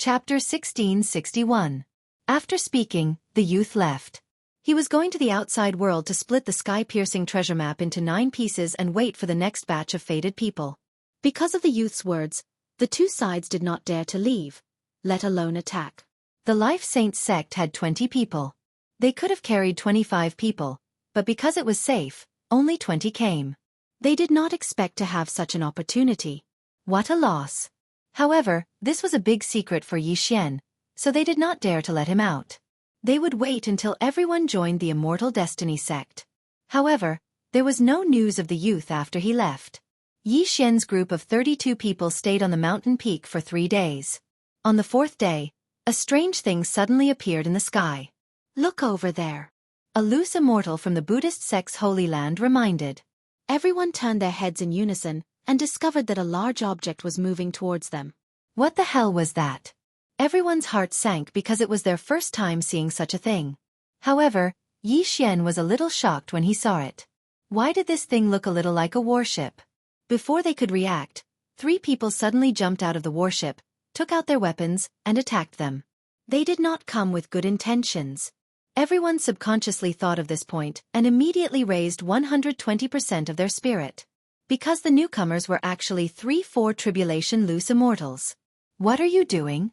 Chapter 1661. After speaking, the youth left. He was going to the outside world to split the sky-piercing treasure map into 9 pieces and wait for the next batch of fated people. Because of the youth's words, the two sides did not dare to leave, let alone attack. The Life Saints sect had 20 people. They could have carried 25 people, but because it was safe, only 20 came. They did not expect to have such an opportunity. What a loss. However, this was a big secret for Xianxia, so they did not dare to let him out. They would wait until everyone joined the Immortal Destiny sect. However, there was no news of the youth after he left. Xianxia's group of 32 people stayed on the mountain peak for 3 days. On the 4th day, a strange thing suddenly appeared in the sky. Look over there. A loose immortal from the Buddhist sect's Holy Land reminded. Everyone turned their heads in unison and discovered that a large object was moving towards them. What the hell was that? Everyone's heart sank because it was their first time seeing such a thing. However, Xianxia was a little shocked when he saw it. Why did this thing look a little like a warship? Before they could react, 3 people suddenly jumped out of the warship, took out their weapons, and attacked them. They did not come with good intentions. Everyone subconsciously thought of this point and immediately raised 120% of their spirit. Because the newcomers were actually 3-4 tribulation loose immortals. What are you doing?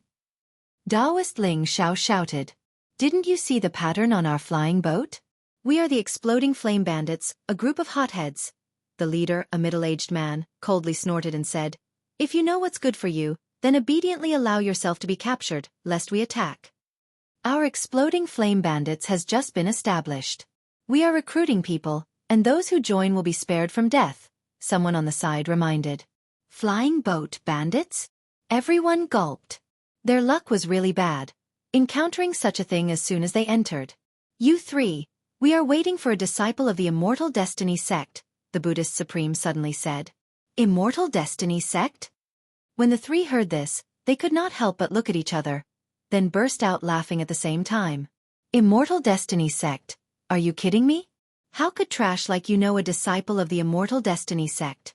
Taoist Ling Xiao shouted. Didn't you see the pattern on our flying boat? We are the Exploding Flame Bandits, a group of hotheads. The leader, a middle-aged man, coldly snorted and said, If you know what's good for you, then obediently allow yourself to be captured, lest we attack. Our Exploding Flame Bandits has just been established. We are recruiting people, and those who join will be spared from death, someone on the side reminded. Flying boat bandits? Everyone gulped. Their luck was really bad, encountering such a thing as soon as they entered. You 3, we are waiting for a disciple of the Immortal Destiny sect, the Buddhist Supreme suddenly said. Immortal Destiny sect? When the 3 heard this, they could not help but look at each other, then burst out laughing at the same time. Immortal Destiny sect? Are you kidding me? How could trash like you know a disciple of the Immortal Destiny sect?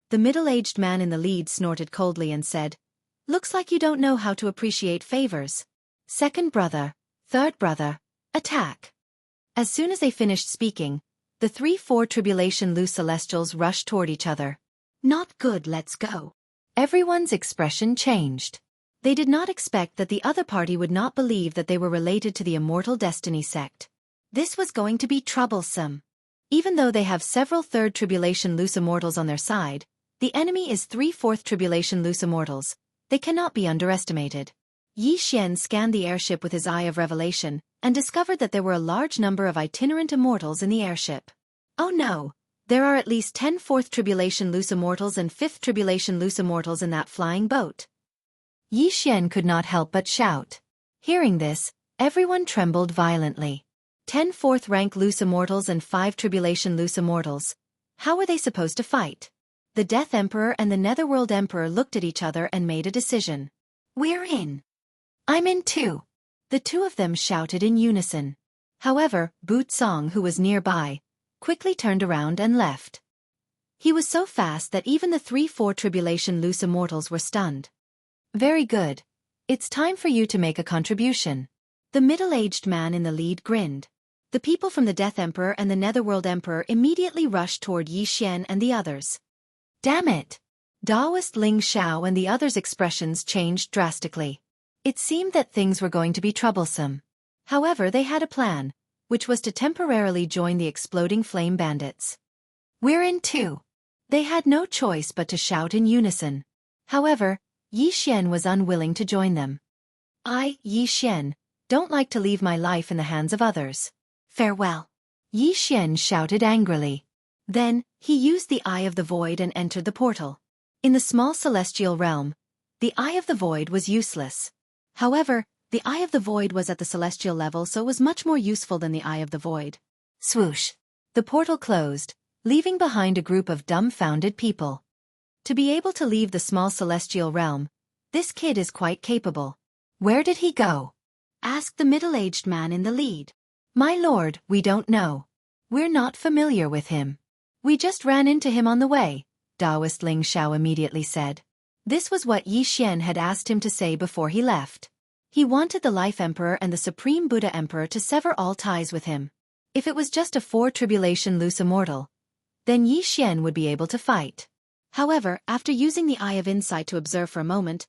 The middle-aged man in the lead snorted coldly and said, Looks like you don't know how to appreciate favors. Second brother, third brother, attack. As soon as they finished speaking, the 3-4 tribulation loose celestials rushed toward each other. Not good, let's go. Everyone's expression changed. They did not expect that the other party would not believe that they were related to the Immortal Destiny sect. This was going to be troublesome. Even though they have several 3rd tribulation loose immortals on their side, the enemy is 3/4 tribulation loose immortals. They cannot be underestimated. Xianxia scanned the airship with his eye of revelation and discovered that there were a large number of itinerant immortals in the airship. Oh no! There are at least 10 4th tribulation loose immortals and 5th tribulation loose immortals in that flying boat. Xianxia could not help but shout. Hearing this, everyone trembled violently. 10 4th rank loose immortals and 5 tribulation loose immortals. How were they supposed to fight? The Death Emperor and the Netherworld Emperor looked at each other and made a decision. We're in. I'm in too. The 2 of them shouted in unison. However, Song, who was nearby, quickly turned around and left. He was so fast that even the 3-4 tribulation loose immortals were stunned. Very good. It's time for you to make a contribution. The middle-aged man in the lead grinned. The people from the Death Emperor and the Netherworld Emperor immediately rushed toward Xianxia and the others. Damn it! Taoist Ling Xiao and the others' expressions changed drastically. It seemed that things were going to be troublesome. However, they had a plan, which was to temporarily join the Exploding Flame Bandits. We're in too. They had no choice but to shout in unison. However, Xianxia was unwilling to join them. I, Xianxia, don't like to leave my life in the hands of others. Farewell. Xianxia shouted angrily. Then, he used the Eye of the Void and entered the portal. In the small celestial realm, the Eye of the Void was useless. However, the Eye of the Void was at the celestial level, so it was much more useful than the Eye of the Void. Swoosh! The portal closed, leaving behind a group of dumbfounded people. To be able to leave the small celestial realm, this kid is quite capable. Where did he go? Asked the middle-aged man in the lead. My lord, we don't know. We're not familiar with him. We just ran into him on the way, Taoist Ling Xiao immediately said. This was what Yi Xian had asked him to say before he left. He wanted the Life Emperor and the Supreme Buddha Emperor to sever all ties with him. If it was just a 4-tribulation loose immortal, then Yi Xian would be able to fight. However, after using the Eye of Insight to observe for a moment,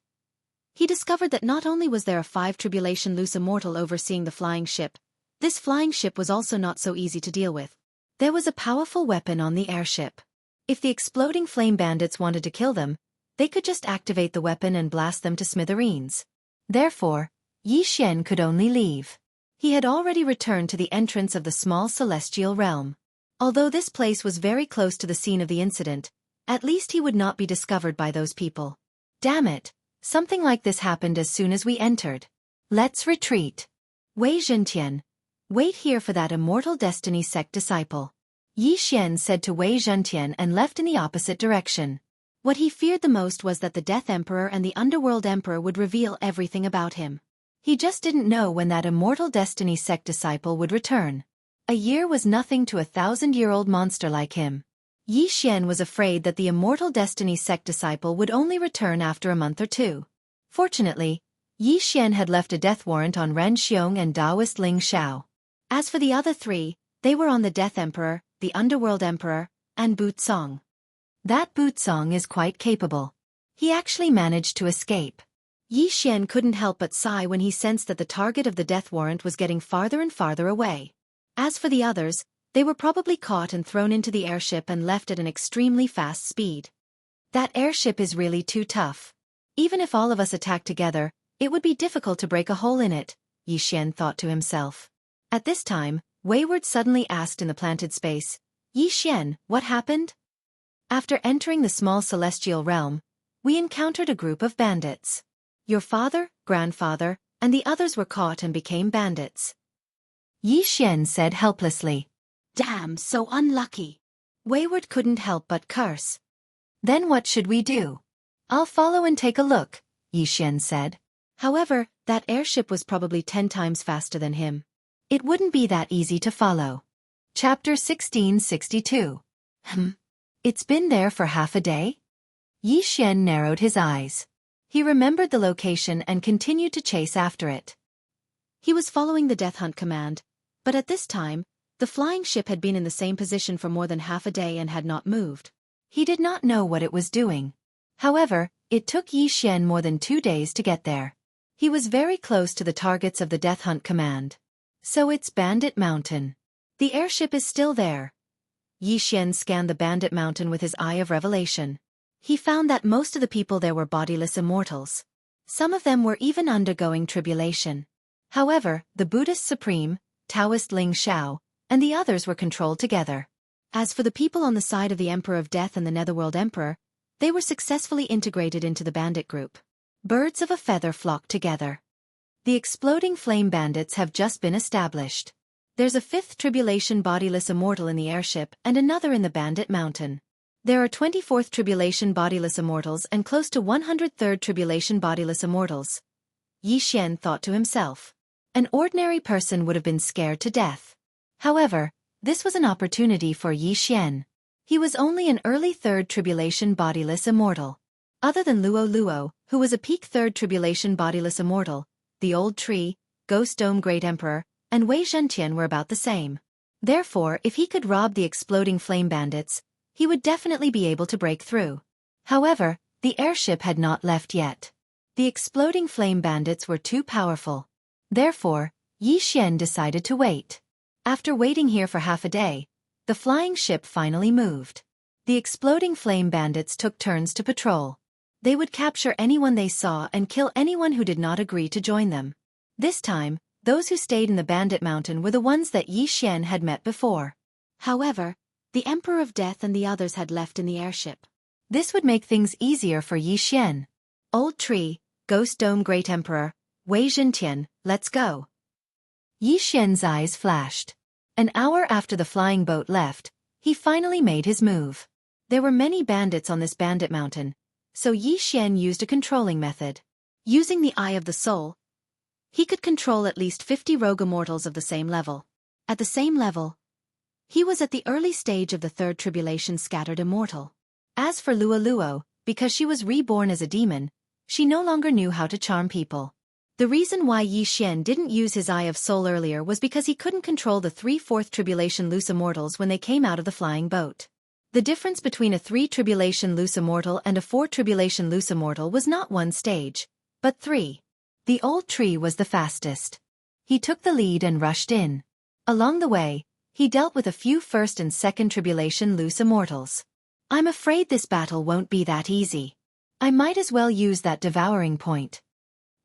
he discovered that not only was there a 5-tribulation loose immortal overseeing the flying ship, this flying ship was also not so easy to deal with. There was a powerful weapon on the airship. If the exploding flame bandits wanted to kill them, they could just activate the weapon and blast them to smithereens. Therefore, Yi Xian could only leave. He had already returned to the entrance of the small celestial realm. Although this place was very close to the scene of the incident, at least he would not be discovered by those people. Damn it, something like this happened as soon as we entered. Let's retreat. Wei Zhentian, wait here for that Immortal Destiny sect disciple. Yi Xian said to Wei Zhentian and left in the opposite direction. What he feared the most was that the Death Emperor and the Underworld Emperor would reveal everything about him. He just didn't know when that Immortal Destiny sect disciple would return. A year was nothing to a 1,000-year-old monster like him. Yi Xian was afraid that the Immortal Destiny sect disciple would only return after a month or two. Fortunately, Yi Xian had left a death warrant on Ren Xiong and Taoist Ling Xiao. As for the other three, they were on the Death Emperor, the Underworld Emperor, and Butsong. That Butsong is quite capable. He actually managed to escape. Yi Xian couldn't help but sigh when he sensed that the target of the death warrant was getting farther and farther away. As for the others, they were probably caught and thrown into the airship and left at an extremely fast speed. That airship is really too tough. Even if all of us attacked together, it would be difficult to break a hole in it, Yi Xian thought to himself. At this time, Wayward suddenly asked in the planted space, Yi Xian, what happened? After entering the small celestial realm, we encountered a group of bandits. Your father, grandfather, and the others were caught and became bandits. Yi Xian said helplessly. Damn, so unlucky. Wayward couldn't help but curse. Then what should we do? I'll follow and take a look, Yi Xian said. However, that airship was probably 10 times faster than him. It wouldn't be that easy to follow. Chapter 1662. It's been there for half a day? Yi Xian narrowed his eyes. He remembered the location and continued to chase after it. He was following the death hunt command, but at this time, the flying ship had been in the same position for more than half a day and had not moved. He did not know what it was doing. However, it took Yi Xian more than 2 days to get there. He was very close to the targets of the death hunt command. So it's Bandit Mountain. The airship is still there. Yi Xian scanned the Bandit Mountain with his eye of revelation. He found that most of the people there were bodiless immortals. Some of them were even undergoing tribulation. However, the Buddhist Supreme, Taoist Ling Xiao, and the others were controlled together. As for the people on the side of the Emperor of Death and the Netherworld Emperor, they were successfully integrated into the bandit group. Birds of a feather flocked together. The exploding flame bandits have just been established. There's a 5th tribulation bodiless immortal in the airship and another in the Bandit Mountain. There are 24th tribulation bodiless immortals and close to 103rd tribulation bodiless immortals. Yi Xian thought to himself. An ordinary person would have been scared to death. However, this was an opportunity for Yi Xian. He was only an early 3rd tribulation bodiless immortal. Other than Luo Luo, who was a peak 3rd tribulation bodiless immortal, the Old Tree, Ghost Dome Great Emperor, and Wei Zhentian were about the same. Therefore, if he could rob the exploding flame bandits, he would definitely be able to break through. However, the airship had not left yet. The exploding flame bandits were too powerful. Therefore, Yi Xian decided to wait. After waiting here for half a day, the flying ship finally moved. The exploding flame bandits took turns to patrol. They would capture anyone they saw and kill anyone who did not agree to join them. This time, those who stayed in the Bandit Mountain were the ones that Yi Xian had met before. However, the Emperor of Death and the others had left in the airship. This would make things easier for Yi Xian. Old Tree, Ghost Dome Great Emperor, Wei Zhentian, let's go. Yi Xian's eyes flashed. An hour after the flying boat left, he finally made his move. There were many bandits on this Bandit Mountain, so Yi Xian used a controlling method. Using the Eye of the Soul, he could control at least 50 rogue immortals of the same level. At the same level, he was at the early stage of the 3rd tribulation scattered immortal. As for Luo Luo, because she was reborn as a demon, she no longer knew how to charm people. The reason why Yi Xian didn't use his Eye of Soul earlier was because he couldn't control the 3 4th Tribulation Loose Immortals when they came out of the flying boat. The difference between a 3 Tribulation Loose Immortal and a 4 Tribulation Loose Immortal was not 1 stage, but 3. The old tree was the fastest. He took the lead and rushed in. Along the way, he dealt with a few 1st and 2nd Tribulation Loose Immortals. I'm afraid this battle won't be that easy. I might as well use that devouring point.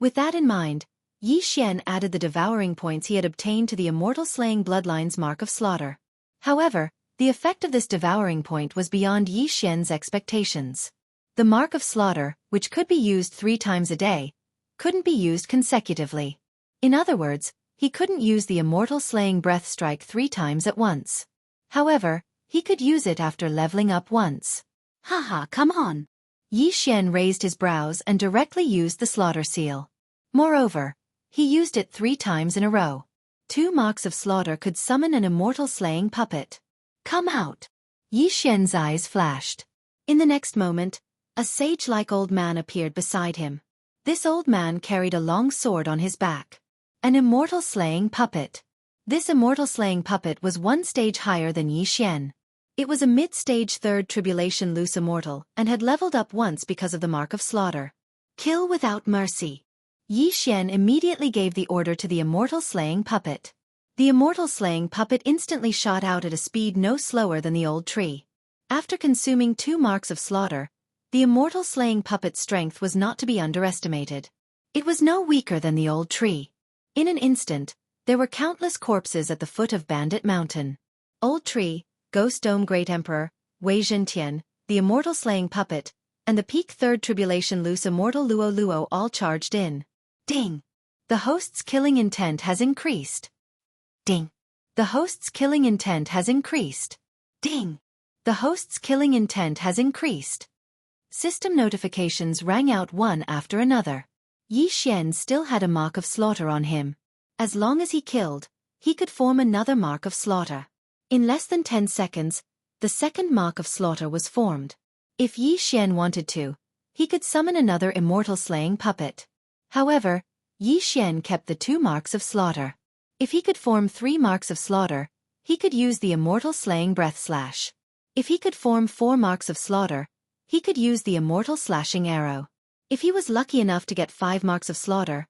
With that in mind, Yi Xian added the devouring points he had obtained to the Immortal Slaying Bloodline's Mark of Slaughter. However, the effect of this devouring point was beyond Yi Xian's expectations. The Mark of Slaughter, which could be used 3 times a day, couldn't be used consecutively. In other words, he couldn't use the Immortal Slaying Breath Strike 3 times at once. However, he could use it after leveling up once. Haha, come on. Yi Xian raised his brows and directly used the Slaughter Seal. Moreover, he used it 3 times in a row. 2 Marks of Slaughter could summon an Immortal Slaying Puppet. Come out! Yi Xian's eyes flashed. In the next moment, a sage-like old man appeared beside him. This old man carried a long sword on his back. An Immortal Slaying Puppet. This Immortal Slaying Puppet was 1 stage higher than Yi Xian. It was a mid-stage 3rd Tribulation Loose Immortal and had leveled up once because of the Mark of Slaughter. Kill without mercy. Yi Xian immediately gave the order to the Immortal Slaying Puppet. The Immortal Slaying Puppet instantly shot out at a speed no slower than the old tree. After consuming 2 Marks of Slaughter, the Immortal Slaying Puppet's strength was not to be underestimated. It was no weaker than the old tree. In an instant, there were countless corpses at the foot of Bandit Mountain. Old Tree, Ghost Dome Great Emperor, Wei Zhentian, the Immortal Slaying Puppet, and the Peak 3rd Tribulation Loose Immortal Luo Luo all charged in. Ding! The host's killing intent has increased. Ding! The host's killing intent has increased. Ding! The host's killing intent has increased. System notifications rang out one after another. Yi Xian still had a Mark of Slaughter on him. As long as he killed, he could form another Mark of Slaughter. In less than 10 seconds, the 2nd Mark of Slaughter was formed. If Yi Xian wanted to, he could summon another Immortal Slaying Puppet. However, Yi Xian kept the 2 Marks of Slaughter. If he could form 3 Marks of Slaughter, he could use the Immortal Slaying Breath Slash. If he could form 4 Marks of Slaughter, he could use the Immortal Slashing Arrow. If he was lucky enough to get 5 Marks of Slaughter,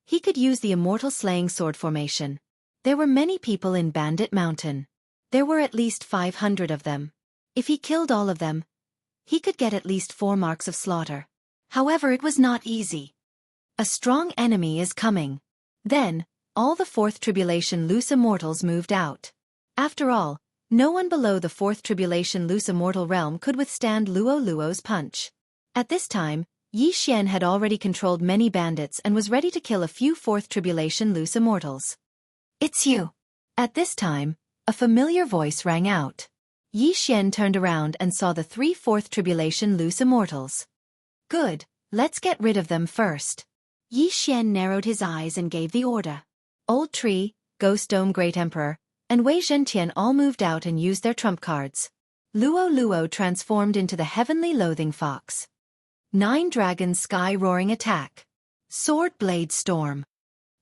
he could use the Immortal Slaying Sword formation. There were many people in Bandit Mountain. There were at least 500 of them. If he killed all of them, he could get at least 4 Marks of Slaughter. However, it was not easy. A strong enemy is coming. Then, all the 4th Tribulation Loose Immortals moved out. After all, no one below the 4th Tribulation Loose Immortal realm could withstand Luo Luo's punch. At this time, Yi Xian had already controlled many bandits and was ready to kill a few 4th Tribulation Loose Immortals. It's you! At this time, a familiar voice rang out. Yi Xian turned around and saw the 3 4th Tribulation Loose Immortals. Good, let's get rid of them first. Yi Xian narrowed his eyes and gave the order. Old Tree, Ghost Dome Great Emperor, and Wei Zhentian all moved out and used their trump cards. Luo Luo transformed into the Heavenly Loathing Fox. 9 Dragons Sky Roaring Attack. Sword Blade Storm.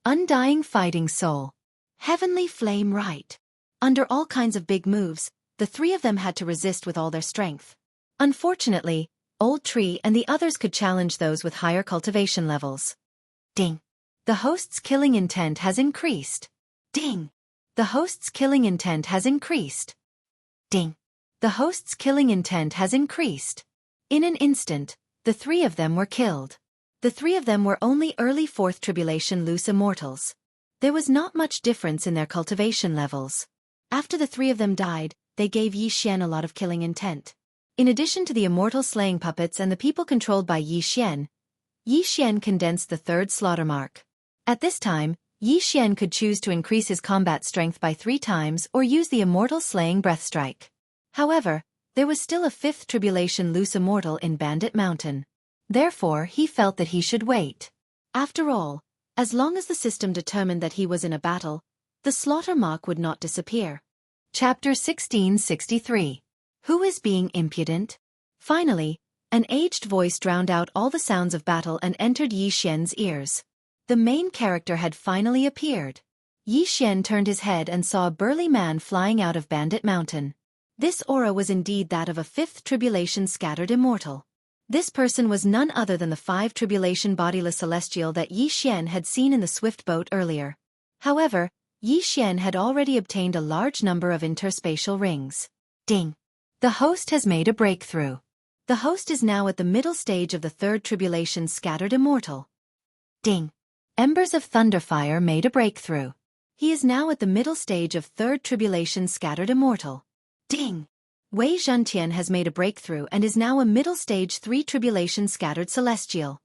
Undying Fighting Soul. Heavenly Flame Right. Under all kinds of big moves, the 3 of them had to resist with all their strength. Unfortunately, Old Tree and the others could challenge those with higher cultivation levels. Ding! The host's killing intent has increased. Ding! The host's killing intent has increased. Ding! The host's killing intent has increased. In an instant, the 3 of them were killed. The 3 of them were only early 4th Tribulation Loose Immortals. There was not much difference in their cultivation levels. After the 3 of them died, they gave Yi Xian a lot of killing intent. In addition to the Immortal Slaying Puppets and the people controlled by Yi Xian condensed the 3rd Slaughter Mark. At this time, Yi Xian could choose to increase his combat strength by 3 times or use the Immortal Slaying Breath Strike. However, there was still a 5th Tribulation Loose Immortal in Bandit Mountain. Therefore, he felt that he should wait. After all, as long as the system determined that he was in a battle, the Slaughter Mark would not disappear. Chapter 1663. Who is being impudent? Finally, An aged voice drowned out all the sounds of battle and entered Yi Xian's ears. The main character had finally appeared. Yi Xian turned his head and saw a burly man flying out of Bandit Mountain. This aura was indeed that of a fifth tribulation scattered immortal. This person was none other than the 5 tribulation bodiless celestial that Yi Xian had seen in the swift boat earlier. However, Yi Xian had already obtained a large number of interspatial rings. Ding! The host has made a breakthrough. The host is now at the middle stage of the 3rd tribulation scattered immortal. Ding! Embers of Thunderfire made a breakthrough. He is now at the middle stage of 3rd tribulation scattered immortal. Ding! Wei Zhentian has made a breakthrough and is now a middle stage 3 tribulation scattered celestial.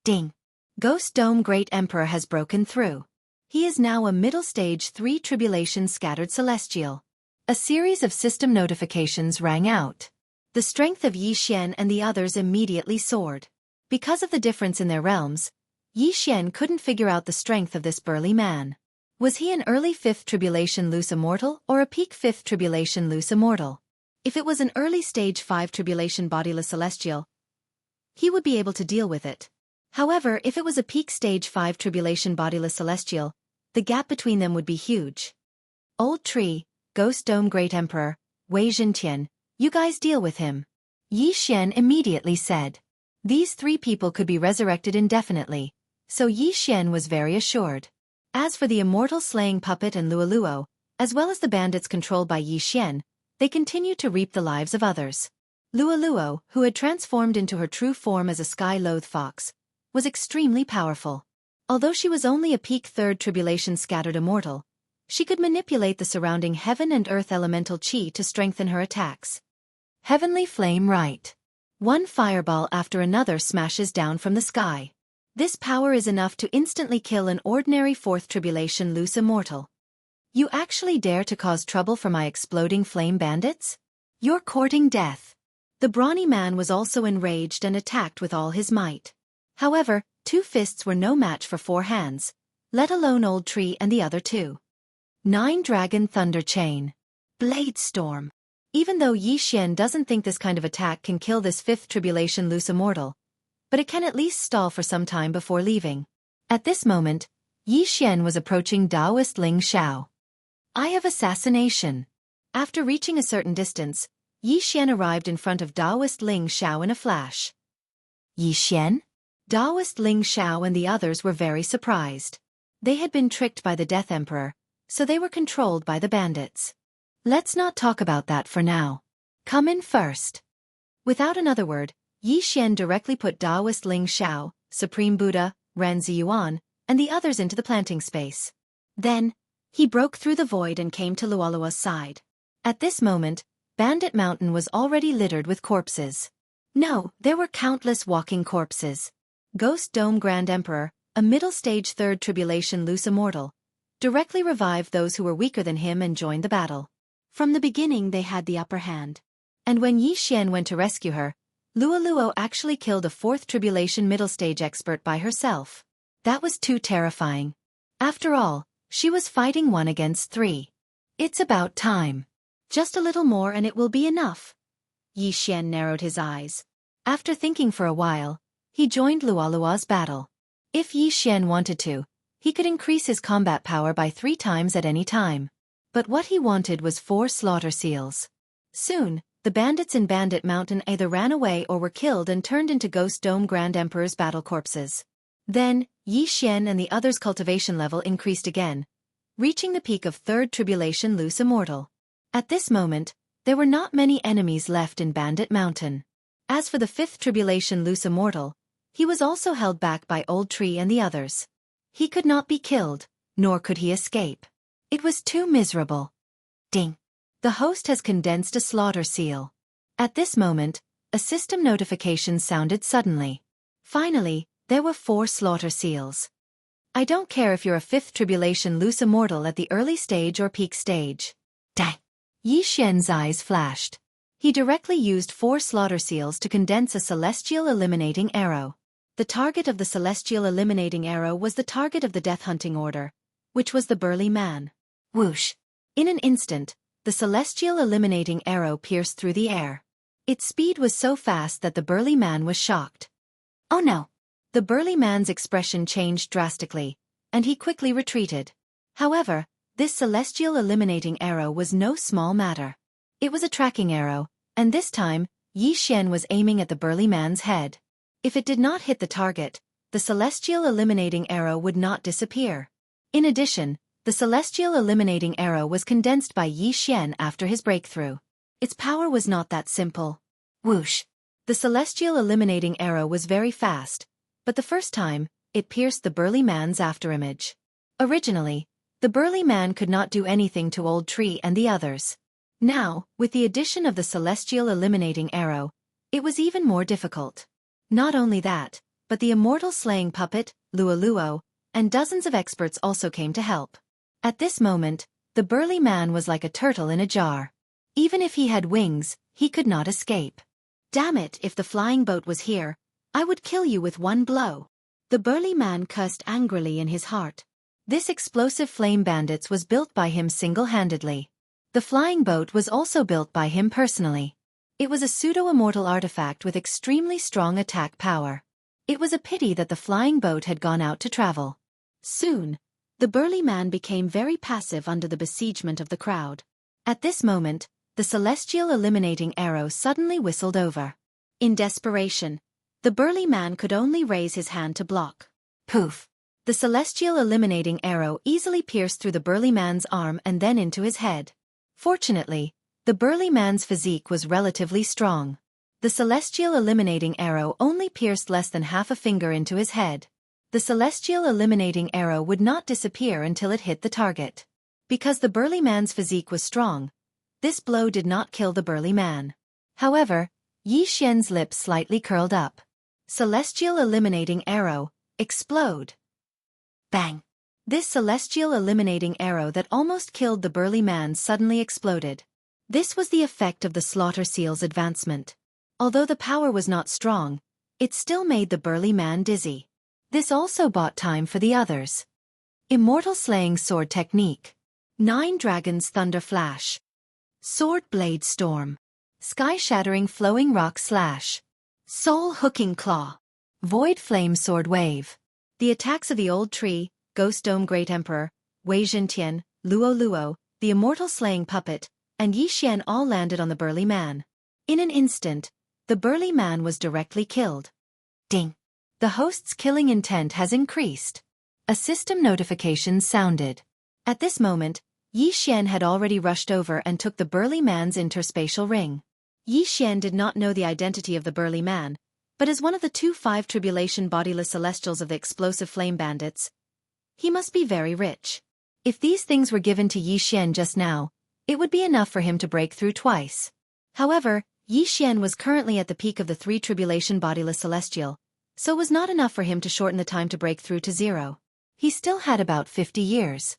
Ding! Ghost Dome Great Emperor has broken through. He is now a middle stage 3 tribulation scattered celestial. A series of system notifications rang out. The strength of Yi Xian and the others immediately soared. Because of the difference in their realms, Yi Xian couldn't figure out the strength of this burly man. Was he an early 5th tribulation loose immortal or a peak 5th tribulation loose immortal? If it was an early stage 5 tribulation bodiless celestial, he would be able to deal with it. However, if it was a peak stage 5 tribulation bodiless celestial, the gap between them would be huge. Old Tree, Ghost Dome Great Emperor, Wei Zhentian, you guys deal with him. Yi Xian immediately said. These 3 people could be resurrected indefinitely, so Yi Xian was very assured. As for the immortal slaying puppet and Luoluo, as well as the bandits controlled by Yi Xian, they continued to reap the lives of others. Luoluo, who had transformed into her true form as a sky-loathed fox, was extremely powerful. Although she was only a peak 3rd tribulation scattered immortal, she could manipulate the surrounding heaven and earth elemental chi to strengthen her attacks. Heavenly Flame Right. One fireball after another smashes down from the sky. This power is enough to instantly kill an ordinary 4th tribulation loose immortal. You actually dare to cause trouble for my exploding flame bandits? You're courting death. The brawny man was also enraged and attacked with all his might. However, 2 fists were no match for 4 hands, let alone Old Tree and the other 2. 9 Dragon Thunder Chain. Blade Storm. Even though Yi Xian doesn't think this kind of attack can kill this 5th tribulation loose immortal, but it can at least stall for some time before leaving. At this moment, Yi Xian was approaching Taoist Ling Xiao. Eye of Assassination. After reaching a certain distance, Yi Xian arrived in front of Taoist Ling Xiao in a flash. Yi Xian? Taoist Ling Xiao and the others were very surprised. They had been tricked by the Death Emperor, so they were controlled by the bandits. Let's not talk about that for now. Come in first. Without another word, Yi Xian directly put Taoist Ling Xiao, Supreme Buddha, Ran Ziyuan, and the others into the planting space. Then, he broke through the void and came to Luoluo's side. At this moment, Bandit Mountain was already littered with corpses. No, there were countless walking corpses. Ghost Dome Grand Emperor, a middle-stage 3rd tribulation loose immortal, directly revived those who were weaker than him and joined the battle. From the beginning they had the upper hand. And when Yi Xian went to rescue her, Luoluo actually killed a 4th tribulation middle-stage expert by herself. That was too terrifying. After all, she was fighting 1 against 3. It's about time. Just a little more and it will be enough. Yi Xian narrowed his eyes. After thinking for a while, he joined Luoluo's battle. If Yi Xian wanted to, he could increase his combat power by 3 times at any time. But what he wanted was 4 slaughter seals. Soon, the bandits in Bandit Mountain either ran away or were killed and turned into Ghost Dome Grand Emperor's battle corpses. Then, Yi Xian and the others' cultivation level increased again, reaching the peak of 3rd tribulation loose immortal. At this moment, there were not many enemies left in Bandit Mountain. As for the 5th tribulation loose immortal, he was also held back by Old Tree and the others. He could not be killed, nor could he escape. It was too miserable. Ding! The host has condensed a slaughter seal. At this moment, a system notification sounded suddenly. Finally, there were 4 slaughter seals. I don't care if you're a 5th tribulation loose immortal at the early stage or peak stage. Dang! Yi Xian's eyes flashed. He directly used 4 slaughter seals to condense a celestial eliminating arrow. The target of the celestial eliminating arrow was the target of the death hunting order, which was the burly man. Whoosh! In an instant, the celestial eliminating arrow pierced through the air. Its speed was so fast that the burly man was shocked. Oh no! The burly man's expression changed drastically, and he quickly retreated. However, this celestial eliminating arrow was no small matter. It was a tracking arrow, and this time, Xianxia was aiming at the burly man's head. If it did not hit the target, the celestial eliminating arrow would not disappear. In addition, the celestial eliminating arrow was condensed by Xianxia after his breakthrough. Its power was not that simple. Whoosh! The celestial eliminating arrow was very fast, but the first time, it pierced the burly man's afterimage. Originally, the burly man could not do anything to Old Tree and the others. Now, with the addition of the celestial eliminating arrow, it was even more difficult. Not only that, but the immortal slaying puppet, Luo, and dozens of experts also came to help. At this moment, the burly man was like a turtle in a jar. Even if he had wings, he could not escape. Damn it, if the flying boat was here, I would kill you with one blow. The burly man cursed angrily in his heart. This explosive flame bandits was built by him single-handedly. The flying boat was also built by him personally. It was a pseudo-immortal artifact with extremely strong attack power. It was a pity that the flying boat had gone out to travel. Soon, the burly man became very passive under the besiegement of the crowd. At this moment, the celestial eliminating arrow suddenly whistled over. In desperation, the burly man could only raise his hand to block. Poof! The celestial eliminating arrow easily pierced through the burly man's arm and then into his head. Fortunately, the burly man's physique was relatively strong. The celestial eliminating arrow only pierced less than half a finger into his head. The celestial eliminating arrow would not disappear until it hit the target. Because the burly man's physique was strong, this blow did not kill the burly man. However, Xianxia's lips slightly curled up. Celestial eliminating arrow, explode! Bang! This celestial eliminating arrow that almost killed the burly man suddenly exploded. This was the effect of the slaughter seal's advancement. Although the power was not strong, it still made the burly man dizzy. This also bought time for the others. Immortal slaying sword technique. 9 dragons thunder flash. Sword blade storm. Sky-shattering flowing rock slash. Soul-hooking claw. Void flame sword wave. The attacks of the Old Tree, Ghost Dome Great Emperor, Wei Zhentian, Luo, the immortal slaying puppet, and Xianxia all landed on the burly man. In an instant, the burly man was directly killed. Ding! The host's killing intent has increased. A system notification sounded. At this moment, Xianxia had already rushed over and took the burly man's interspatial ring. Xianxia did not know the identity of the burly man, but as one of the 2-5 tribulation bodiless celestials of the explosive flame bandits, he must be very rich. If these things were given to Xianxia just now, it would be enough for him to break through twice. However, Xianxia was currently at the peak of the 3 tribulation bodiless celestial, so it was not enough for him to shorten the time to break through to 0. He still had about 50 years.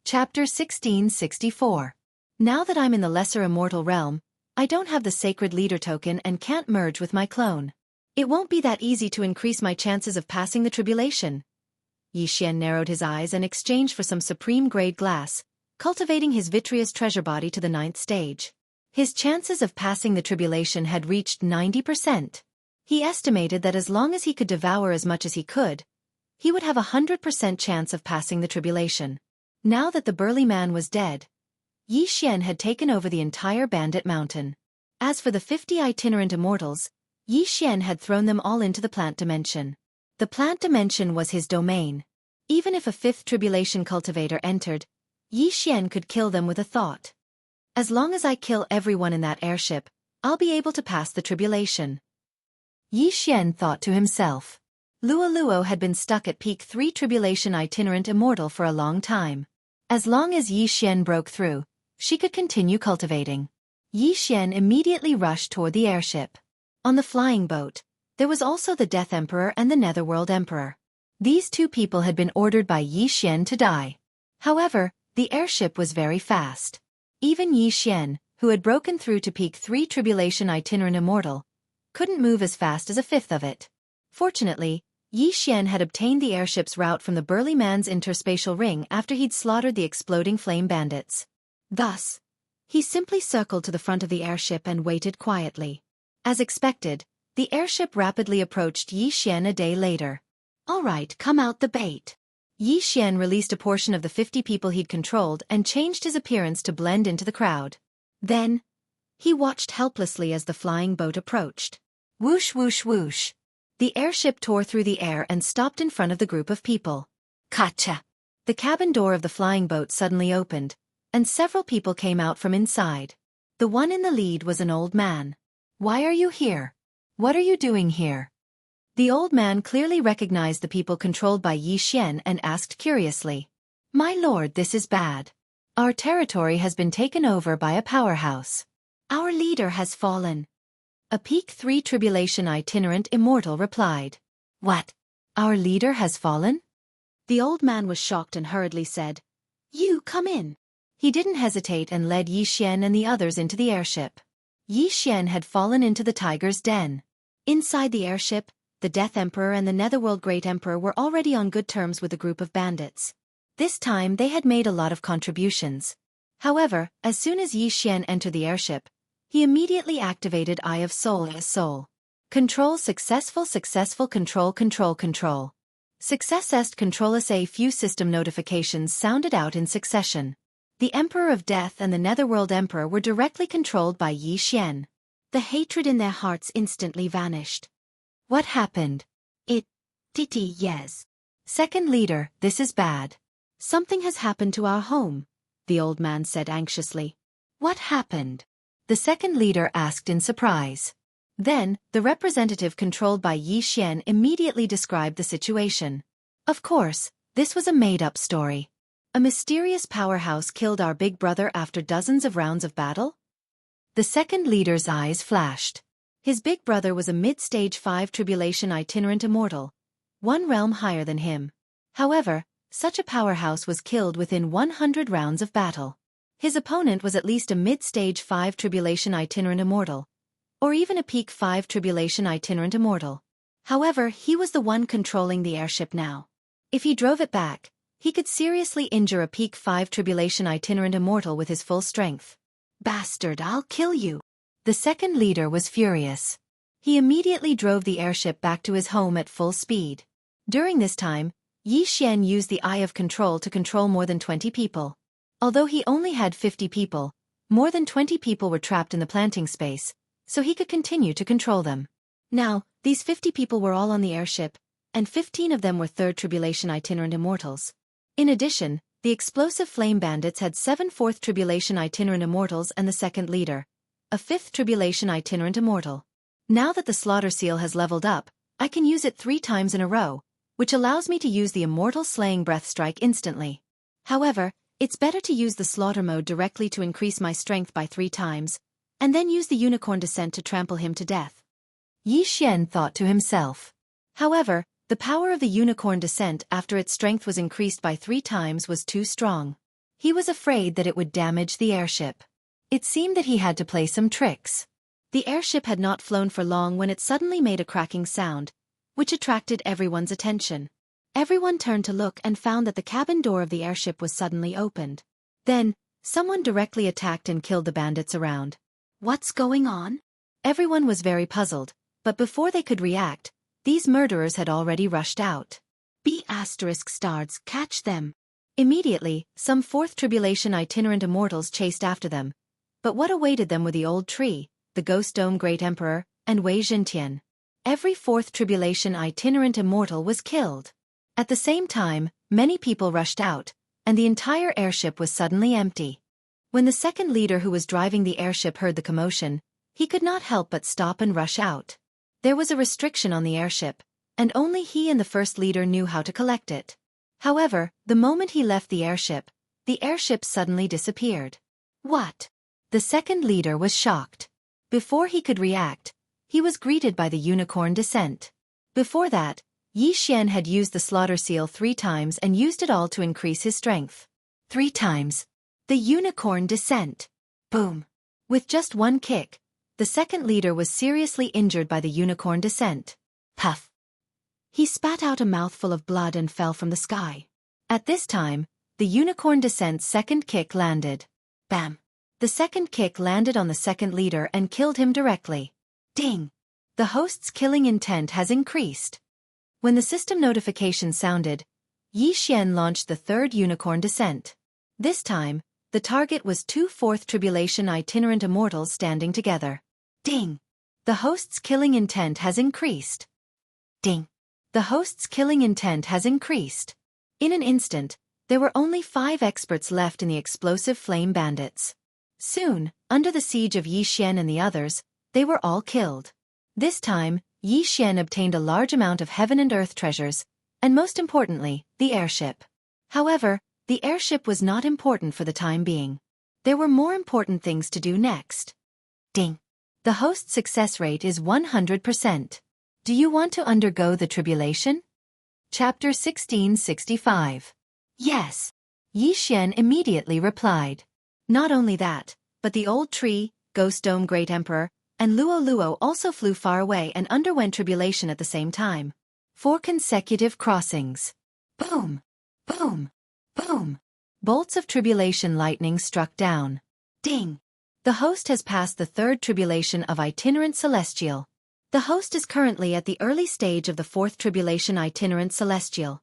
Chapter 1664. Now that I'm in the lesser immortal realm, I don't have the sacred leader token and can't merge with my clone. It won't be that easy to increase my chances of passing the tribulation. Xianxia narrowed his eyes and exchanged for some supreme-grade glass, cultivating his vitreous treasure body to the 9th stage. His chances of passing the tribulation had reached 90%. He estimated that as long as he could devour as much as he could, he would have a 100% chance of passing the tribulation. Now that the burly man was dead, Xianxia had taken over the entire bandit mountain. As for the 50 itinerant immortals, Xianxia had thrown them all into the plant dimension. The plant dimension was his domain. Even if a 5th tribulation cultivator entered, Xianxia could kill them with a thought. As long as I kill everyone in that airship, I'll be able to pass the tribulation. Xianxia thought to himself. Luo had been stuck at peak 3 tribulation itinerant immortal for a long time. As long as Xianxia broke through, she could continue cultivating. Xianxia immediately rushed toward the airship. On the flying boat, there was also the Death Emperor and the Netherworld Emperor. These 2 people had been ordered by Xianxia to die. However, the airship was very fast. Even Xianxia, who had broken through to peak 3 tribulation itinerant immortal, couldn't move as fast as a 5th of it. Fortunately, Xianxia had obtained the airship's route from the burly man's interspatial ring after he'd slaughtered the exploding flame bandits. Thus, he simply circled to the front of the airship and waited quietly. As expected, the airship rapidly approached Yi Xian a day later. All right, come out the bait. Yi Xian released a portion of the 50 people he'd controlled and changed his appearance to blend into the crowd. Then, he watched helplessly as the flying boat approached. Whoosh whoosh whoosh. The airship tore through the air and stopped in front of the group of people. Gotcha! The cabin door of the flying boat suddenly opened, and several people came out from inside. The one in the lead was an old man. Why are you here? What are you doing here? The old man clearly recognized the people controlled by Yi Xian and asked curiously. My lord, this is bad. Our territory has been taken over by a powerhouse. Our leader has fallen. A peak 3 tribulation itinerant immortal replied. What? Our leader has fallen? The old man was shocked and hurriedly said, You come in. He didn't hesitate and led Yi Xian and the others into the airship. Yi Xian had fallen into the tiger's den. Inside the airship, the Death Emperor and the Netherworld Great Emperor were already on good terms with a group of bandits. This time they had made a lot of contributions. However, as soon as Yi Xian entered the airship, he immediately activated Eye of Soul as Soul. Control successful control. Success controlas a few system notifications sounded out in succession. The Emperor of Death and the Netherworld Emperor were directly controlled by Yi Xian. The hatred in their hearts instantly vanished. What happened? Yes. Second leader, this is bad. Something has happened to our home, the old man said anxiously. What happened? The second leader asked in surprise. Then, the representative controlled by Yi Xian immediately described the situation. Of course, this was a made-up story. A mysterious powerhouse killed our big brother after dozens of rounds of battle? The second leader's eyes flashed. His big brother was a mid-stage 5 tribulation itinerant immortal, one realm higher than him. However, such a powerhouse was killed within 100 rounds of battle. His opponent was at least a mid-stage 5 tribulation itinerant immortal, or even a peak 5 tribulation itinerant immortal. However, he was the one controlling the airship now. If he drove it back, he could seriously injure a peak 5 tribulation itinerant immortal with his full strength. Bastard, I'll kill you! The second leader was furious. He immediately drove the airship back to his home at full speed. During this time, Yi Xian used the Eye of Control to control more than 20 people. Although he only had 50 people, more than 20 people were trapped in the planting space, so he could continue to control them. Now, these 50 people were all on the airship, and 15 of them were 3rd Tribulation itinerant immortals. In addition, the explosive flame bandits had 7 4th Tribulation itinerant immortals and the second leader, a 5th Tribulation itinerant immortal. Now that the slaughter seal has leveled up, I can use it 3 times in a row, which allows me to use the immortal slaying breath strike instantly. However, it's better to use the slaughter mode directly to increase my strength by 3 times, and then use the unicorn descent to trample him to death. Yi Xian thought to himself. However, the power of the unicorn descent after its strength was increased by 3 times was too strong. He was afraid that it would damage the airship. It seemed that he had to play some tricks. The airship had not flown for long when it suddenly made a cracking sound, which attracted everyone's attention. Everyone turned to look and found that the cabin door of the airship was suddenly opened. Then, someone directly attacked and killed the bandits around. What's going on? Everyone was very puzzled, but before they could react, these murderers had already rushed out. B****stards, catch them. Immediately, some 4th Tribulation itinerant immortals chased after them. But what awaited them were the Old Tree, the Ghost Dome Great Emperor, and Wei Zhentian. Every 4th Tribulation itinerant immortal was killed. At the same time, many people rushed out, and the entire airship was suddenly empty. When the second leader who was driving the airship heard the commotion, he could not help but stop and rush out. There was a restriction on the airship, and only he and the first leader knew how to collect it. However, the moment he left the airship suddenly disappeared. What? The second leader was shocked. Before he could react, he was greeted by the unicorn descent. Before that, Yi Xian had used the slaughter seal 3 times and used it all to increase his strength. 3 times. The unicorn descent. Boom. With just one kick, the second leader was seriously injured by the unicorn descent. Puff. He spat out a mouthful of blood and fell from the sky. At this time, the unicorn descent's second kick landed. Bam. The second kick landed on the second leader and killed him directly. Ding! The host's killing intent has increased. When the system notification sounded, Yi Xian launched the third unicorn descent. This time, the target was two Fourth Tribulation itinerant immortals standing together. Ding! The host's killing intent has increased. Ding! The host's killing intent has increased. In an instant, there were only 5 experts left in the explosive flame bandits. Soon, under the siege of Yi Xian and the others, they were all killed. This time, Yi Xian obtained a large amount of heaven and earth treasures, and most importantly, the airship. However, the airship was not important for the time being. There were more important things to do next. Ding! The host's success rate is 100%. Do you want to undergo the tribulation? Chapter 1665. Yes. Yi Xian immediately replied. Not only that, but the old tree, Ghost Dome Great Emperor, and Luo Luo also flew far away and underwent tribulation at the same time. 4 consecutive crossings. Boom! Boom! Boom! Bolts of tribulation lightning struck down. Ding! The host has passed the third tribulation of itinerant celestial. The host is currently at the early stage of the fourth tribulation itinerant celestial.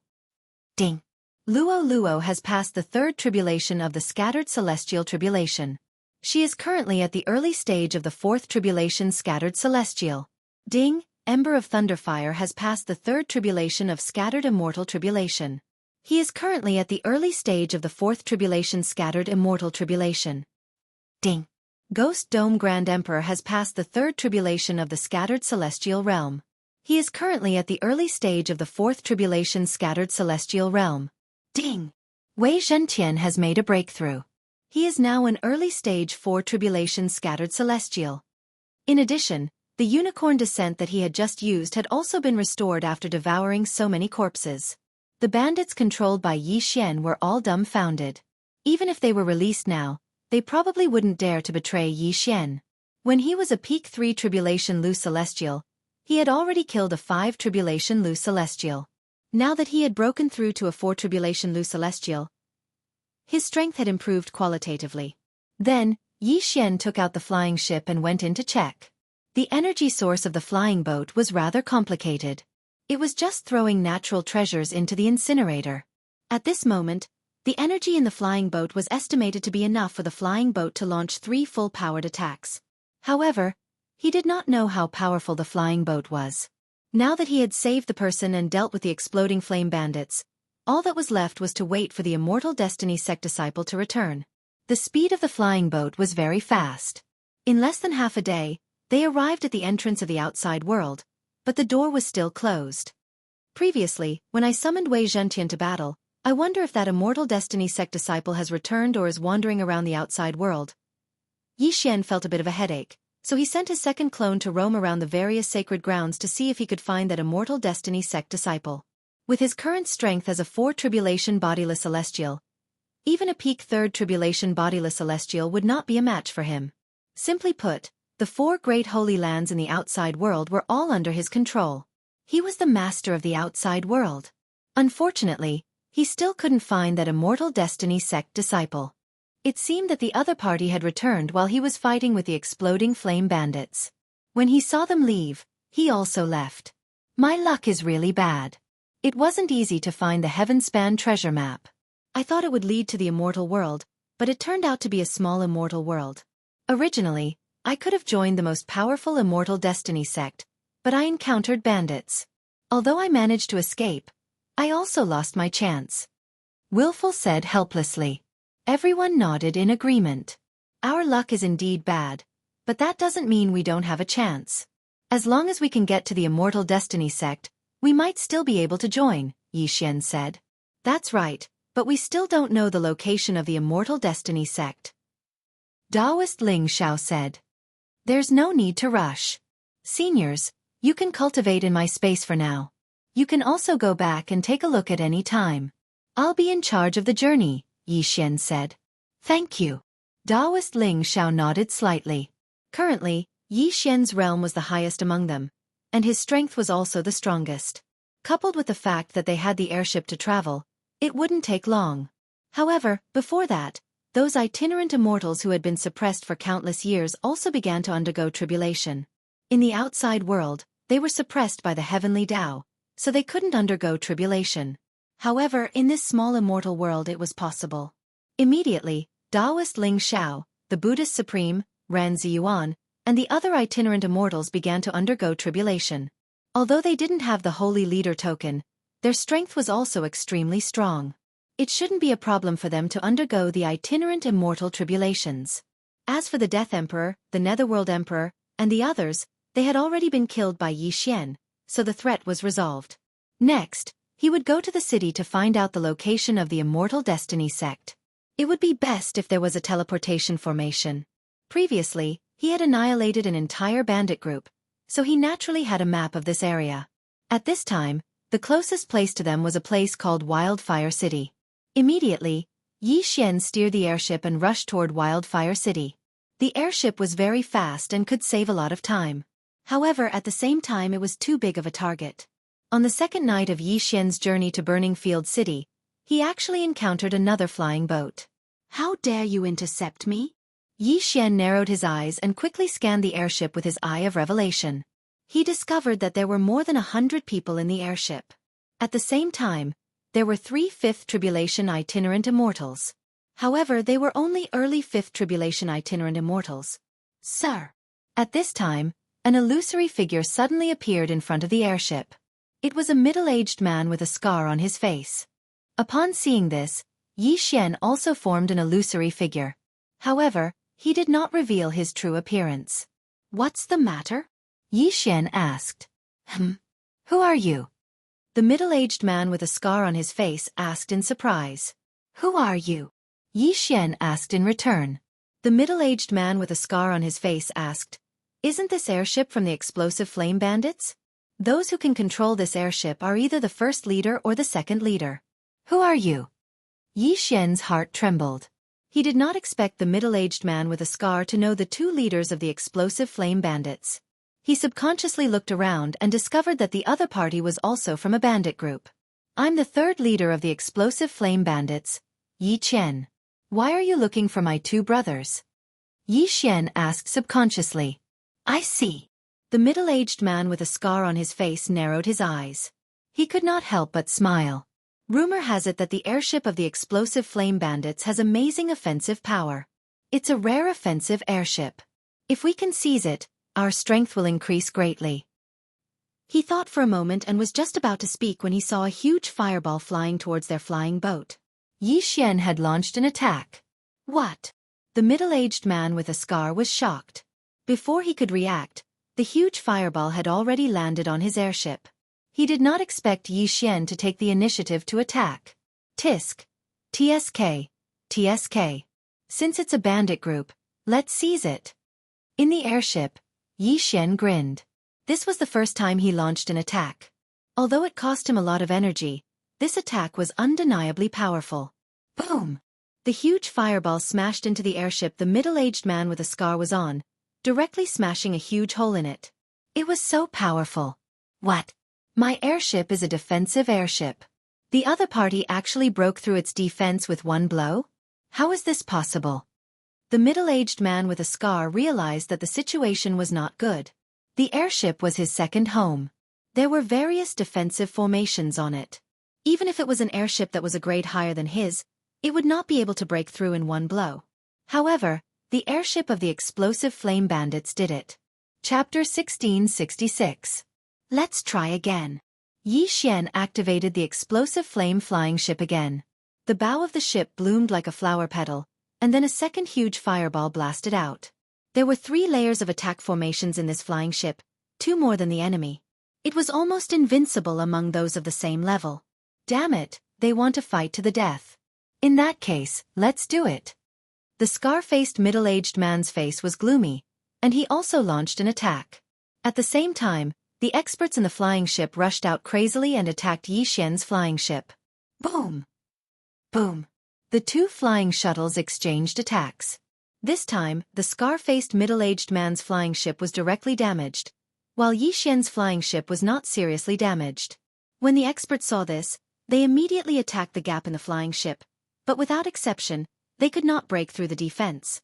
Ding! Luo Luo has passed the third tribulation of the scattered celestial tribulation. She is currently at the early stage of the fourth tribulation scattered celestial. Ding! Ember of Thunderfire has passed the third tribulation of scattered immortal tribulation. He is currently at the early stage of the fourth tribulation scattered immortal tribulation. Ding! Ghost Dome Grand Emperor has passed the third tribulation of the scattered celestial realm. He is currently at the early stage of the fourth tribulation scattered celestial realm. Ding! Wei Zhentian has made a breakthrough. He is now in early stage 4 tribulation scattered celestial. In addition, the unicorn descent that he had just used had also been restored after devouring so many corpses. The bandits controlled by Yi Xian were all dumbfounded. Even if they were released now, they probably wouldn't dare to betray Yi Xian. When he was a peak 3 tribulation Lu Celestial, he had already killed a 5 tribulation Lu Celestial. Now that he had broken through to a 4 tribulation Lu Celestial, his strength had improved qualitatively. Then, Yi Xian took out the flying ship and went in to check. The energy source of the flying boat was rather complicated. It was just throwing natural treasures into the incinerator. At this moment, the energy in the flying boat was estimated to be enough for the flying boat to launch 3 full-powered attacks. However, he did not know how powerful the flying boat was. Now that he had saved the person and dealt with the exploding flame bandits, all that was left was to wait for the immortal destiny sect disciple to return. The speed of the flying boat was very fast. In less than half a day, they arrived at the entrance of the outside world, but the door was still closed. Previously, when I summoned Wei Zhentian to battle, I wonder if that immortal destiny sect disciple has returned or is wandering around the outside world. Yi Xian felt a bit of a headache, so he sent his second clone to roam around the various sacred grounds to see if he could find that immortal destiny sect disciple. With his current strength as a 4 tribulation bodiless celestial, even a peak 3rd tribulation bodiless celestial would not be a match for him. Simply put, the 4 great holy lands in the outside world were all under his control. He was the master of the outside world. Unfortunately, he still couldn't find that immortal destiny sect disciple. It seemed that the other party had returned while he was fighting with the exploding flame bandits. When he saw them leave, he also left. My luck is really bad. It wasn't easy to find the Heavenspan treasure map. I thought it would lead to the immortal world, but it turned out to be a small immortal world. Originally, I could have joined the most powerful immortal destiny sect, but I encountered bandits. Although I managed to escape, I also lost my chance. Willful said helplessly. Everyone nodded in agreement. Our luck is indeed bad, but that doesn't mean we don't have a chance. As long as we can get to the immortal destiny sect, we might still be able to join, Yi Xian said. That's right, but we still don't know the location of the immortal destiny sect. Taoist Ling Xiao said. There's no need to rush. Seniors, you can cultivate in my space for now. You can also go back and take a look at any time. I'll be in charge of the journey, Yi Xian said. Thank you. Taoist Ling Xiao nodded slightly. Currently, Yi Xian's realm was the highest among them, and his strength was also the strongest. Coupled with the fact that they had the airship to travel, it wouldn't take long. However, before that, those itinerant immortals who had been suppressed for countless years also began to undergo tribulation. In the outside world, they were suppressed by the heavenly Tao, so they couldn't undergo tribulation. However, in this small immortal world it was possible. Immediately, Taoist Ling Xiao, the Buddhist Supreme, Ran Ziyuan, and the other itinerant immortals began to undergo tribulation. Although they didn't have the holy leader token, their strength was also extremely strong. It shouldn't be a problem for them to undergo the itinerant immortal tribulations. As for the Death Emperor, the Netherworld Emperor, and the others, they had already been killed by Yi Xian, so the threat was resolved. Next, he would go to the city to find out the location of the Immortal Destiny sect. It would be best if there was a teleportation formation. Previously, he had annihilated an entire bandit group, so he naturally had a map of this area. At this time, the closest place to them was a place called Wildfire City. Immediately, Yi Xian steered the airship and rushed toward Wildfire City. The airship was very fast and could save a lot of time. However, at the same time it was too big of a target. On the second night of Yi Xian's journey to Burning Field City, he actually encountered another flying boat. "How dare you intercept me?" Yi Xian narrowed his eyes and quickly scanned the airship with his eye of revelation. He discovered that there were more than 100 people in the airship. At the same time, there were 3 Fifth Tribulation itinerant immortals. However, they were only early Fifth Tribulation itinerant immortals. "Sir." At this time, an illusory figure suddenly appeared in front of the airship. It was a middle-aged man with a scar on his face. Upon seeing this, Yi Xian also formed an illusory figure. However, he did not reveal his true appearance. "What's the matter?" Yi Xian asked. Who are you?" The middle-aged man with a scar on his face asked in surprise. "Who are you?" Yi Xian asked in return. The middle-aged man with a scar on his face asked, "Isn't this airship from the explosive flame bandits? Those who can control this airship are either the first leader or the second leader. Who are you?" Yi Xian's heart trembled. He did not expect the middle-aged man with a scar to know the 2 leaders of the explosive flame bandits. He subconsciously looked around and discovered that the other party was also from a bandit group. "I'm the 3rd leader of the explosive flame bandits, Yi Qian. Why are you looking for my 2 brothers?" Yi Xian asked subconsciously. "I see." The middle-aged man with a scar on his face narrowed his eyes. He could not help but smile. Rumor has it that the airship of the explosive flame bandits has amazing offensive power. It's a rare offensive airship. If we can seize it, our strength will increase greatly. He thought for a moment and was just about to speak when he saw a huge fireball flying towards their flying boat. Yi Xian had launched an attack. "What?" The middle-aged man with a scar was shocked. Before he could react, the huge fireball had already landed on his airship. He did not expect Yi Xian to take the initiative to attack. "Tisk. TSK. TSK. Since it's a bandit group, let's seize it." In the airship, Yi Xian grinned. This was the first time he launched an attack. Although it cost him a lot of energy, this attack was undeniably powerful. Boom! The huge fireball smashed into the airship the middle-aged man with a scar was on, directly smashing a huge hole in it. It was so powerful. "What? My airship is a defensive airship. The other party actually broke through its defense with one blow? How is this possible?" The middle-aged man with a scar realized that the situation was not good. The airship was his second home. There were various defensive formations on it. Even if it was an airship that was a grade higher than his, it would not be able to break through in one blow. However, the airship of the explosive flame bandits did it. Chapter 1666. Let's try again. Yi Xian activated the explosive flame flying ship again. The bow of the ship bloomed like a flower petal, and then a second huge fireball blasted out. There were 3 layers of attack formations in this flying ship, 2 more than the enemy. It was almost invincible among those of the same level. Damn it, they want to fight to the death. In that case, let's do it. The scar-faced middle-aged man's face was gloomy, and he also launched an attack. At the same time, the experts in the flying ship rushed out crazily and attacked Yi Xian's flying ship. Boom! Boom! The 2 flying shuttles exchanged attacks. This time, the scar-faced middle-aged man's flying ship was directly damaged, while Yi Xian's flying ship was not seriously damaged. When the experts saw this, they immediately attacked the gap in the flying ship, but without exception, they could not break through the defense.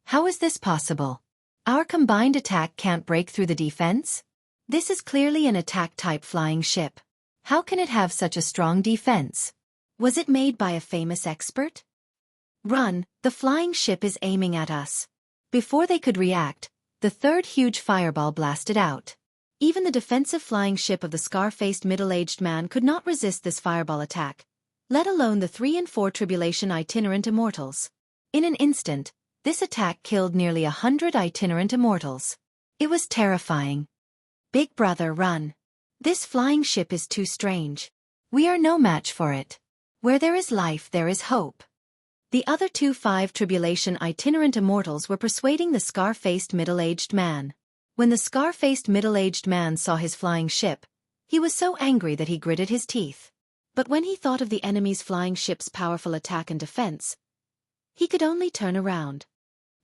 How is this possible? Our combined attack can't break through the defense? This is clearly an attack-type flying ship. How can it have such a strong defense? Was it made by a famous expert? Run, the flying ship is aiming at us. Before they could react, the third huge fireball blasted out. Even the defensive flying ship of the scar-faced middle-aged man could not resist this fireball attack, let alone the 3 and 4 tribulation itinerant immortals. In an instant, this attack killed nearly 100 itinerant immortals. It was terrifying. Big brother, run. This flying ship is too strange. We are no match for it. Where there is life, there is hope. The other 2 5 tribulation itinerant immortals were persuading the scar-faced middle-aged man. When the scar-faced middle-aged man saw his flying ship, he was so angry that he gritted his teeth. But when he thought of the enemy's flying ship's powerful attack and defense, he could only turn around.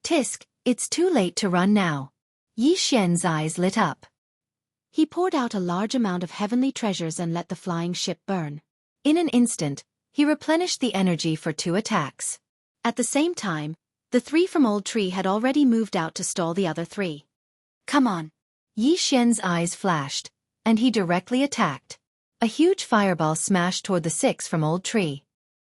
Tisk, it's too late to run now. Yi Xian's eyes lit up. He poured out a large amount of heavenly treasures and let the flying ship burn. In an instant, he replenished the energy for 2 attacks. At the same time, the 3 from Old Tree had already moved out to stall the other 3. Come on. Yi Xian's eyes flashed, and he directly attacked. A huge fireball smashed toward the 6 from Old Tree.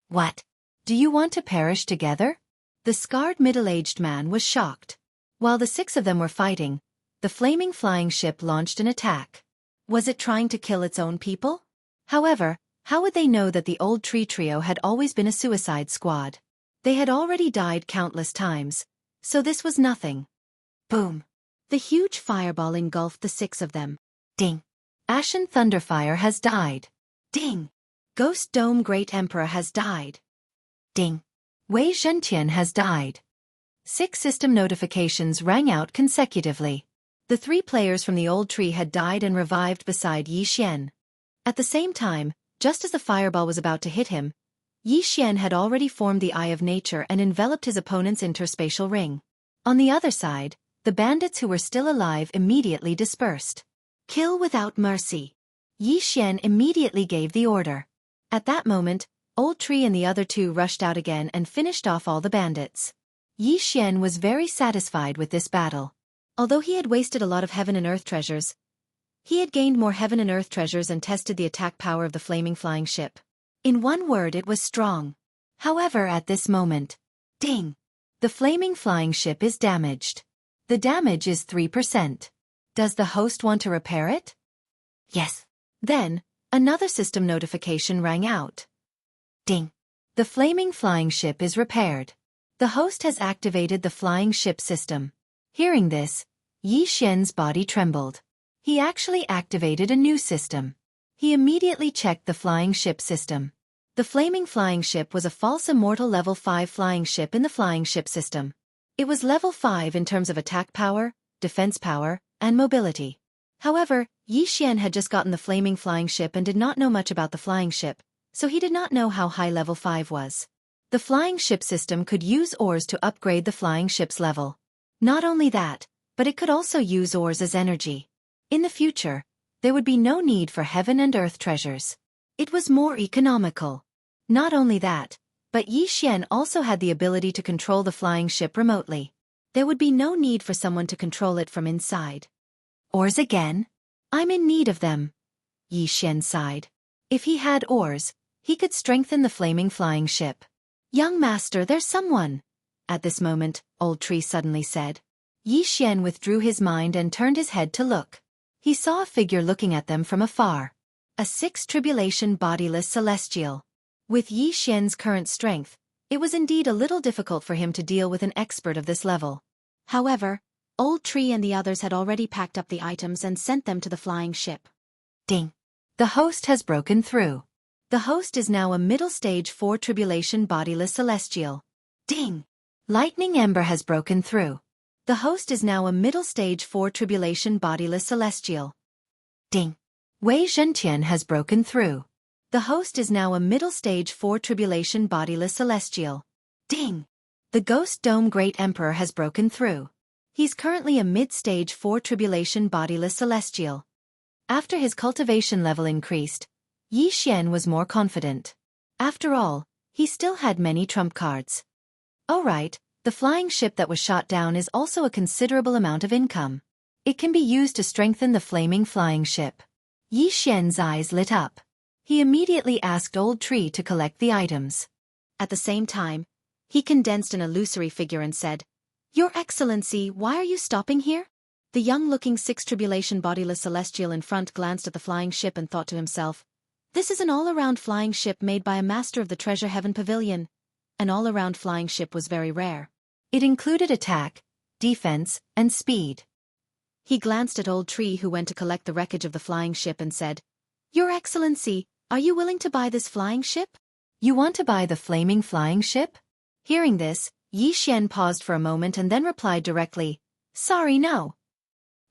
What? Do you want to perish together? The scarred middle-aged man was shocked. While the 6 of them were fighting, the flaming flying ship launched an attack. Was it trying to kill its own people? However, how would they know that the Old Tree trio had always been a suicide squad? They had already died countless times, so this was nothing. Boom! The huge fireball engulfed the 6 of them. Ding! Ashen Thunderfire has died. Ding! Ghost Dome Great Emperor has died. Ding! Wei Zhentian has died. 6 system notifications rang out consecutively. The 3 players from the Old Tree had died and revived beside Yi Xian. At the same time, just as the fireball was about to hit him, Yi Xian had already formed the Eye of Nature and enveloped his opponent's interspatial ring. On the other side, the bandits who were still alive immediately dispersed. Kill without mercy. Yi Xian immediately gave the order. At that moment, Old Tree and the other 2 rushed out again and finished off all the bandits. Yi Xian was very satisfied with this battle. Although he had wasted a lot of heaven and earth treasures, he had gained more heaven and earth treasures and tested the attack power of the flaming flying ship. In one word, it was strong. However, at this moment, ding! The flaming flying ship is damaged. The damage is 3%. Does the host want to repair it? Yes. Then, another system notification rang out. Ding! The flaming flying ship is repaired. The host has activated the flying ship system. Hearing this, Yi Xian's body trembled. He actually activated a new system. He immediately checked the flying ship system. The flaming flying ship was a false immortal level 5 flying ship in the flying ship system. It was level 5 in terms of attack power, defense power, and mobility. However, Yi Xian had just gotten the flaming flying ship and did not know much about the flying ship, so he did not know how high level 5 was. The flying ship system could use ores to upgrade the flying ship's level. Not only that, but it could also use ores as energy. In the future, there would be no need for heaven and earth treasures. It was more economical. Not only that, but Yi Xian also had the ability to control the flying ship remotely. There would be no need for someone to control it from inside. Ores again? I'm in need of them. Yi Xian sighed. If he had ores, he could strengthen the flaming flying ship. Young master, there's someone. At this moment, Old Tree suddenly said. Yi Xian withdrew his mind and turned his head to look. He saw a figure looking at them from afar. A 6 tribulation bodiless celestial. With Yi Xian's current strength, it was indeed a little difficult for him to deal with an expert of this level. However, Old Tree and the others had already packed up the items and sent them to the flying ship. Ding! The host has broken through. The host is now a middle stage 4 tribulation bodiless celestial. Ding! Lightning Ember has broken through. The host is now a middle stage 4 tribulation bodiless celestial. Ding! Wei Zhentian has broken through. The host is now a middle stage 4 tribulation bodiless celestial. Ding! The Ghost Dome Great Emperor has broken through. He's currently a mid-stage 4 tribulation bodiless celestial. After his cultivation level increased, Yi Xian was more confident. After all, he still had many trump cards. Alright, The flying ship that was shot down is also a considerable amount of income. It can be used to strengthen the flaming flying ship. Yi Xian's eyes lit up. He immediately asked Old Tree to collect the items. At the same time, he condensed an illusory figure and said, "Your Excellency, why are you stopping here?" The young-looking six-tribulation bodiless celestial in front glanced at the flying ship and thought to himself, "This is an all-around flying ship made by a master of the Treasure Heaven Pavilion." An all-around flying ship was very rare. It included attack, defense, and speed. He glanced at Old Tree, who went to collect the wreckage of the flying ship, and said, "Your Excellency, are you willing to buy this flying ship?" "You want to buy the flaming flying ship?" Hearing this, Yi Xian paused for a moment and then replied directly, "Sorry, no."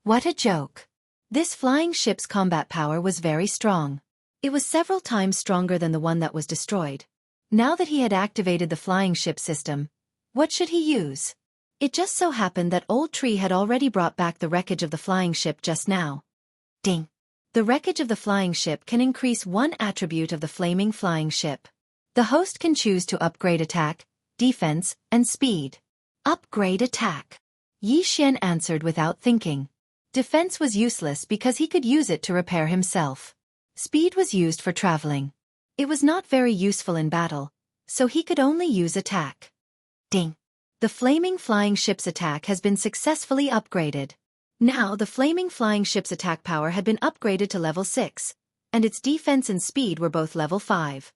What a joke. This flying ship's combat power was very strong. It was several times stronger than the one that was destroyed. Now that he had activated the flying ship system, what should he use? It just so happened that Old Tree had already brought back the wreckage of the flying ship just now. Ding! The wreckage of the flying ship can increase one attribute of the flaming flying ship. The host can choose to upgrade attack, defense, and speed. Upgrade attack. Yi Xian answered without thinking. Defense was useless because he could use it to repair himself. Speed was used for traveling. It was not very useful in battle, so he could only use attack. Ding! The flaming flying ship's attack has been successfully upgraded. Now the flaming flying ship's attack power had been upgraded to level 6, and its defense and speed were both level 5.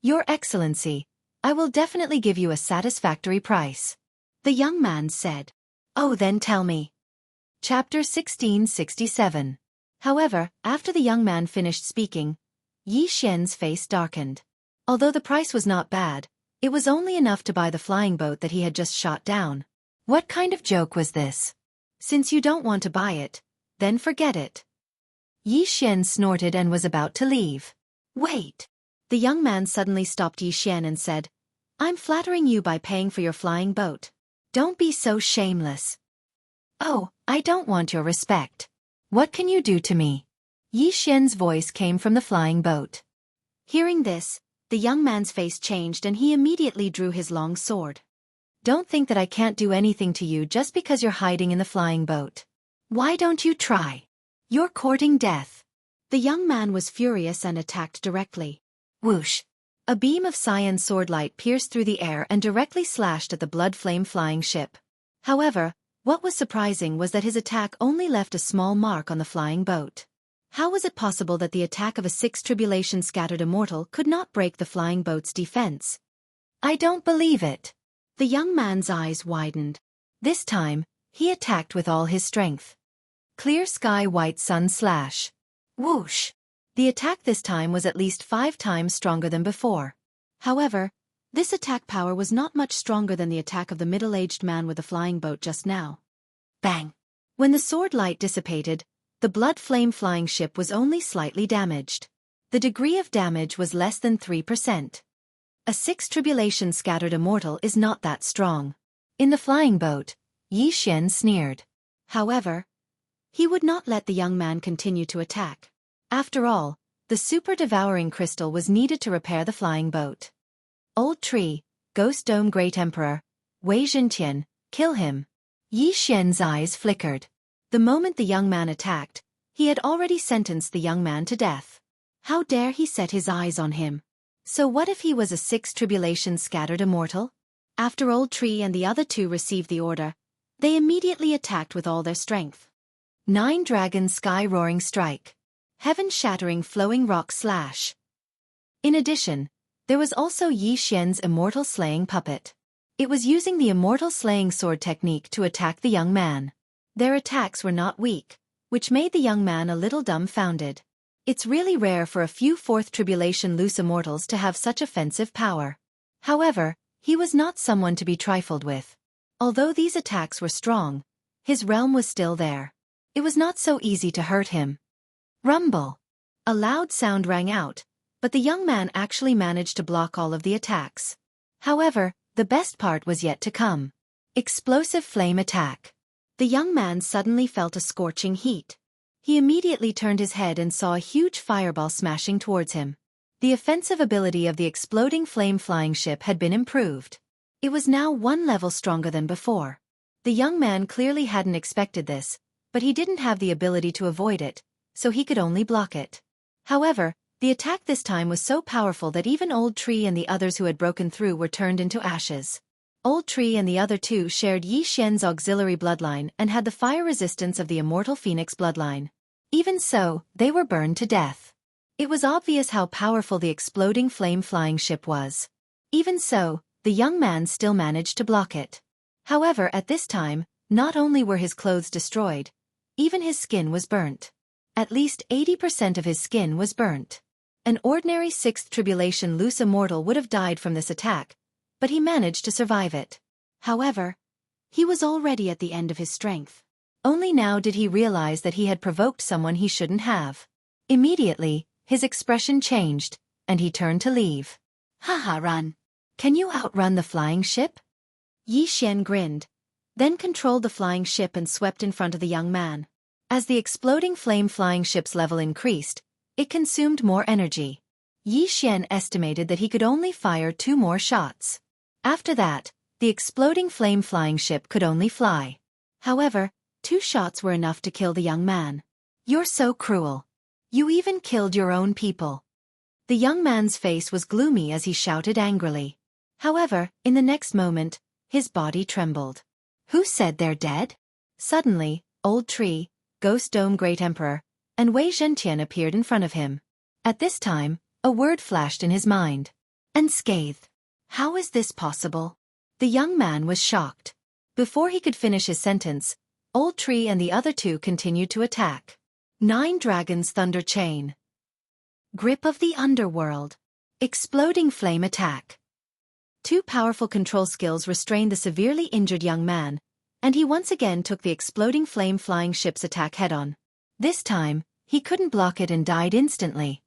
"Your Excellency, I will definitely give you a satisfactory price," the young man said. "Oh, then tell me." Chapter 1667. However, after the young man finished speaking, Yi Xian's face darkened. Although the price was not bad, it was only enough to buy the flying boat that he had just shot down. What kind of joke was this? Since you don't want to buy it, then forget it. Yi Xian snorted and was about to leave. Wait! The young man suddenly stopped Yi Xian and said, "I'm flattering you by paying for your flying boat. Don't be so shameless." "Oh, I don't want your respect. What can you do to me?" Yi Xian's voice came from the flying boat. Hearing this, the young man's face changed and he immediately drew his long sword. "Don't think that I can't do anything to you just because you're hiding in the flying boat. Why don't you try? You're courting death." The young man was furious and attacked directly. Whoosh! A beam of cyan swordlight pierced through the air and directly slashed at the blood flame flying ship. However, what was surprising was that his attack only left a small mark on the flying boat. How was it possible that the attack of a six-tribulation scattered immortal could not break the flying boat's defense? "I don't believe it." The young man's eyes widened. This time, he attacked with all his strength. Clear sky white sun slash. Whoosh! The attack this time was at least 5 times stronger than before. However, this attack power was not much stronger than the attack of the middle-aged man with the flying boat just now. Bang! When the sword light dissipated, the blood flame flying ship was only slightly damaged. The degree of damage was less than 3%. A six-tribulation scattered immortal is not that strong. In the flying boat, Yi Xian sneered. However, he would not let the young man continue to attack. After all, the super-devouring crystal was needed to repair the flying boat. Old Tree, Ghost Dome Great Emperor, Wei Zhentian, kill him. Yi Xian's eyes flickered. The moment the young man attacked, he had already sentenced the young man to death. How dare he set his eyes on him? So what if he was a six-tribulation scattered immortal? After Old Tree and the other two received the order, they immediately attacked with all their strength. 9 Dragon Sky-Roaring Strike. Heaven-Shattering Flowing Rock Slash. In addition, there was also Yi Xian's Immortal Slaying Puppet. It was using the Immortal Slaying Sword technique to attack the young man. Their attacks were not weak, which made the young man a little dumbfounded. It's really rare for a few Fourth Tribulation loose immortals to have such offensive power. However, he was not someone to be trifled with. Although these attacks were strong, his realm was still there. It was not so easy to hurt him. Rumble! A loud sound rang out, but the young man actually managed to block all of the attacks. However, the best part was yet to come. Explosive Flame Attack. The young man suddenly felt a scorching heat. He immediately turned his head and saw a huge fireball smashing towards him. The offensive ability of the exploding flame flying ship had been improved. It was now 1 level stronger than before. The young man clearly hadn't expected this, but he didn't have the ability to avoid it, so he could only block it. However, the attack this time was so powerful that even Old Tree and the others who had broken through were turned into ashes. Old Tree and the other two shared Yi Xian's auxiliary bloodline and had the fire resistance of the immortal Phoenix bloodline. Even so, they were burned to death. It was obvious how powerful the exploding flame-flying ship was. Even so, the young man still managed to block it. However, at this time, not only were his clothes destroyed, even his skin was burnt. At least 80% of his skin was burnt. An ordinary 6th tribulation loose immortal would have died from this attack, but he managed to survive it. However, he was already at the end of his strength. Only now did he realize that he had provoked someone he shouldn't have. Immediately, his expression changed, and he turned to leave. Haha, run. Can you outrun the flying ship? Yi Xian grinned, then controlled the flying ship and swept in front of the young man. As the exploding flame-flying ship's level increased, it consumed more energy. Yi Xian estimated that he could only fire 2 more shots. After that, the exploding flame-flying ship could only fly. However, 2 shots were enough to kill the young man. You're so cruel. You even killed your own people. The young man's face was gloomy as he shouted angrily. However, in the next moment, his body trembled. Who said they're dead? Suddenly, Old Tree, Ghost Dome Great Emperor, and Wei Zhentian appeared in front of him. At this time, a word flashed in his mind. Unscathed. How is this possible? The young man was shocked. Before he could finish his sentence, Old Tree and the other two continued to attack. 9 Dragons Thunder Chain. Grip of the Underworld. Exploding Flame Attack. 2 powerful control skills restrained the severely injured young man, and he once again took the exploding flame-flying ship's attack head-on. This time, he couldn't block it and died instantly.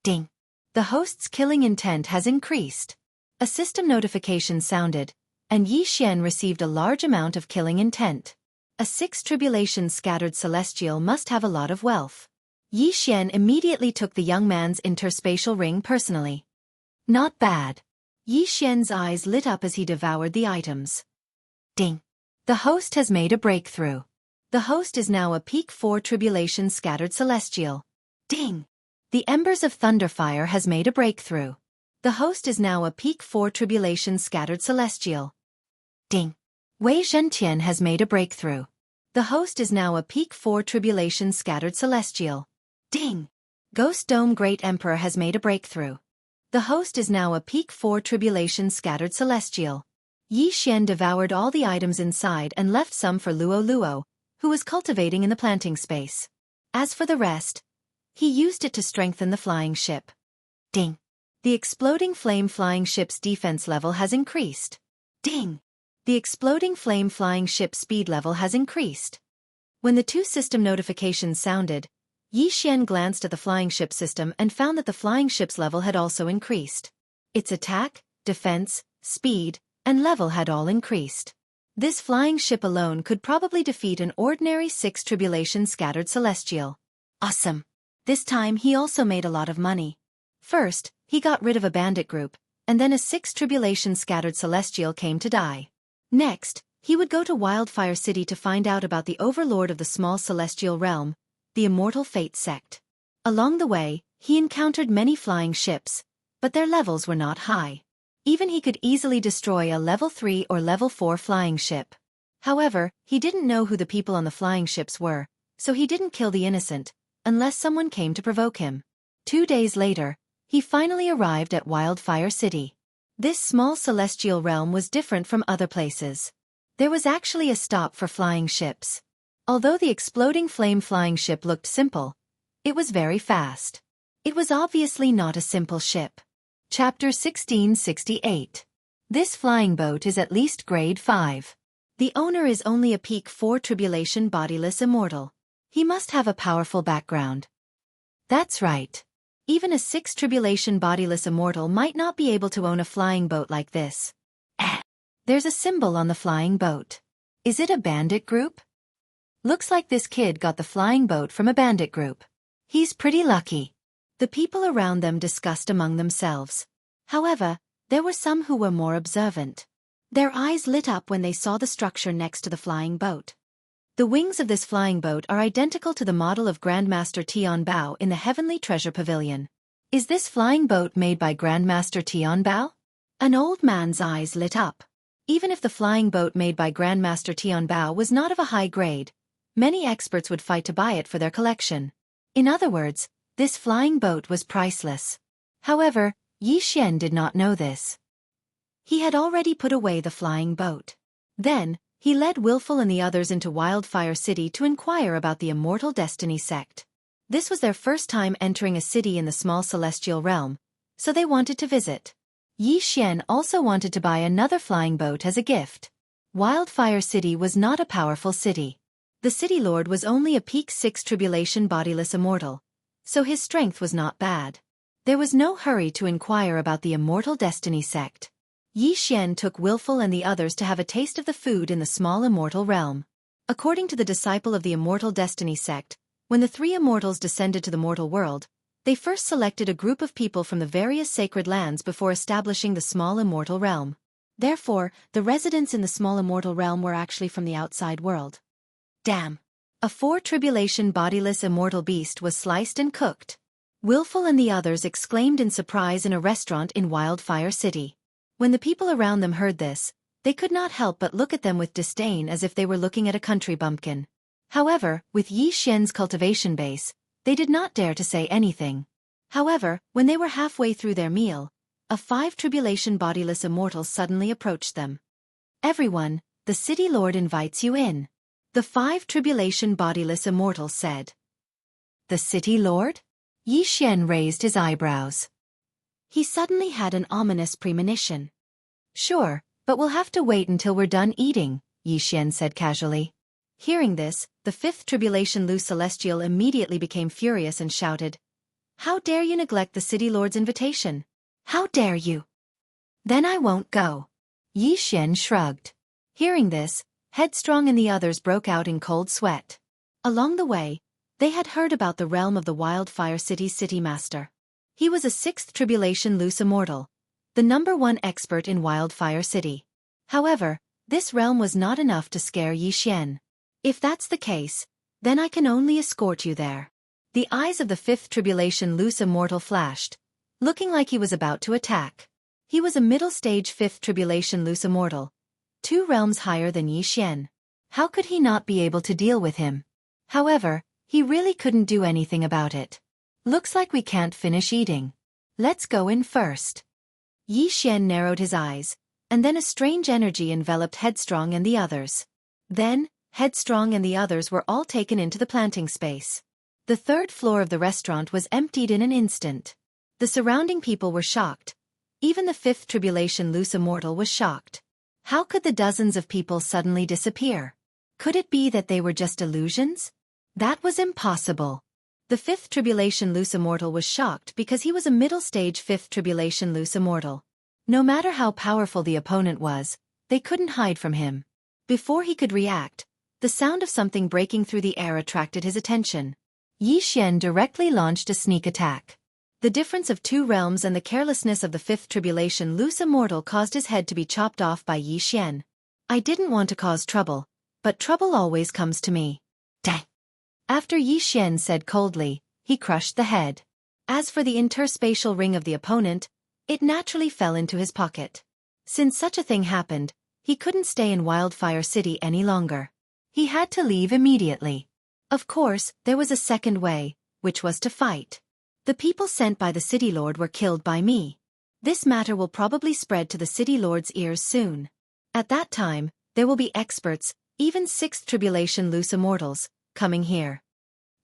Ding. The host's killing intent has increased. A system notification sounded, and Yi Xian received a large amount of killing intent. A 6 tribulation scattered celestial must have a lot of wealth. Yi Xian immediately took the young man's interspatial ring personally. Not bad. Yi Xian's eyes lit up as he devoured the items. Ding. The host has made a breakthrough. The host is now a peak 4 tribulation scattered celestial. Ding. The embers of Thunderfire has made a breakthrough. The host is now a peak 4 tribulation scattered celestial. Ding. Wei Zhentian has made a breakthrough. The host is now a peak 4 tribulation scattered celestial. Ding. Ghost Dome Great Emperor has made a breakthrough. The host is now a peak 4 tribulation scattered celestial. Yi Xian devoured all the items inside and left some for Luo Luo, who was cultivating in the planting space. As for the rest, he used it to strengthen the flying ship. Ding. The exploding flame-flying ship's defense level has increased. Ding. The exploding flame-flying ship's speed level has increased. When the 2 system notifications sounded, Yi Xian glanced at the flying ship system and found that the flying ship's level had also increased. Its attack, defense, speed, and level had all increased. This flying ship alone could probably defeat an ordinary 6 tribulation scattered celestial. Awesome. This time he also made a lot of money. First, he got rid of a bandit group, and then a 6 tribulation scattered celestial came to die. Next, he would go to Wildfire City to find out about the overlord of the small celestial realm, the Immortal Fate sect. Along the way, he encountered many flying ships, but their levels were not high. Even he could easily destroy a level 3 or level 4 flying ship. However, he didn't know who the people on the flying ships were, so he didn't kill the innocent, unless someone came to provoke him. 2 days later, he finally arrived at Wildfire City. This small celestial realm was different from other places. There was actually a stop for flying ships. Although the exploding flame-flying ship looked simple, it was very fast. It was obviously not a simple ship. Chapter 1668. This flying boat is at least grade 5. The owner is only a peak 4 tribulation bodiless immortal. He must have a powerful background. That's right. Even a 6 tribulation bodiless immortal might not be able to own a flying boat like this. There's a symbol on the flying boat. Is it a bandit group? Looks like this kid got the flying boat from a bandit group. He's pretty lucky. The people around them discussed among themselves. However, there were some who were more observant. Their eyes lit up when they saw the structure next to the flying boat. The wings of this flying boat are identical to the model of Grandmaster Tianbao in the Heavenly Treasure Pavilion. Is this flying boat made by Grandmaster Tianbao? An old man's eyes lit up. Even if the flying boat made by Grandmaster Tianbao was not of a high grade, many experts would fight to buy it for their collection. In other words, this flying boat was priceless. However, Xianxia did not know this. He had already put away the flying boat. Then, he led Willful and the others into Wildfire City to inquire about the Immortal Destiny sect. This was their first time entering a city in the small celestial realm, so they wanted to visit. Xianxia also wanted to buy another flying boat as a gift. Wildfire City was not a powerful city. The city lord was only a peak 6 tribulation bodiless immortal, so his strength was not bad. There was no hurry to inquire about the Immortal Destiny sect. Xianxia took Willful and the others to have a taste of the food in the small immortal realm. According to the disciple of the Immortal Destiny sect, when the three immortals descended to the mortal world, they first selected a group of people from the various sacred lands before establishing the small immortal realm. Therefore, the residents in the small immortal realm were actually from the outside world. Damn! A 4 tribulation bodiless immortal beast was sliced and cooked. Willful and the others exclaimed in surprise in a restaurant in Wildfire City. When the people around them heard this, they could not help but look at them with disdain as if they were looking at a country bumpkin. However, with Xianxia's cultivation base, they did not dare to say anything. However, when they were halfway through their meal, a 5 tribulation bodiless immortal suddenly approached them. Everyone, the city lord invites you in. The 5 tribulation bodiless immortals said. The city lord? Xianxia raised his eyebrows. He suddenly had an ominous premonition. Sure, but we'll have to wait until we're done eating, Xianxia said casually. Hearing this, the 5th tribulation Lu Celestial immediately became furious and shouted, How dare you neglect the city lord's invitation? How dare you? Then I won't go. Xianxia shrugged. Hearing this, Headstrong and the others broke out in cold sweat. Along the way, they had heard about the realm of the Wildfire City's city master. He was a 6th tribulation loose immortal, the #1 expert in Wildfire City. However, this realm was not enough to scare Xianxia. If that's the case, then I can only escort you there. The eyes of the 5th tribulation loose immortal flashed, looking like he was about to attack. He was a middle-stage 5th tribulation loose immortal, 2 realms higher than Xianxia. How could he not be able to deal with him? However, he really couldn't do anything about it. Looks like we can't finish eating. Let's go in first. Xianxia narrowed his eyes, and then a strange energy enveloped Headstrong and the others. Then, Headstrong and the others were all taken into the planting space. The 3rd floor of the restaurant was emptied in an instant. The surrounding people were shocked. Even the 5th tribulation loose immortal was shocked. How could the dozens of people suddenly disappear? Could it be that they were just illusions? That was impossible. The 5th tribulation loose immortal was shocked because he was a middle-stage 5th tribulation loose immortal. No matter how powerful the opponent was, they couldn't hide from him. Before he could react, the sound of something breaking through the air attracted his attention. Xianxia directly launched a sneak attack. The difference of 2 realms and the carelessness of the 5th tribulation loose immortal caused his head to be chopped off by Xianxia. I didn't want to cause trouble, but trouble always comes to me. Dang! After Xianxia said coldly, he crushed the head. As for the interspatial ring of the opponent, it naturally fell into his pocket. Since such a thing happened, he couldn't stay in Wildfire City any longer. He had to leave immediately. Of course, there was a second way, which was to fight. The people sent by the city lord were killed by me. This matter will probably spread to the city lord's ears soon. At that time, there will be experts, even 6th tribulation loose immortals, coming here.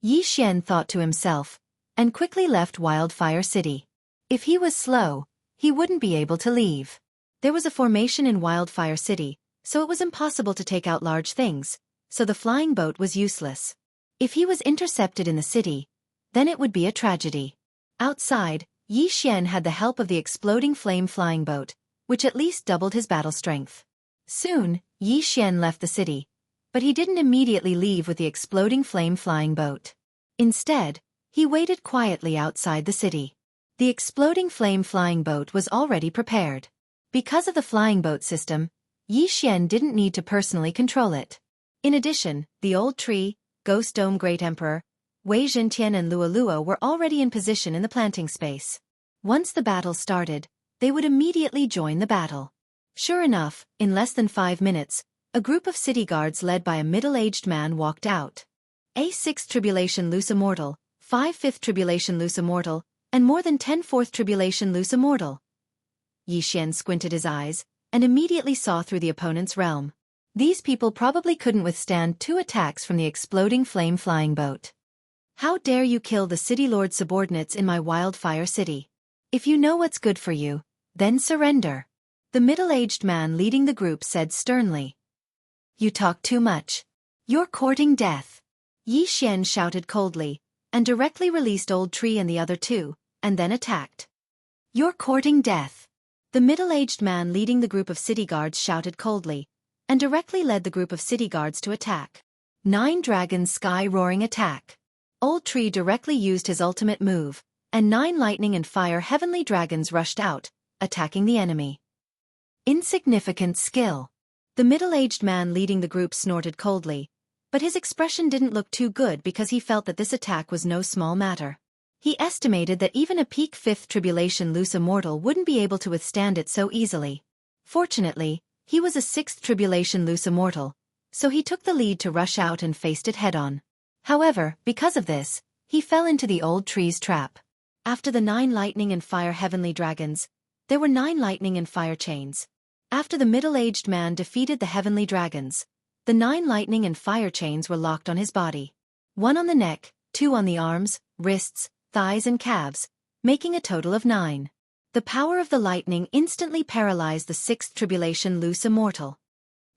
Xianxia thought to himself, and quickly left Wildfire City. If he was slow, he wouldn't be able to leave. There was a formation in Wildfire City, so it was impossible to take out large things, so the flying boat was useless. If he was intercepted in the city, then it would be a tragedy. Outside, Xianxia had the help of the exploding flame flying boat, which at least doubled his battle strength. Soon, Xianxia left the city, but he didn't immediately leave with the exploding flame flying boat. Instead, he waited quietly outside the city. The exploding flame flying boat was already prepared. Because of the flying boat system, Yi Xian didn't need to personally control it. In addition, the old tree, Ghost Dome Great Emperor, Wei Zhentian and Lualua were already in position in the planting space. Once the battle started, they would immediately join the battle. Sure enough, in less than 5 minutes, a group of city guards led by a middle-aged man walked out. A 6th Tribulation Loose Immortal, 5 5th Tribulation Loose Immortal, and more than 10 4th Tribulation Loose Immortal. Yi Xian squinted his eyes, and immediately saw through the opponent's realm. These people probably couldn't withstand 2 attacks from the exploding flame-flying boat. How dare you kill the city lord's subordinates in my wildfire city? If you know what's good for you, then surrender. The middle-aged man leading the group said sternly. You talk too much. You're courting death. Yi Xian shouted coldly, and directly released Old Tree and the other 2, and then attacked. You're courting death. The middle-aged man leading the group of city guards shouted coldly, and directly led the group of city guards to attack. 9 Dragons Sky-Roaring Attack. Old Tree directly used his ultimate move, and 9 lightning and fire heavenly dragons rushed out, attacking the enemy. Insignificant skill. The middle-aged man leading the group snorted coldly, but his expression didn't look too good because he felt that this attack was no small matter. He estimated that even a peak 5th Tribulation Loose Immortal wouldn't be able to withstand it so easily. Fortunately, he was a 6th Tribulation Loose Immortal, so he took the lead to rush out and faced it head-on. However, because of this, he fell into the Old Tree's trap. After the 9 lightning and fire heavenly dragons, there were 9 lightning and fire chains. After the middle-aged man defeated the heavenly dragons, the 9 lightning and fire chains were locked on his body. 1 on the neck, 2 on the arms, wrists, thighs and calves, making a total of 9. The power of the lightning instantly paralyzed the 6th Tribulation Loose Immortal.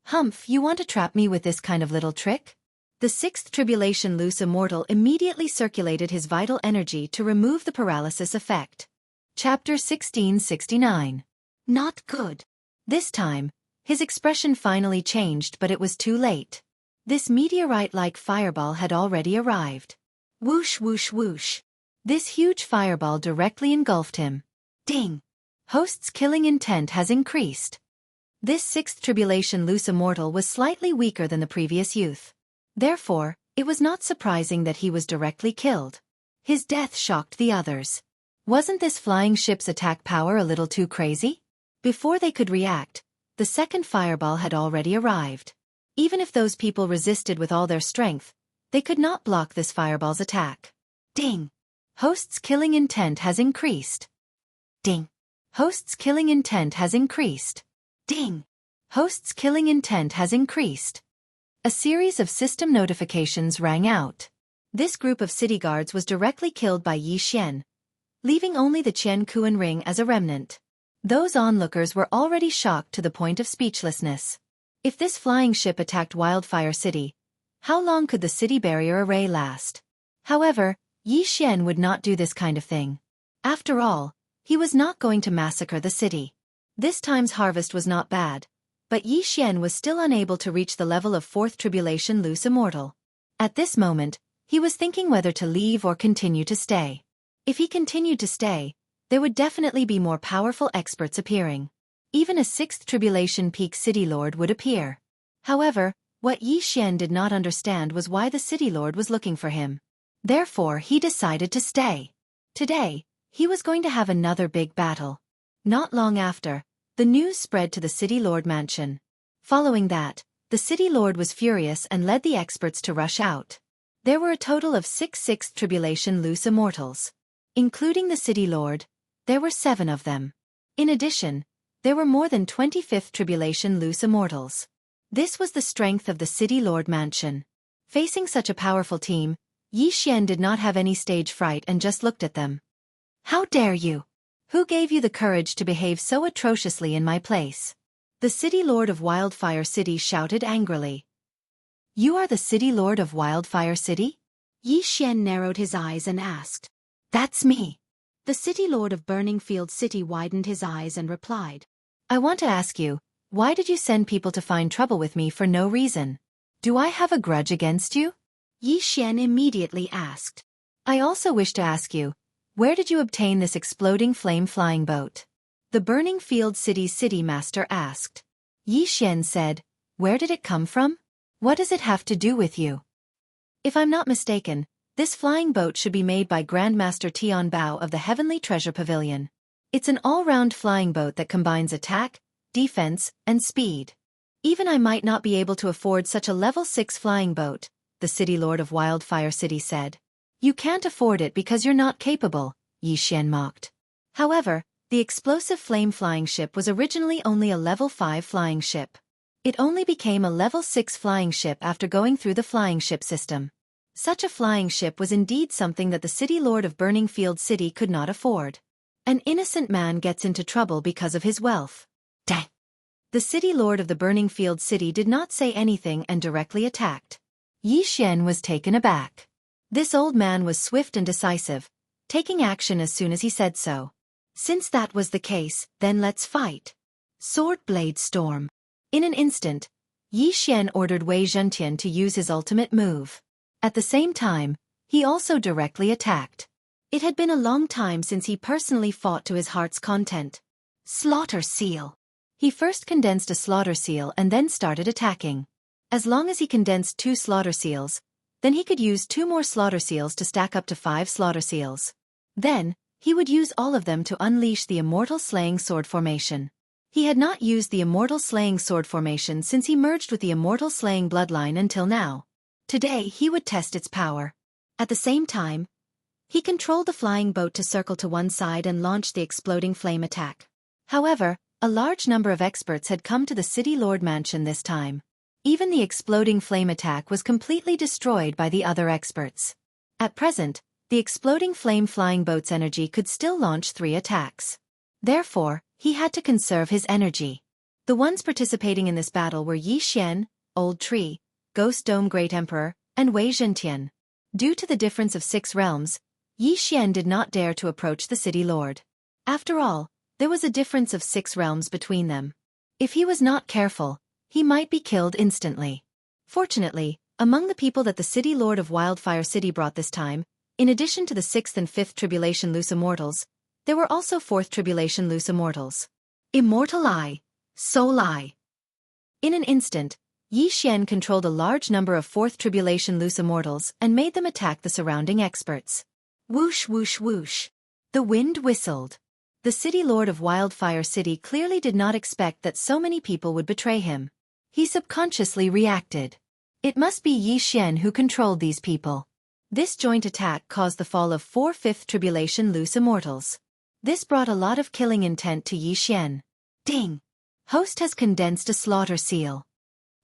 Humph, you want to trap me with this kind of little trick? The 6th Tribulation Loose Immortal immediately circulated his vital energy to remove the paralysis effect. Chapter 1669. Not good. This time, his expression finally changed, but it was too late. This meteorite-like fireball had already arrived. Whoosh whoosh whoosh. This huge fireball directly engulfed him. Ding! Host's killing intent has increased. This 6th Tribulation Loose Immortal was slightly weaker than the previous youth. Therefore, it was not surprising that he was directly killed. His death shocked the others. Wasn't this flying ship's attack power a little too crazy? Before they could react, the second fireball had already arrived. Even if those people resisted with all their strength, they could not block this fireball's attack. Ding! Host's killing intent has increased. Ding! Host's killing intent has increased. Ding! Host's killing intent has increased. A series of system notifications rang out. This group of city guards was directly killed by Yi Xian, leaving only the Qian Kuan ring as a remnant. Those onlookers were already shocked to the point of speechlessness. If this flying ship attacked Wildfire City, how long could the city barrier array last? However, Yi Xian would not do this kind of thing. After all, he was not going to massacre the city. This time's harvest was not bad, but Yi Xian was still unable to reach the level of 4th Tribulation Loose Immortal. At this moment, he was thinking whether to leave or continue to stay. If he continued to stay, there would definitely be more powerful experts appearing. Even a 6th Tribulation Peak City Lord would appear. However, what Yi Xian did not understand was why the City Lord was looking for him. Therefore, he decided to stay. Today, he was going to have another big battle. Not long after, the news spread to the City Lord mansion. Following that, the City Lord was furious and led the experts to rush out. There were a total of 6 6th Tribulation Loose Immortals. Including the City Lord, there were 7 of them. In addition, there were more than 25th Tribulation Loose Immortals. This was the strength of the City Lord mansion. Facing such a powerful team, Yi Xian did not have any stage fright and just looked at them. How dare you? Who gave you the courage to behave so atrociously in my place? The City Lord of Wildfire City shouted angrily. You are the City Lord of Wildfire City? Yi Xian narrowed his eyes and asked. That's me. The City Lord of Burning Field City widened his eyes and replied. I want to ask you, why did you send people to find trouble with me for no reason? Do I have a grudge against you? Yi Xian immediately asked. I also wish to ask you, where did you obtain this exploding flame-flying boat? The Burning Field City's city master asked. Yi Xian said, "Where did it come from? What does it have to do with you?" "If I'm not mistaken, this flying boat should be made by Grandmaster Tian Bao of the Heavenly Treasure Pavilion. It's an all-round flying boat that combines attack, defense, and speed. Even I might not be able to afford such a level 6 flying boat," the city lord of Wildfire City said. "You can't afford it because you're not capable," Yi Xian mocked. However, the explosive flame-flying ship was originally only a level 5 flying ship. It only became a level 6 flying ship after going through the flying ship system. Such a flying ship was indeed something that the city lord of Burning Field City could not afford. An innocent man gets into trouble because of his wealth. Dang! The city lord of the Burning Field City did not say anything and directly attacked. Yi Xian was taken aback. This old man was swift and decisive, taking action as soon as he said so. "Since that was the case, then let's fight." Sword Blade Storm. In an instant, Yi Xian ordered Wei Zhentian to use his ultimate move. At the same time, he also directly attacked. It had been a long time since he personally fought to his heart's content. Slaughter Seal. He first condensed a Slaughter Seal and then started attacking. As long as he condensed 2 Slaughter Seals, then he could use 2 more Slaughter Seals to stack up to 5 Slaughter Seals. Then, he would use all of them to unleash the Immortal Slaying Sword Formation. He had not used the Immortal Slaying Sword Formation since he merged with the Immortal Slaying Bloodline until now. Today he would test its power. At the same time, he controlled the flying boat to circle to one side and launch the exploding flame attack. However, a large number of experts had come to the City Lord Mansion this time. Even the exploding flame attack was completely destroyed by the other experts. At present, the exploding flame flying boat's energy could still launch 3 attacks. Therefore, he had to conserve his energy. The ones participating in this battle were Yi Xian, Old Tree, Ghost Dome Great Emperor, and Wei Zhentian. Due to the difference of 6 realms, Yi Xian did not dare to approach the city lord. After all, there was a difference of 6 realms between them. If he was not careful, he might be killed instantly. Fortunately, among the people that the city lord of Wildfire City brought this time, in addition to the 6th and 5th Tribulation Loose Immortals, there were also 4th Tribulation Loose Immortals. Immortal Eye, Soul Eye. In an instant, Yi Xian controlled a large number of 4th Tribulation Loose Immortals and made them attack the surrounding experts. Whoosh whoosh whoosh. The wind whistled. The city lord of Wildfire City clearly did not expect that so many people would betray him. He subconsciously reacted. It must be Yi Xian who controlled these people. This joint attack caused the fall of 4 5th Tribulation Loose Immortals. This brought a lot of killing intent to Yi Xian. Ding! Host has condensed a Slaughter Seal.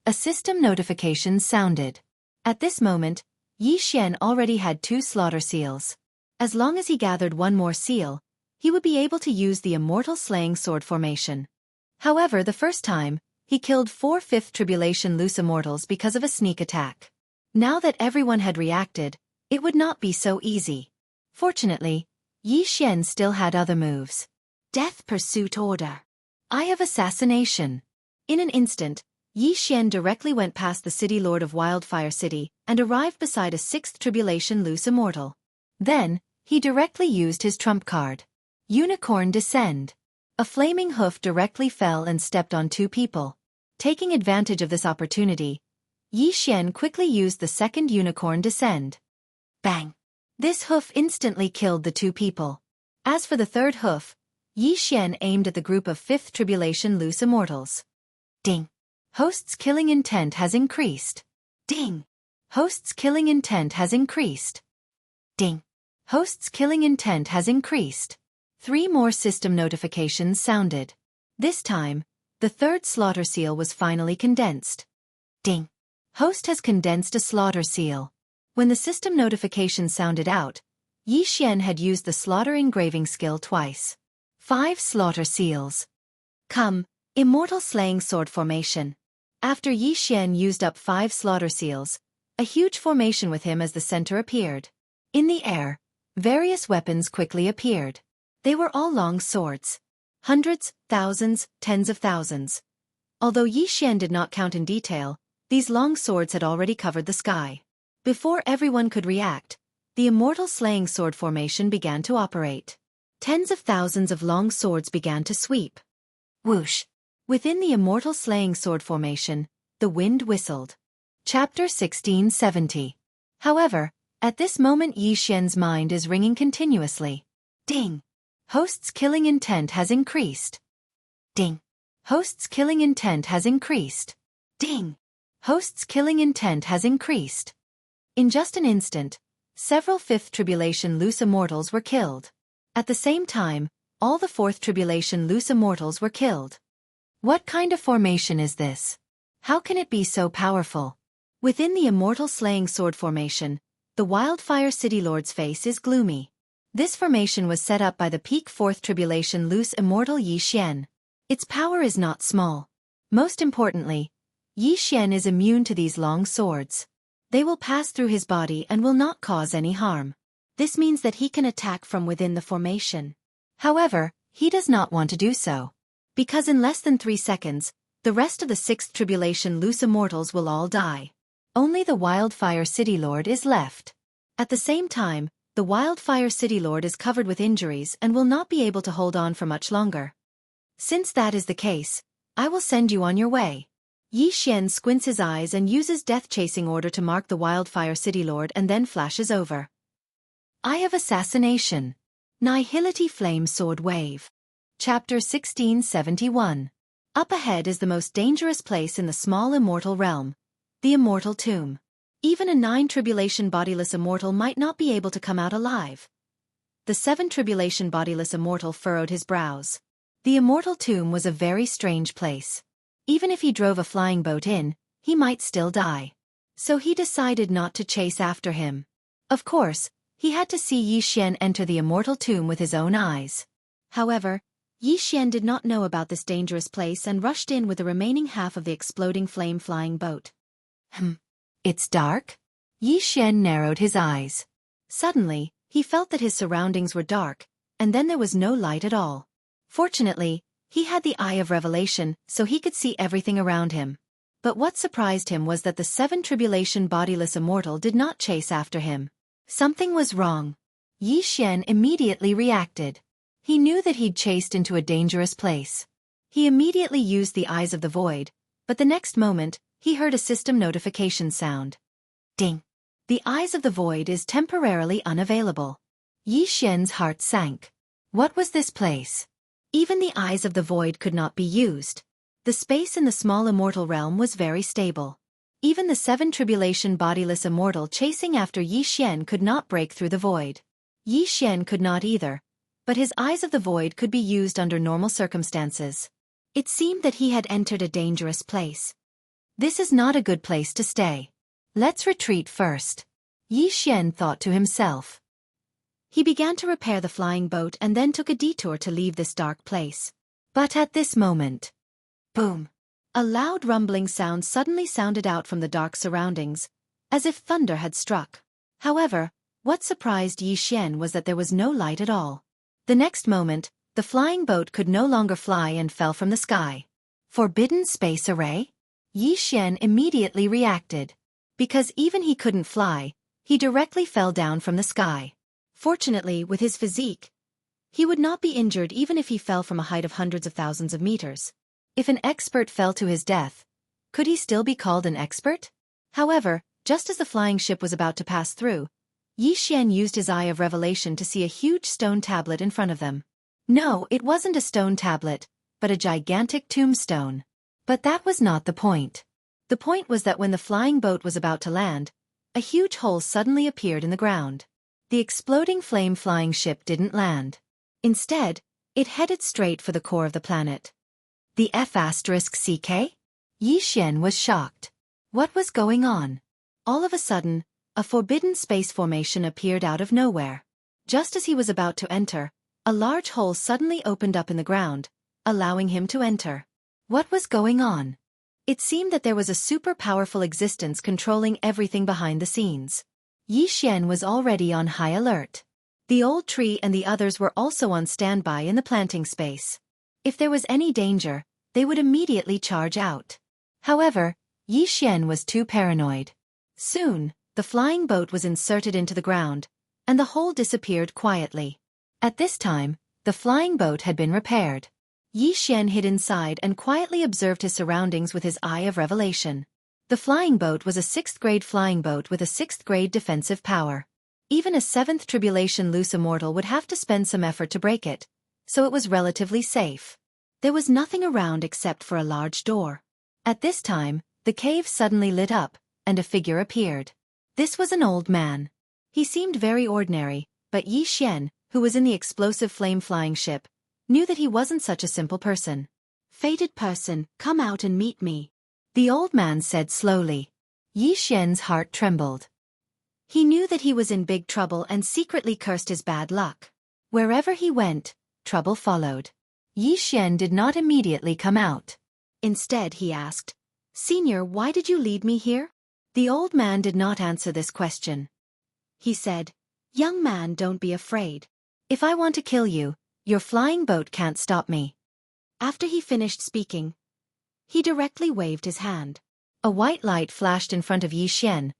A system notification sounded. At this moment, Yi Xian already had 2 Slaughter Seals. As long as he gathered 1 more seal, he would be able to use the Immortal Slaying Sword Formation. However, the first time, he killed 4 5th Tribulation Loose Immortals because of a sneak attack. Now that everyone had reacted, it would not be so easy. Fortunately, Yi Xian still had other moves. Death Pursuit Order. Eye of Assassination. In an instant, Yi Xian directly went past the city lord of Wildfire City and arrived beside a 6th Tribulation Loose Immortal. Then, he directly used his trump card. Unicorn Descend. A flaming hoof directly fell and stepped on 2 people. Taking advantage of this opportunity, Yi Xian quickly used the 2nd Unicorn Descend. Bang! This hoof instantly killed the 2 people. As for the 3rd hoof, Yi Xian aimed at the group of 5th Tribulation Loose Immortals. Ding! Host's killing intent has increased. Ding! Host's killing intent has increased. Ding! Host's killing intent has increased. 3 more system notifications sounded. This time, the 3rd Slaughter Seal was finally condensed. Ding! Host has condensed a Slaughter Seal. When the system notification sounded out, Yi Xian had used the Slaughter Engraving skill twice. 5 Slaughter Seals. Come, Immortal Slaying Sword Formation. After Yi Xian used up 5 Slaughter Seals, a huge formation with him as the center appeared. In the air, various weapons quickly appeared. They were all long swords. Hundreds, thousands, tens of thousands. Although Yi Xian did not count in detail, these long swords had already covered the sky. Before everyone could react, the Immortal Slaying Sword Formation began to operate. Tens of thousands of long swords began to sweep. Whoosh! Within the immortal slaying sword formation, the wind whistled. Chapter 1670. However, at this moment Xianxia's mind is ringing continuously. Ding! Host's killing intent has increased. Ding! Host's killing intent has increased. Ding! Host's killing intent has increased. In just an instant, several Fifth Tribulation loose immortals were killed. At the same time, all the Fourth Tribulation loose immortals were killed. What kind of formation is this? How can it be so powerful? Within the immortal slaying sword formation, the Wildfire City Lord's face is gloomy. This formation was set up by the peak Fourth Tribulation loose immortal Xian. Its power is not small. Most importantly, Xian is immune to these long swords. They will pass through his body and will not cause any harm. This means that he can attack from within the formation. However, he does not want to do so. Because in less than 3 seconds, the rest of the Sixth Tribulation loose immortals will all die. Only the Wildfire City Lord is left. At the same time, the Wildfire City Lord is covered with injuries and will not be able to hold on for much longer. Since that is the case, I will send you on your way. Xian squints his eyes and uses Death Chasing Order to mark the Wildfire City Lord and then flashes over. Eye of Assassination. Nihility Flame Sword Wave. Chapter 1671. Up ahead is the most dangerous place in the small immortal realm, the Immortal Tomb. Even a 9 Tribulation bodiless immortal might not be able to come out alive. The 7 Tribulation bodiless immortal furrowed his brows. The Immortal Tomb was a very strange place. Even if he drove a flying boat in, he might still die. So he decided not to chase after him. Of course, he had to see Xian enter the Immortal Tomb with his own eyes. However, Xian did not know about this dangerous place and rushed in with the remaining half of the exploding flame-flying boat. It's dark? Xian narrowed his eyes. Suddenly, he felt that his surroundings were dark, and then there was no light at all. Fortunately, he had the Eye of Revelation, so he could see everything around him. But what surprised him was that the 7 Tribulation bodiless immortal did not chase after him. Something was wrong. Xian immediately reacted. He knew that he'd chased into a dangerous place. He immediately used the Eyes of the Void, but the next moment, he heard a system notification sound. Ding! The Eyes of the Void is temporarily unavailable. Xian's heart sank. What was this place? Even the Eyes of the Void could not be used. The space in the small immortal realm was very stable. Even the 7 Tribulation bodiless immortal chasing after Xian could not break through the void. Xian could not either, but his Eyes of the Void could be used under normal circumstances. It seemed that he had entered a dangerous place. This is not a good place to stay. Let's retreat first. Xian thought to himself. He began to repair the flying boat and then took a detour to leave this dark place. But at this moment, boom! A loud rumbling sound suddenly sounded out from the dark surroundings, as if thunder had struck. However, what surprised Xian was that there was no light at all. The next moment, the flying boat could no longer fly and fell from the sky. Forbidden Space Array? Xian immediately reacted. Because even he couldn't fly, he directly fell down from the sky. Fortunately, with his physique, he would not be injured even if he fell from a height of hundreds of thousands of meters. If an expert fell to his death, could he still be called an expert? However, just as the flying ship was about to pass through, Xian used his Eye of Revelation to see a huge stone tablet in front of them. No, it wasn't a stone tablet, but a gigantic tombstone. But that was not the point. The point was that when the flying boat was about to land, a huge hole suddenly appeared in the ground. The exploding flame-flying ship didn't land. Instead, it headed straight for the core of the planet. The F***CK? Xian was shocked. What was going on? All of a sudden, a forbidden space formation appeared out of nowhere. Just as he was about to enter, a large hole suddenly opened up in the ground, allowing him to enter. What was going on? It seemed that there was a super powerful existence controlling everything behind the scenes. Xian was already on high alert. The old tree and the others were also on standby in the planting space. If there was any danger, they would immediately charge out. However, Xian was too paranoid. Soon, the flying boat was inserted into the ground, and the hole disappeared quietly. At this time, the flying boat had been repaired. Yi Xian hid inside and quietly observed his surroundings with his eye of revelation. The flying boat was a 6th-grade flying boat with a 6th-grade defensive power. Even a 7th tribulation loose immortal would have to spend some effort to break it, so it was relatively safe. There was nothing around except for a large door. At this time, the cave suddenly lit up, and a figure appeared. This was an old man. He seemed very ordinary, but Yi Xian, who was in the explosive flame-flying ship, knew that he wasn't such a simple person. "Fated person, come out and meet me," the old man said slowly. Yi Xian's heart trembled. He knew that he was in big trouble and secretly cursed his bad luck. Wherever he went, trouble followed. Yi Xian did not immediately come out. Instead he asked, "Senior, why did you lead me here?" The old man did not answer this question. He said, "Young man, don't be afraid. If I want to kill you, your flying boat can't stop me." After he finished speaking, he directly waved his hand. A white light flashed in front of Yi Xian,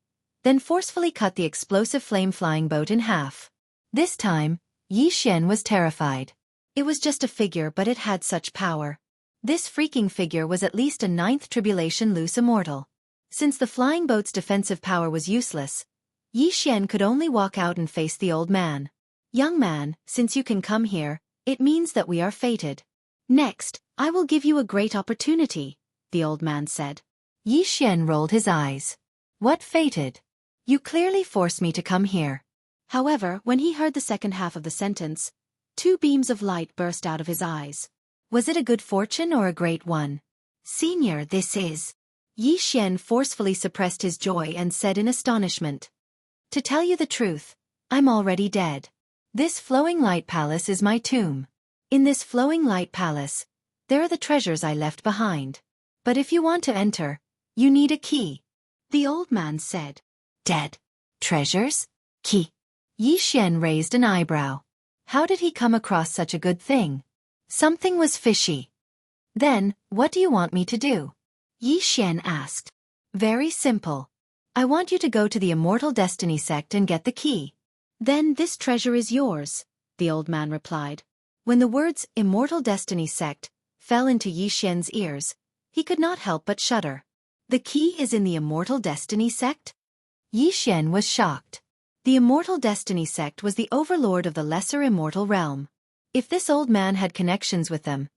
then forcefully cut the explosive flame-flying boat in half. This time, Yi Xian was terrified. It was just a figure, but it had such power. This freaking figure was at least a 9th tribulation loose immortal. Since the flying boat's defensive power was useless, Yi Xian could only walk out and face the old man. "Young man, since you can come here, it means that we are fated. Next, I will give you a great opportunity," the old man said. Yi Xian rolled his eyes. "What fated? You clearly forced me to come here." However, when he heard the second half of the sentence, 2 beams of light burst out of his eyes. Was it a good fortune or a great one? "Senior, this is..." Yi Xian forcefully suppressed his joy and said in astonishment, "To tell you the truth, I'm already dead. This flowing light palace is my tomb. In this flowing light palace, there are the treasures I left behind. But if you want to enter, you need a key." The old man said, "Dead? Treasures? Key?" Yi Xian raised an eyebrow. How did he come across such a good thing? Something was fishy. "Then, what do you want me to do?" Yi Xian asked. "Very simple. I want you to go to the Immortal Destiny sect and get the key. Then this treasure is yours," the old man replied. When the words Immortal Destiny sect fell into Yi Xian's ears, he could not help but shudder. The key is in the Immortal Destiny sect? Yi Xian was shocked. The Immortal Destiny sect was the overlord of the lesser immortal realm. If this old man had connections with them,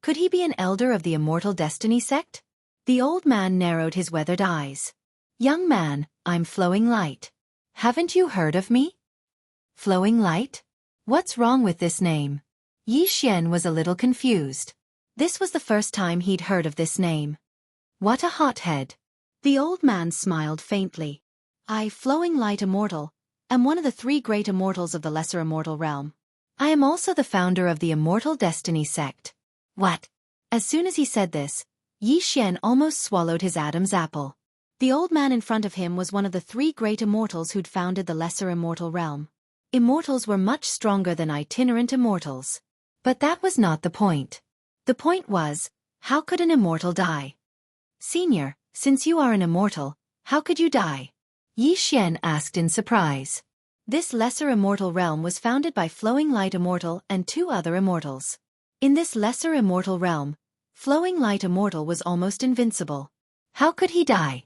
could he be an elder of the Immortal Destiny sect? The old man narrowed his weathered eyes. "Young man, I'm Flowing Light. Haven't you heard of me?" Flowing Light? What's wrong with this name? Yi Xian was a little confused. This was the first time he'd heard of this name. What a hothead. The old man smiled faintly. "I, Flowing Light Immortal, am one of the 3 great immortals of the lesser immortal realm. I am also the founder of the Immortal Destiny sect." What? As soon as he said this, Yi Xian almost swallowed his Adam's apple. The old man in front of him was one of the 3 great immortals who'd founded the lesser immortal realm. Immortals were much stronger than itinerant immortals. But that was not the point. The point was, how could an immortal die? "Senior, since you are an immortal, how could you die?" Yi Xian asked in surprise. This lesser immortal realm was founded by Flowing Light Immortal and 2 other immortals. In this lesser immortal realm, Flowing Light Immortal was almost invincible. How could he die?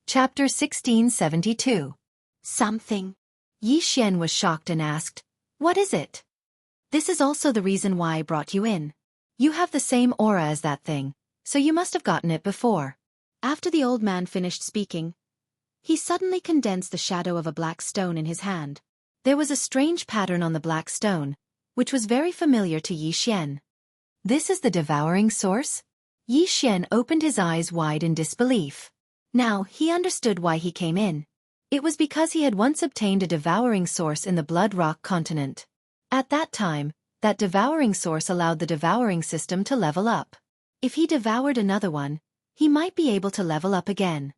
Chapter 1672. Something. Yi Xian was shocked and asked, "What is it?" "This is also the reason why I brought you in. You have the same aura as that thing, so you must have gotten it before." After the old man finished speaking, he suddenly condensed the shadow of a black stone in his hand. There was a strange pattern on the black stone, which was very familiar to Yi Xian. "This is the devouring source?" Yi Xian opened his eyes wide in disbelief. Now, he understood why he came in. It was because he had once obtained a devouring source in the Blood Rock continent. At that time, that devouring source allowed the devouring system to level up. If he devoured another one, he might be able to level up again.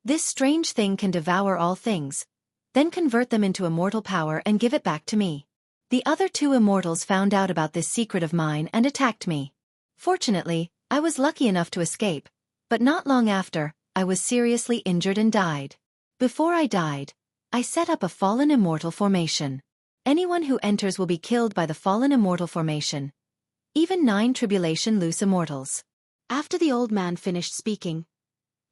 This strange thing can devour all things, then convert them into immortal power and give it back to me. The other 2 immortals found out about this secret of mine and attacked me. Fortunately, I was lucky enough to escape, but not long after, I was seriously injured and died. Before I died, I set up a fallen immortal formation. Anyone who enters will be killed by the fallen immortal formation. even 9 tribulation loose immortals. After the old man finished speaking,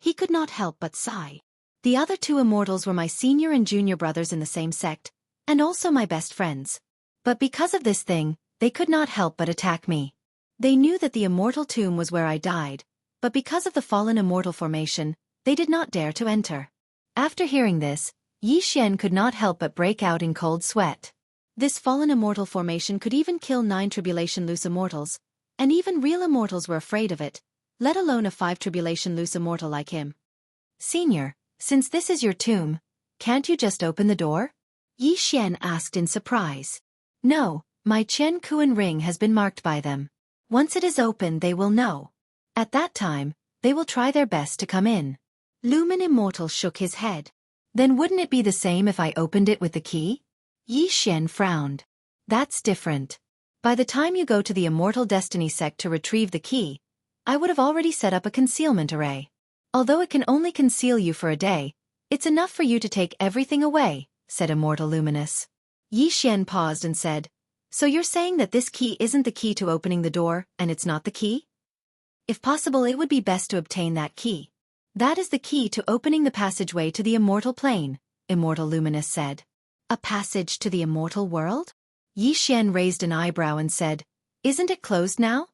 he could not help but sigh. The other 2 immortals were my senior and junior brothers in the same sect, and also my best friends. But because of this thing, they could not help but attack me. They knew that the immortal tomb was where I died, but because of the fallen immortal formation, they did not dare to enter. After hearing this, Xianxia could not help but break out in cold sweat. This fallen immortal formation could even kill 9 tribulation loose immortals, and even real immortals were afraid of it, let alone a 5 tribulation loose immortal like him. Senior, since this is your tomb, can't you just open the door? Xianxia asked in surprise. No, my Chen Kuan ring has been marked by them. Once it is open they will know. At that time, they will try their best to come in. Lumen Immortal shook his head. Then wouldn't it be the same if I opened it with the key? Xianxia frowned. That's different. By the time you go to the Immortal Destiny sect to retrieve the key, I would have already set up a concealment array. Although it can only conceal you for a day, it's enough for you to take everything away, said Immortal Luminous. Xianxia paused and said, so you're saying that this key isn't the key to opening the door, and it's not the key? If possible, it would be best to obtain that key. That is the key to opening the passageway to the immortal plane, Immortal Luminous said. A passage to the immortal world? Xianxia raised an eyebrow and said, isn't it closed now?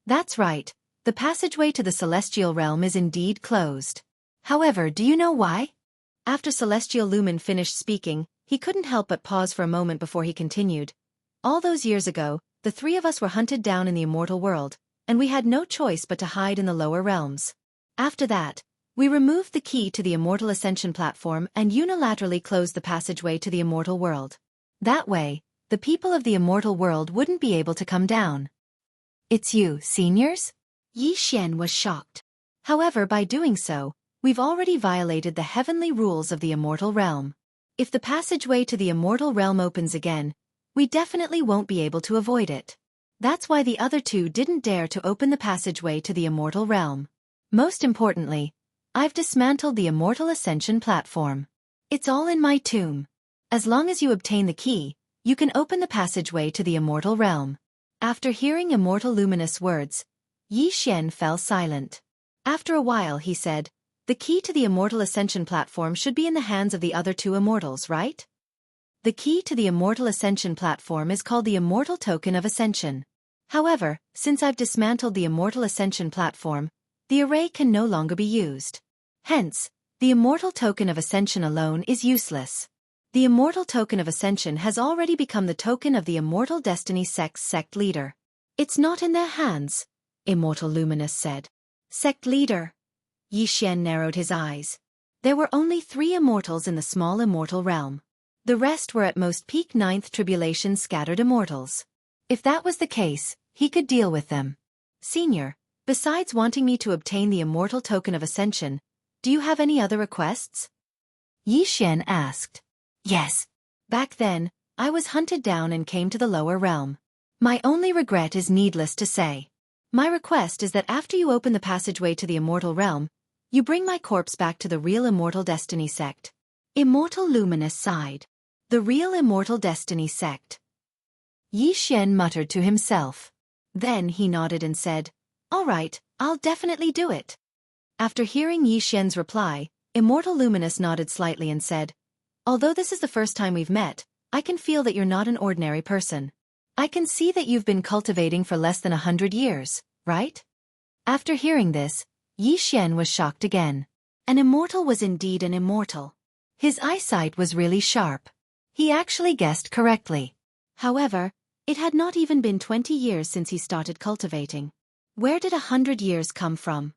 That's right, the passageway to the celestial realm is indeed closed. However, do you know why? After Celestial Lumen finished speaking, he couldn't help but pause for a moment before he continued. All those years ago, the 3 of us were hunted down in the immortal world, and we had no choice but to hide in the lower realms. After that, we removed the key to the Immortal Ascension platform and unilaterally closed the passageway to the immortal world. That way, the people of the immortal world wouldn't be able to come down. It's you, seniors? Xianxia was shocked. However, by doing so, we've already violated the heavenly rules of the immortal realm. If the passageway to the immortal realm opens again, we definitely won't be able to avoid it. That's why the other 2 didn't dare to open the passageway to the immortal realm. Most importantly, I've dismantled the Immortal Ascension platform. It's all in my tomb. As long as you obtain the key, you can open the passageway to the immortal realm. After hearing Immortal Luminous words, Xianxia fell silent. After a while he said, the key to the Immortal Ascension platform should be in the hands of the other 2 immortals, right? The key to the Immortal Ascension platform is called the Immortal Token of Ascension. However, since I've dismantled the Immortal Ascension platform, the array can no longer be used. Hence, the Immortal Token of Ascension alone is useless. The Immortal Token of Ascension has already become the token of the Immortal Destiny sect's sect leader. It's not in their hands, Immortal Luminous said. Sect leader? Xianxia narrowed his eyes. There were only 3 immortals in the small immortal realm. The rest were at most peak 9th tribulation scattered immortals. If that was the case, he could deal with them. Senior, besides wanting me to obtain the Immortal Token of Ascension, do you have any other requests? Xianxia asked. Yes. Back then, I was hunted down and came to the lower realm. My only regret is needless to say. My request is that after you open the passageway to the immortal realm, you bring my corpse back to the real Immortal Destiny sect. Immortal Luminous sighed. The real Immortal Destiny sect. Xianxia muttered to himself. Then he nodded and said, all right, I'll definitely do it. After hearing Xianxia's reply, Immortal Luminous nodded slightly and said, although this is the first time we've met, I can feel that you're not an ordinary person. I can see that you've been cultivating for less than 100 years, right? After hearing this, Xianxia was shocked again. An immortal was indeed an immortal. His eyesight was really sharp. He actually guessed correctly. However, it had not even been 20 years since he started cultivating. Where did 100 years come from?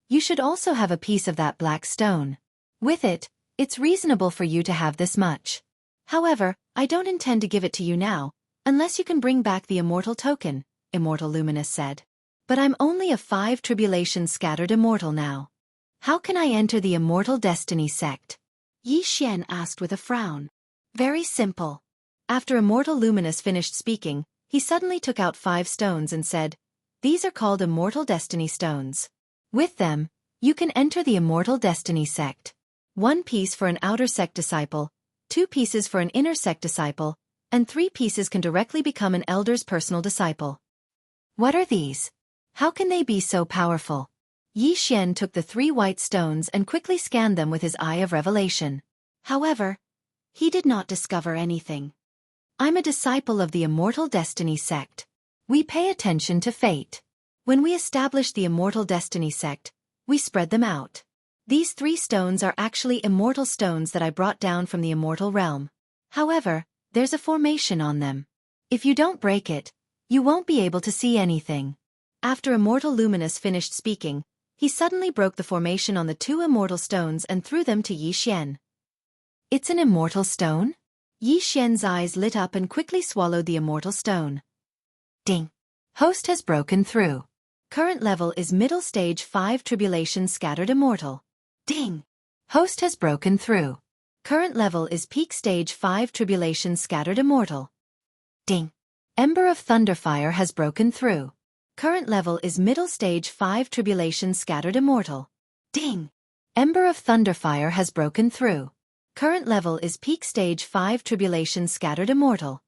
You should also have a piece of that black stone. With it, it's reasonable for you to have this much. However, I don't intend to give it to you now, unless you can bring back the immortal token, Immortal Luminous said. But I'm only a 5 tribulation scattered immortal now. How can I enter the Immortal Destiny sect? Xianxia asked with a frown. Very simple. After Immortal Luminous finished speaking, he suddenly took out 5 stones and said, these are called Immortal Destiny stones. With them, you can enter the Immortal Destiny sect. 1 piece for an outer sect disciple, 2 pieces for an inner sect disciple, and 3 pieces can directly become an elder's personal disciple. What are these? How can they be so powerful? Yi Xian took the 3 white stones and quickly scanned them with his eye of revelation. However, he did not discover anything. I'm a disciple of the Immortal Destiny sect. We pay attention to fate. When we establish the Immortal Destiny sect, we spread them out. These 3 stones are actually immortal stones that I brought down from the immortal realm. However, there's a formation on them. If you don't break it, you won't be able to see anything. After Immortal Luminous finished speaking, he suddenly broke the formation on the 2 immortal stones and threw them to Yi Xian. It's an immortal stone? Yi Xian's eyes lit up and quickly swallowed the immortal stone. Ding! Host has broken through. Current level is middle stage 5 tribulation scattered immortal. Ding! Host has broken through. Current level is peak stage 5 tribulation scattered immortal. Ding! Ember of Thunderfire has broken through. Current level is middle stage 5 tribulation scattered immortal. Ding! Ember of Thunderfire has broken through. Current level is peak stage 5 tribulation scattered immortal.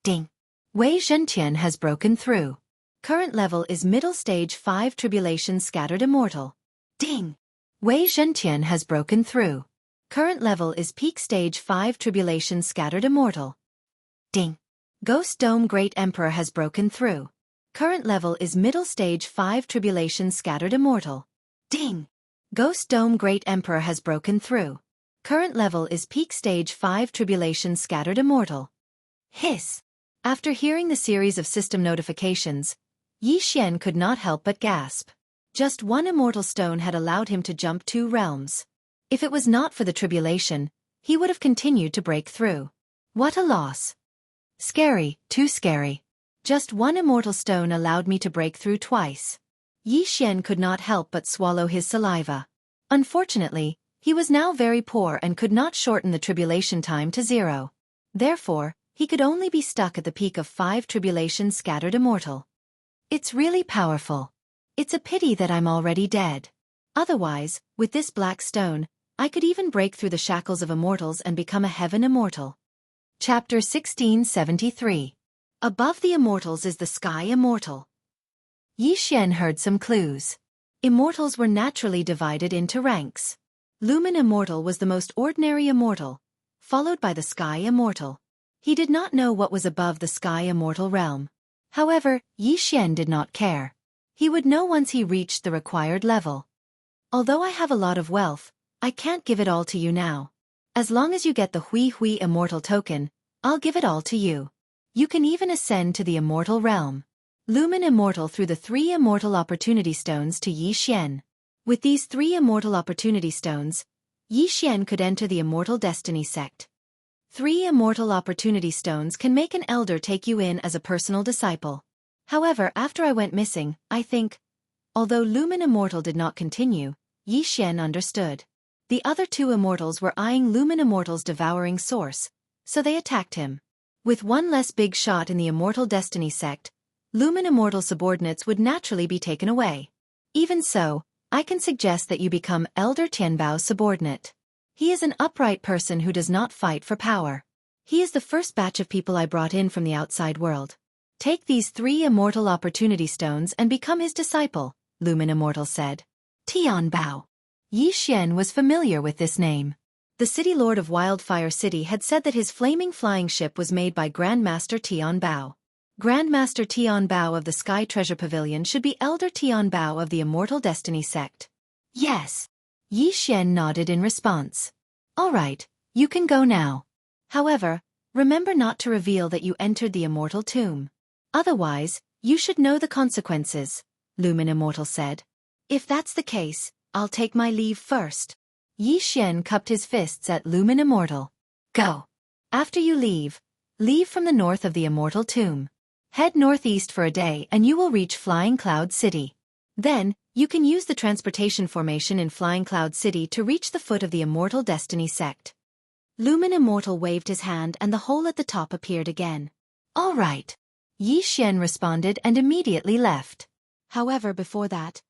Ding! Wei Zhentian has broken through. Current level is middle stage 5 tribulation scattered immortal. Ding! Wei Zhentian has broken through. Current level is peak stage 5 tribulation scattered immortal. Ding! Ghost Dome Great Emperor has broken through. Current level is middle stage 5 tribulation scattered immortal. Ding! Ghost Dome Great Emperor has broken through. Current level is peak stage 5 tribulation scattered immortal. Hiss! After hearing the series of system notifications, Yi Xian could not help but gasp. Just 1 immortal stone had allowed him to jump 2 realms. If it was not for the tribulation, he would have continued to break through. What a loss! Scary, too scary. Just 1 immortal stone allowed me to break through twice. Yi Xian could not help but swallow his saliva. Unfortunately, he was now very poor and could not shorten the tribulation time to 0. Therefore, he could only be stuck at the peak of 5 tribulation scattered immortal. It's really powerful. It's a pity that I'm already dead. Otherwise, with this black stone, I could even break through the shackles of immortals and become a heaven immortal. Chapter 1673. Above the immortals is the sky immortal. Yi Xian heard some clues. Immortals were naturally divided into ranks. Lumen Immortal was the most ordinary immortal, followed by the Sky Immortal. He did not know what was above the Sky Immortal realm. However, Yi Xian did not care. He would know once he reached the required level. Although I have a lot of wealth, I can't give it all to you now. As long as you get the Hui Hui Immortal token, I'll give it all to you. You can even ascend to the Immortal realm. Lumen Immortal threw the 3 Immortal Opportunity Stones to Yi Xian. With these 3 Immortal Opportunity Stones, Yi Xian could enter the Immortal Destiny sect. 3 Immortal Opportunity Stones can make an elder take you in as a personal disciple. However, after I went missing, I think, although Lumen Immortal did not continue, Yi Xian understood. The other 2 immortals were eyeing Lumen Immortal's devouring source, so they attacked him. With 1 less big shot in the Immortal Destiny sect, Lumen Immortal subordinates would naturally be taken away. Even so, I can suggest that you become Elder Tianbao's subordinate. He is an upright person who does not fight for power. He is the first batch of people I brought in from the outside world. Take these 3 Immortal Opportunity Stones and become his disciple, Lumen Immortal said. Tianbao. Yi Xian was familiar with this name. The City Lord of Wildfire City had said that his flaming flying ship was made by Grandmaster Tianbao. Grandmaster Tianbao of the Sky Treasure Pavilion should be Elder Tianbao of the Immortal Destiny sect. Yes. Yi Xian nodded in response. All right, you can go now. However, remember not to reveal that you entered the Immortal Tomb. Otherwise, you should know the consequences, Lumen Immortal said. If that's the case, I'll take my leave first. Yi Xian cupped his fists at Lumen Immortal. Go. After you leave from the north of the Immortal Tomb. Head northeast for a day and you will reach Flying Cloud City. Then, you can use the transportation formation in Flying Cloud City to reach the foot of the Immortal Destiny sect. Lumen Immortal waved his hand and the hole at the top appeared again. All right. Yi Xian responded and immediately left. However, before that,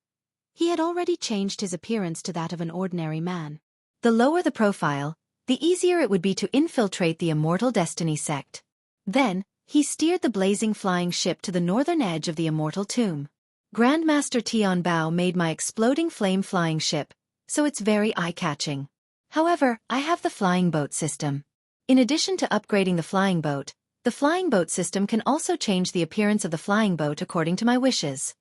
he had already changed his appearance to that of an ordinary man. The lower the profile, the easier it would be to infiltrate the Immortal Destiny sect. Then, He steered the blazing flying ship to the northern edge of the immortal tomb. Grandmaster Tianbao made my exploding flame flying ship, so it's very eye-catching. However, I have the flying boat system. In addition to upgrading the flying boat system can also change the appearance of the flying boat according to my wishes.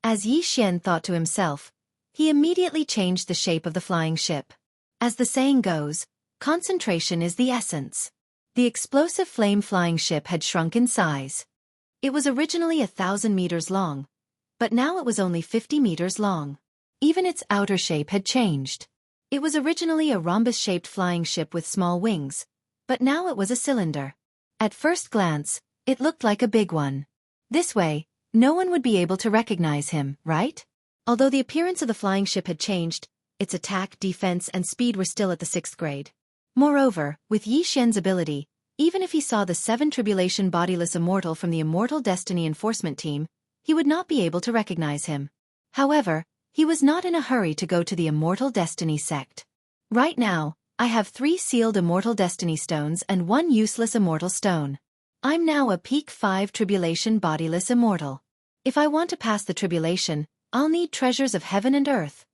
As Yi Xian thought to himself, he immediately changed the shape of the flying ship. As the saying goes, concentration is the essence. The explosive flame flying ship had shrunk in size. It was originally 1,000 meters long, but now it was only 50 meters long. Even its outer shape had changed. It was originally a rhombus-shaped flying ship with small wings, but now it was a cylinder. At first glance, it looked like a big one. This way, no one would be able to recognize him, right? Although the appearance of the flying ship had changed, its attack, defense, and speed were still at the 6th grade. Moreover, with Yi Xian's ability, even if he saw the 7 Tribulation bodiless immortal from the Immortal Destiny Enforcement Team, he would not be able to recognize him. However, he was not in a hurry to go to the Immortal Destiny sect. Right now, I have 3 sealed Immortal Destiny stones and 1 useless Immortal stone. I'm now a peak 5 Tribulation bodiless immortal. If I want to pass the tribulation, I'll need treasures of heaven and earth,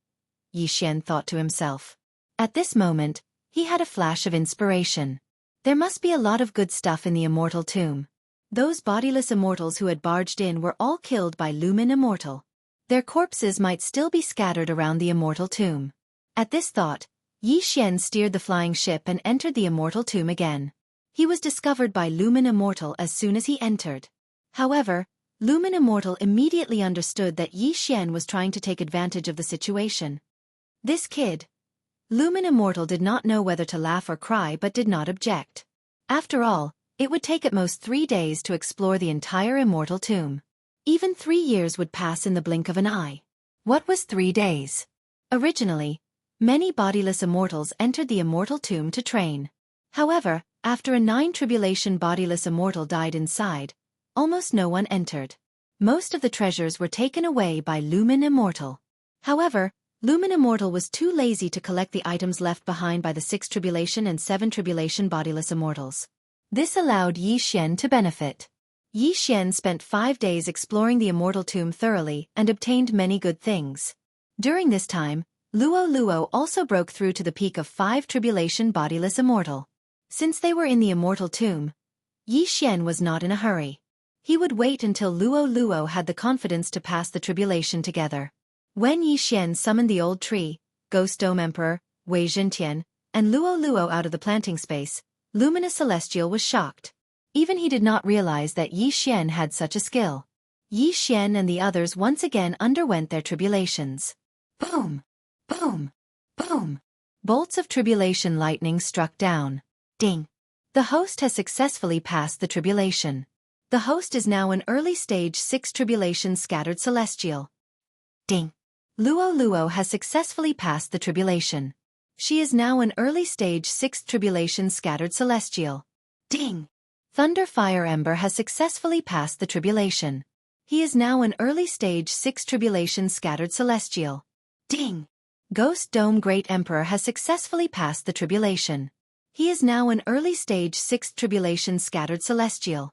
Yi Xian thought to himself. At this moment, he had a flash of inspiration. There must be a lot of good stuff in the immortal tomb. Those bodiless immortals who had barged in were all killed by Lumen Immortal. Their corpses might still be scattered around the immortal tomb. At this thought, Yi Xian steered the flying ship and entered the immortal tomb again. He was discovered by Lumen Immortal as soon as he entered. However, Lumen Immortal immediately understood that Yi Xian was trying to take advantage of the situation. This kid. Lumen Immortal did not know whether to laugh or cry but did not object. After all, it would take at most 3 days to explore the entire immortal tomb. Even 3 years would pass in the blink of an eye. What was 3 days? Originally, many bodiless immortals entered the immortal tomb to train. However, after a 9 Tribulation bodiless immortal died inside, almost no one entered. Most of the treasures were taken away by Lumen Immortal. However, Lumen Immortal was too lazy to collect the items left behind by the 6 Tribulation and 7 Tribulation bodiless immortals. This allowed Yi Xian to benefit. Yi Xian spent 5 days exploring the immortal tomb thoroughly and obtained many good things. During this time, Luo also broke through to the peak of 5 Tribulation bodiless immortal. Since they were in the immortal tomb, Yi Xian was not in a hurry. He would wait until Luo had the confidence to pass the tribulation together. When Yi Xian summoned the old tree, Ghost Dome Emperor, Wei Zhentian, and Luo out of the planting space, Luminous Celestial was shocked. Even he did not realize that Yi Xian had such a skill. Yi Xian and the others once again underwent their tribulations. Boom! Boom! Boom! Bolts of tribulation lightning struck down. Ding! The host has successfully passed the tribulation. The host is now an early stage 6 Tribulation Scattered Celestial. Ding! Luo has successfully passed the tribulation. She is now an early stage 6th Tribulation Scattered Celestial. Ding! Thunder Fire Ember has successfully passed the tribulation. He is now an early stage 6th Tribulation Scattered Celestial. Ding! Ghost Dome Great Emperor has successfully passed the tribulation. He is now an early stage 6th Tribulation Scattered Celestial.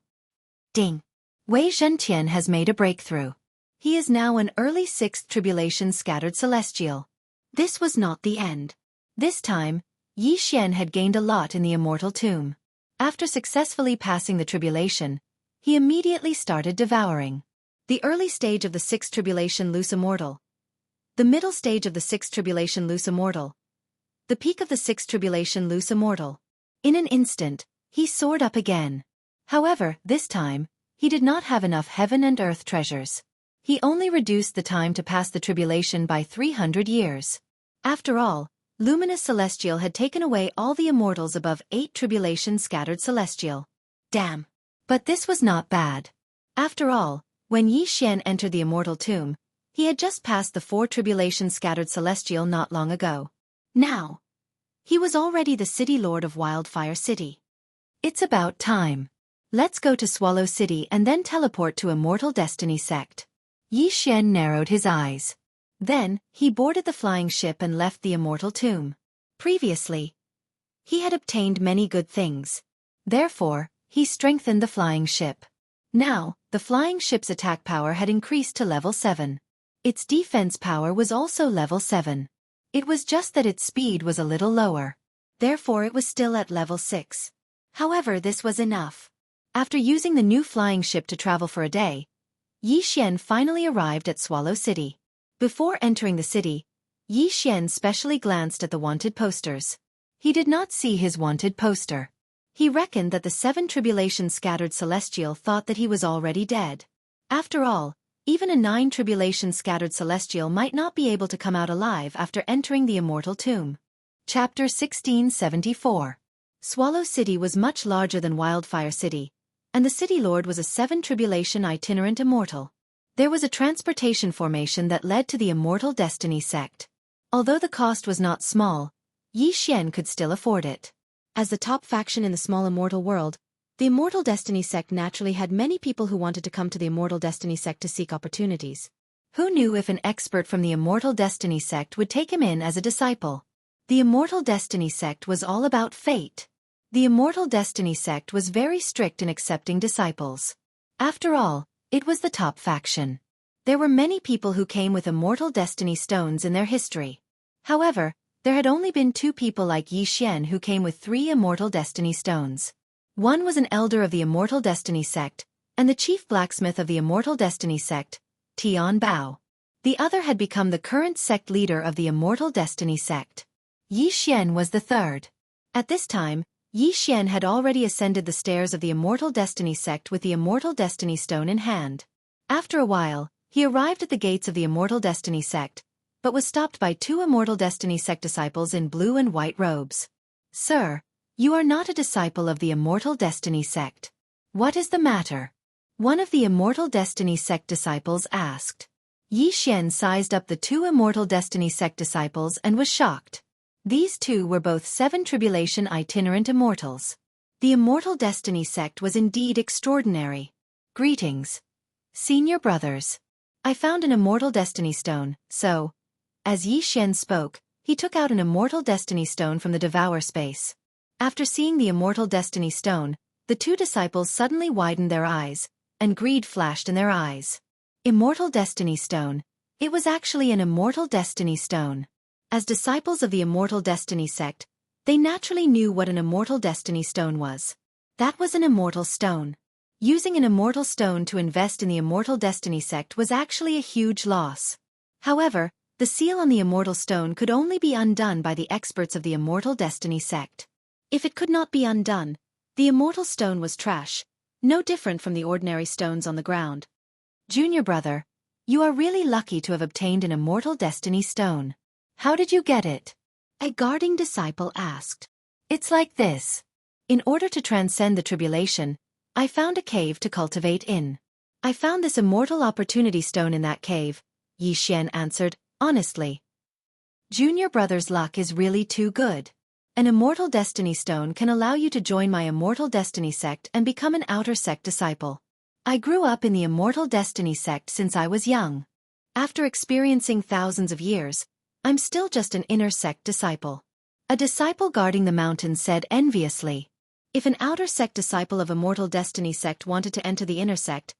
Ding! Wei Zhentian has made a breakthrough. He is now an early 6th Tribulation Scattered Celestial. This was not the end. This time, Yi Xian had gained a lot in the immortal tomb. After successfully passing the tribulation, he immediately started devouring. The early stage of the 6th Tribulation Loose Immortal. The middle stage of the 6th Tribulation Loose Immortal. The peak of the 6th Tribulation Loose Immortal. In an instant, he soared up again. However, this time, he did not have enough heaven and earth treasures. He only reduced the time to pass the tribulation by 300 years. After all, Luminous Celestial had taken away all the immortals above 8 Tribulation Scattered Celestial. Damn! But this was not bad. After all, when Yi Xian entered the immortal tomb, he had just passed the 4 Tribulation Scattered Celestial not long ago. Now, he was already the city lord of Wildfire City. It's about time. Let's go to Swallow City and then teleport to Immortal Destiny Sect. Yi Xian narrowed his eyes. Then, he boarded the flying ship and left the immortal tomb. Previously, he had obtained many good things. Therefore, He strengthened the flying ship. Now, the flying ship's attack power had increased to level 7. Its defense power was also level 7. It was just that its speed was a little lower. Therefore it was still at level 6. However, this was enough. After using the new flying ship to travel for a day, Yi Xian finally arrived at Swallow City. Before entering the city, Yi Xian specially glanced at the wanted posters. He did not see his wanted poster. He reckoned that the 7 tribulation scattered celestial thought that he was already dead. After all, even a 9 tribulation scattered celestial might not be able to come out alive after entering the immortal tomb. Chapter 1674. Swallow City was much larger than Wildfire City, and the city lord was a 7 tribulation itinerant immortal. There was a transportation formation that led to the Immortal Destiny sect. Although the cost was not small, Yi Xian could still afford it. As the top faction in the small immortal world, the Immortal Destiny sect naturally had many people who wanted to come to the Immortal Destiny sect to seek opportunities. Who knew if an expert from the Immortal Destiny sect would take him in as a disciple? The Immortal Destiny sect was all about fate. The Immortal Destiny sect was very strict in accepting disciples. After all, it was the top faction. There were many people who came with Immortal Destiny stones in their history. However, there had only been 2 people like Yi Xian who came with 3 Immortal Destiny stones. One was an elder of the Immortal Destiny sect, and the chief blacksmith of the Immortal Destiny sect, Tian Bao. The other had become the current sect leader of the Immortal Destiny sect. Yi Xian was the third. At this time, Yi Xian had already ascended the stairs of the Immortal Destiny sect with the Immortal Destiny stone in hand. After a while, he arrived at the gates of the Immortal Destiny sect, but was stopped by 2 Immortal Destiny sect disciples in blue and white robes. "Sir, you are not a disciple of the Immortal Destiny sect. What is the matter?" one of the Immortal Destiny sect disciples asked. Yi Xian sized up the 2 Immortal Destiny sect disciples and was shocked. These 2 were both 7 tribulation itinerant immortals. The Immortal Destiny sect was indeed extraordinary. "Greetings, senior brothers. I found an Immortal Destiny stone, so..." As Yi Xian spoke, he took out an Immortal Destiny stone from the Devour space. After seeing the Immortal Destiny stone, the 2 disciples suddenly widened their eyes, and greed flashed in their eyes. Immortal Destiny stone. It was actually an Immortal Destiny stone. As disciples of the Immortal Destiny sect, they naturally knew what an Immortal Destiny stone was. That was an immortal stone. Using an immortal stone to invest in the Immortal Destiny sect was actually a huge loss. However, the seal on the immortal stone could only be undone by the experts of the Immortal Destiny sect. If it could not be undone, the immortal stone was trash, no different from the ordinary stones on the ground. "Junior brother, you are really lucky to have obtained an Immortal Destiny stone. How did you get it?" a guarding disciple asked. "It's like this. In order to transcend the tribulation, I found a cave to cultivate in. I found this Immortal Opportunity stone in that cave," Yi Xian answered, honestly. "Junior brother's luck is really too good. An Immortal Destiny stone can allow you to join my Immortal Destiny sect and become an outer sect disciple. I grew up in the Immortal Destiny sect since I was young. After experiencing thousands of years, I'm still just an inner sect disciple." A disciple guarding the mountain said enviously. If an outer sect disciple of Immortal Destiny sect wanted to enter the inner sect,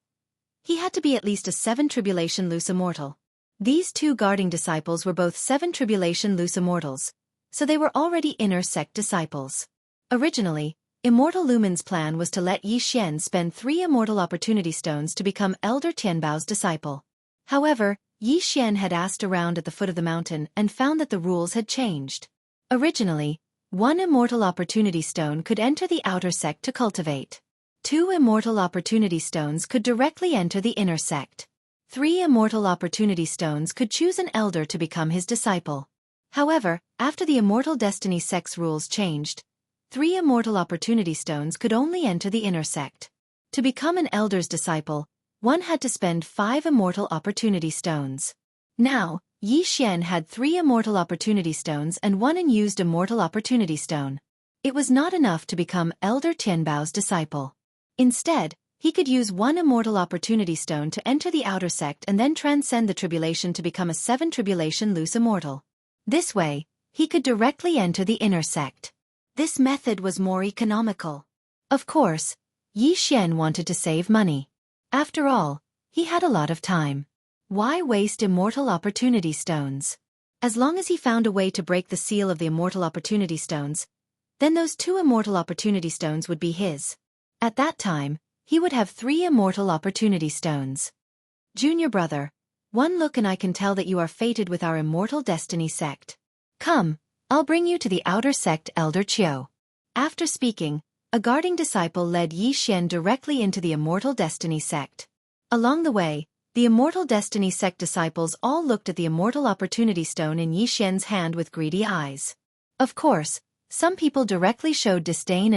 he had to be at least a 7 tribulation loose immortal. These 2 guarding disciples were both 7 tribulation loose immortals, so they were already inner sect disciples. Originally, Immortal Lumen's plan was to let Yi Xian spend 3 Immortal Opportunity Stones to become Elder Tianbao's disciple. However, Yi Xian had asked around at the foot of the mountain and found that the rules had changed. Originally, 1 Immortal Opportunity Stone could enter the outer sect to cultivate. 2 Immortal Opportunity Stones could directly enter the inner sect. 3 Immortal Opportunity Stones could choose an elder to become his disciple. However, after the Immortal Destiny sect's rules changed, 3 Immortal Opportunity Stones could only enter the inner sect. To become an elder's disciple, one had to spend 5 Immortal Opportunity Stones. Now, Yi Xian had 3 Immortal Opportunity Stones and 1 unused Immortal Opportunity Stone. It was not enough to become Elder Tianbao's disciple. Instead, he could use 1 Immortal Opportunity Stone to enter the outer sect and then transcend the tribulation to become a 7 tribulation loose immortal. This way, he could directly enter the inner sect. This method was more economical. Of course, Yi Xian wanted to save money. After all, he had a lot of time. Why waste immortal opportunity stones? As long as he found a way to break the seal of the immortal opportunity stones, then those 2 immortal opportunity stones would be his. At that time, he would have 3 immortal opportunity stones. Junior brother, one look and I can tell that you are fated with our immortal destiny sect. Come, I'll bring you to the outer sect Elder Qiu. After speaking, a guarding disciple led Yi Xian directly into the immortal destiny sect. Along the way, the immortal destiny sect disciples all looked at the immortal opportunity stone in Yi Xian's hand with greedy eyes. Of course, some people directly showed disdain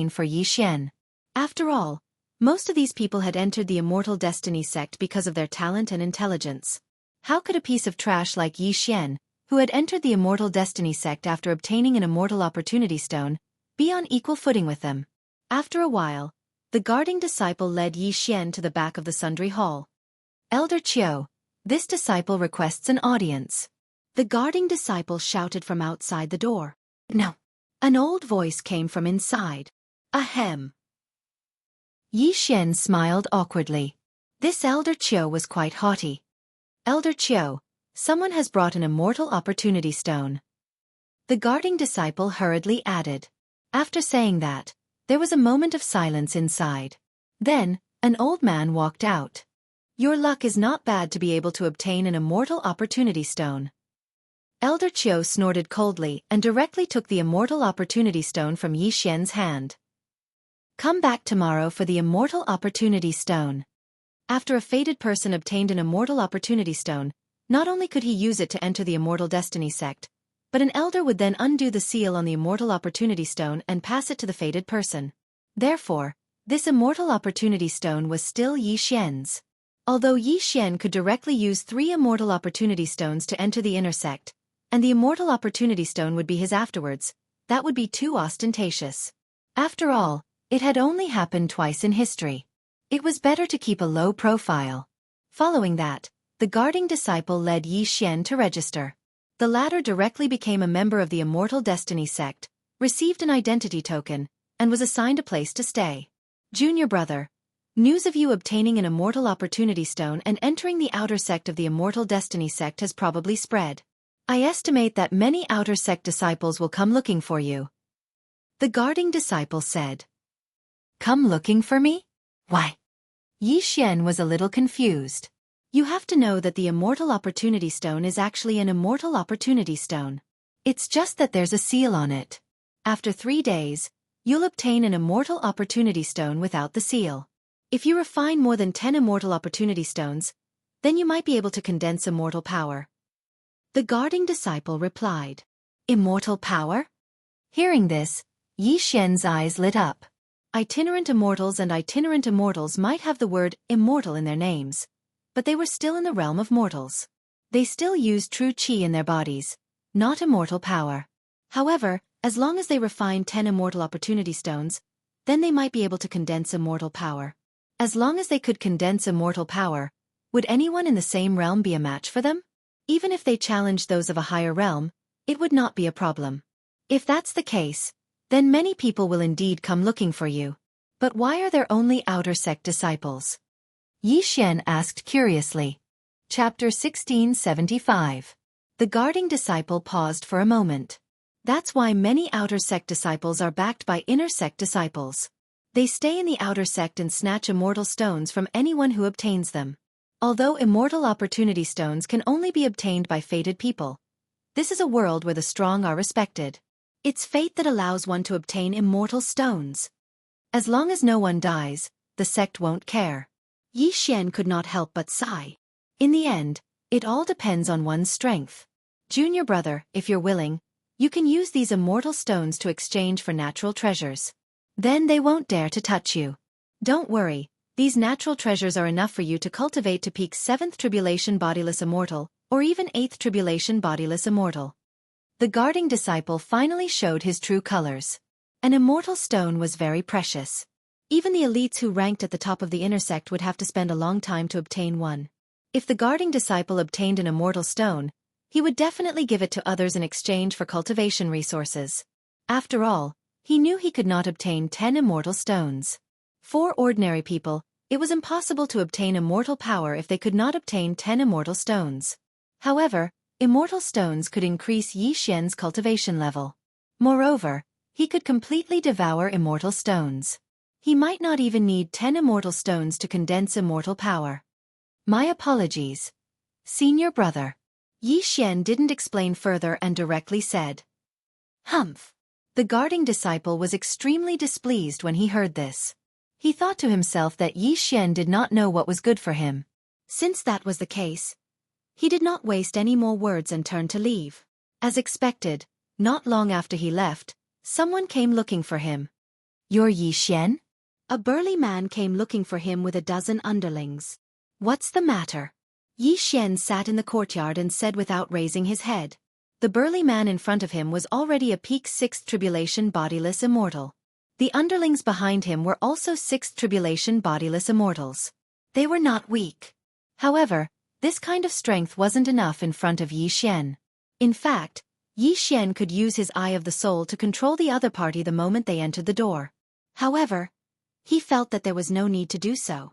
for Yi Xian. After all, most of these people had entered the immortal destiny sect because of their talent and intelligence. How could a piece of trash like Yi Xian, who had entered the immortal destiny sect after obtaining an immortal opportunity stone, be on equal footing with them? After a while, the guarding disciple led Yi Xian to the back of the sundry hall. Elder Qiu, this disciple requests an audience. The guarding disciple shouted from outside the door. No. An old voice came from inside. Ahem. Yi Xian smiled awkwardly. This Elder Qiu was quite haughty. Elder Qiu, someone has brought an immortal opportunity stone. The guarding disciple hurriedly added. After saying that, there was a moment of silence inside. Then, an old man walked out. Your luck is not bad to be able to obtain an immortal opportunity stone. Elder Qiu snorted coldly and directly took the immortal opportunity stone from Yi Xian's hand. Come back tomorrow for the immortal opportunity stone. After a fated person obtained an immortal opportunity stone, not only could he use it to enter the immortal destiny sect, but an elder would then undo the seal on the immortal opportunity stone and pass it to the fated person. Therefore, this immortal opportunity stone was still Yi Xian's. Although Yi Xian could directly use 3 immortal opportunity stones to enter the inner sect, and the immortal opportunity stone would be his afterwards, that would be too ostentatious. After all, it had only happened twice in history. It was better to keep a low profile. Following that, the guarding disciple led Yi Xian to register. The latter directly became a member of the immortal destiny sect, received an identity token, and was assigned a place to stay. Junior brother, news of you obtaining an immortal opportunity stone and entering the outer sect of the immortal destiny sect has probably spread. I estimate that many outer sect disciples will come looking for you. The guarding disciple said. Come looking for me? Why? Yi Xian was a little confused. You have to know that the immortal opportunity stone is actually an immortal opportunity stone. It's just that there's a seal on it. After 3 days, you'll obtain an immortal opportunity stone without the seal. If you refine more than 10 immortal opportunity stones, then you might be able to condense immortal power. The guarding disciple replied. Immortal power? Hearing this, Yi Xian's eyes lit up. Itinerant immortals and itinerant immortals might have the word immortal in their names, but they were still in the realm of mortals. They still used true qi in their bodies, not immortal power. However, as long as they refined 10 immortal opportunity stones, then they might be able to condense immortal power. As long as they could condense immortal power, would anyone in the same realm be a match for them? Even if they challenged those of a higher realm, it would not be a problem. If that's the case, then many people will indeed come looking for you. But why are there only outer sect disciples? Yi Xian asked curiously. Chapter 1675. The guarding disciple paused for a moment. That's why many outer sect disciples are backed by inner sect disciples. They stay in the outer sect and snatch immortal stones from anyone who obtains them. Although immortal opportunity stones can only be obtained by fated people, this is a world where the strong are respected. It's fate that allows one to obtain immortal stones. As long as no one dies, the sect won't care. Yi Xian could not help but sigh. In the end, it all depends on one's strength. Junior brother, if you're willing, you can use these immortal stones to exchange for natural treasures. Then they won't dare to touch you. Don't worry, these natural treasures are enough for you to cultivate to peak 7th tribulation bodiless immortal, or even 8th tribulation bodiless immortal. The guarding disciple finally showed his true colors. An immortal stone was very precious. Even the elites who ranked at the top of the inner sect would have to spend a long time to obtain one. If the guarding disciple obtained an immortal stone, he would definitely give it to others in exchange for cultivation resources. After all, he knew he could not obtain 10 immortal stones. For ordinary people, it was impossible to obtain immortal power if they could not obtain 10 immortal stones. However, immortal stones could increase Yi Xian's cultivation level. Moreover, he could completely devour immortal stones. He might not even need 10 immortal stones to condense immortal power. My apologies, senior brother. Yi Xian didn't explain further and directly said. Humph. The guarding disciple was extremely displeased when he heard this. He thought to himself that Yi Xian did not know what was good for him. Since that was the case, he did not waste any more words and turned to leave. As expected, not long after he left, someone came looking for him. You're Yi Xian? A burly man came looking for him with a dozen underlings. What's the matter? Yi Xian sat in the courtyard and said without raising his head. The burly man in front of him was already a peak 6th tribulation bodiless immortal. The underlings behind him were also 6th tribulation bodiless immortals. They were not weak. However, this kind of strength wasn't enough in front of Yi Xian. In fact, Yi Xian could use his Eye of the Soul to control the other party the moment they entered the door. However, he felt that there was no need to do so.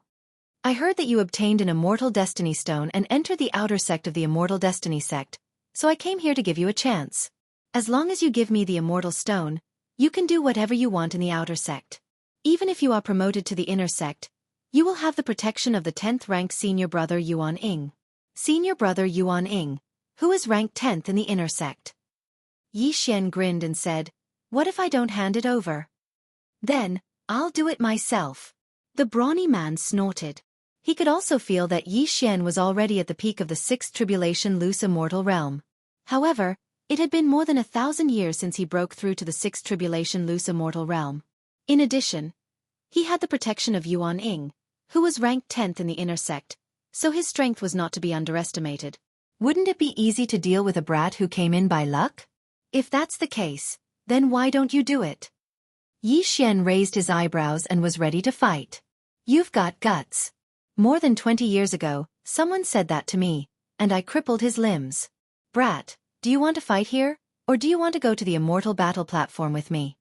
I heard that you obtained an Immortal Destiny Stone and entered the outer sect of the Immortal Destiny sect, so I came here to give you a chance. As long as you give me the Immortal Stone, you can do whatever you want in the outer sect. Even if you are promoted to the inner sect, you will have the protection of the 10th ranked senior brother Yuan Ying. Senior brother Yuan Ying, who is ranked 10th in the inner sect. Yi Xian grinned and said, what if I don't hand it over? Then, I'll do it myself. The brawny man snorted. He could also feel that Yi Xian was already at the peak of the 6th tribulation loose immortal realm. However, it had been more than 1,000 years since he broke through to the 6th tribulation loose immortal realm. In addition, he had the protection of Yuan Ying, who was ranked 10th in the inner sect, so his strength was not to be underestimated. Wouldn't it be easy to deal with a brat who came in by luck? If that's the case, then why don't you do it? Yi Xian raised his eyebrows and was ready to fight. You've got guts. More than 20 years ago, someone said that to me, and I crippled his limbs. Brat, do you want to fight here, or do you want to go to the immortal battle platform with me?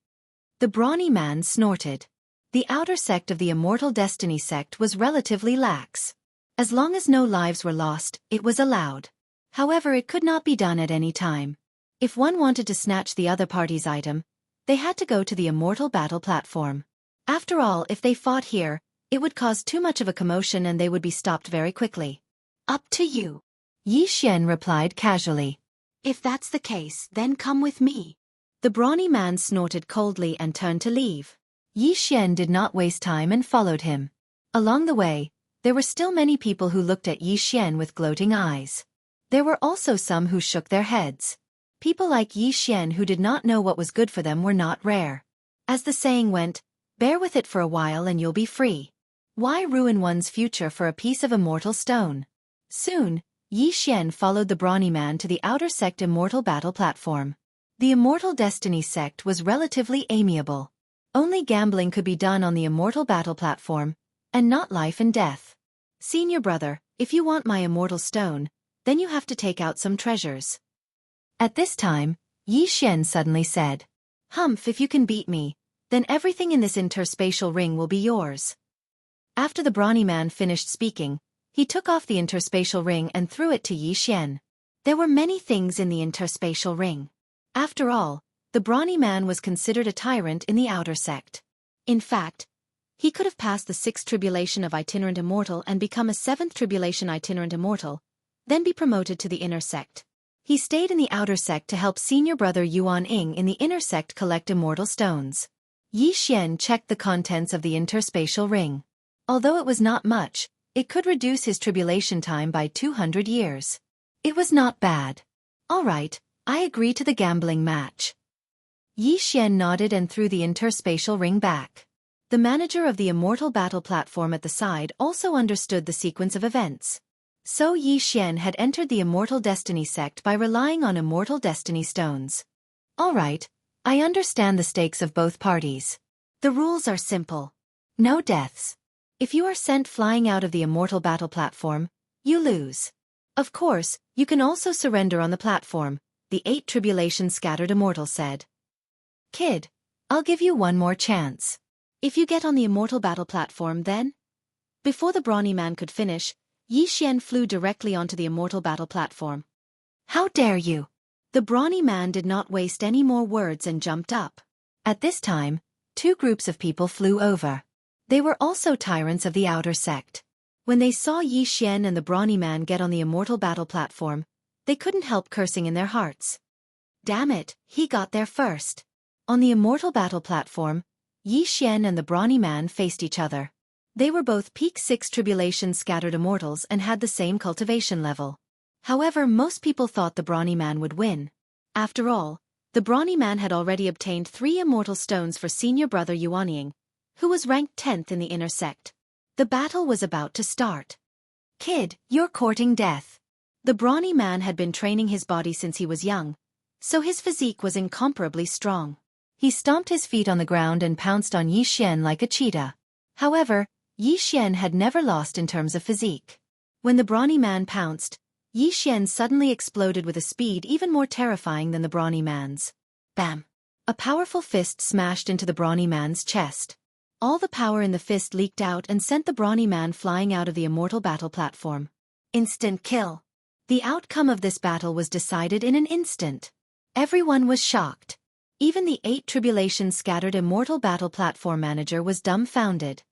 The brawny man snorted. The outer sect of the Immortal Destiny sect was relatively lax. As long as no lives were lost, it was allowed. However, it could not be done at any time. If one wanted to snatch the other party's item, they had to go to the immortal battle platform. After all, if they fought here, it would cause too much of a commotion and they would be stopped very quickly. Up to you. Yi Xian replied casually. If that's the case, then come with me. The brawny man snorted coldly and turned to leave. Yi Xian did not waste time and followed him. Along the way, there were still many people who looked at Yi Xian with gloating eyes. There were also some who shook their heads. People like Yi Xian who did not know what was good for them were not rare. As the saying went, bear with it for a while and you'll be free. Why ruin one's future for a piece of immortal stone? Soon, Yi Xian followed the brawny man to the outer sect immortal battle platform. The Immortal Destiny sect was relatively amiable. Only gambling could be done on the immortal battle platform, and not life and death. Senior brother, if you want my immortal stone, then you have to take out some treasures. At this time, Yi Xian suddenly said, Humph, if you can beat me, then everything in this interspatial ring will be yours. After the brawny man finished speaking, he took off the interspatial ring and threw it to Yi Xian. There were many things in the interspatial ring. After all, the brawny man was considered a tyrant in the outer sect. In fact, he could have passed the 6th tribulation of itinerant immortal and become a 7th tribulation itinerant immortal, then be promoted to the inner sect. He stayed in the outer sect to help senior brother Yuan Ying in the inner sect collect immortal stones. Yi Xian checked the contents of the interspatial ring. Although it was not much, it could reduce his tribulation time by 200 years. It was not bad. All right, I agree to the gambling match. Yi Xian nodded and threw the interspatial ring back. The manager of the immortal battle platform at the side also understood the sequence of events. So Yi Xian had entered the Immortal Destiny sect by relying on Immortal Destiny stones. All right, I understand the stakes of both parties. The rules are simple. No deaths. If you are sent flying out of the immortal battle platform, you lose. Of course, you can also surrender on the platform, the 8 tribulation scattered immortal said. Kid, I'll give you one more chance. If you get on the immortal battle platform then? Before the brawny man could finish, Xian flew directly onto the immortal battle platform. How dare you! The brawny man did not waste any more words and jumped up. At this time, two groups of people flew over. They were also tyrants of the outer sect. When they saw Xian and the brawny man get on the immortal battle platform, they couldn't help cursing in their hearts. Damn it, he got there first. On the immortal battle platform, Xian and the brawny man faced each other. They were both Peak 6 Tribulation scattered immortals and had the same cultivation level. However, most people thought the brawny man would win. After all, the brawny man had already obtained 3 immortal stones for senior brother Yuanying, who was ranked 10th in the inner sect. The battle was about to start. Kid, you're courting death. The brawny man had been training his body since he was young, so his physique was incomparably strong. He stomped his feet on the ground and pounced on Xian like a cheetah. However, Xian had never lost in terms of physique. When the brawny man pounced, Xian suddenly exploded with a speed even more terrifying than the brawny man's. Bam! A powerful fist smashed into the brawny man's chest. All the power in the fist leaked out and sent the brawny man flying out of the immortal battle platform. Instant kill. The outcome of this battle was decided in an instant. Everyone was shocked. Even the 8 Tribulation scattered immortal battle platform manager was dumbfounded.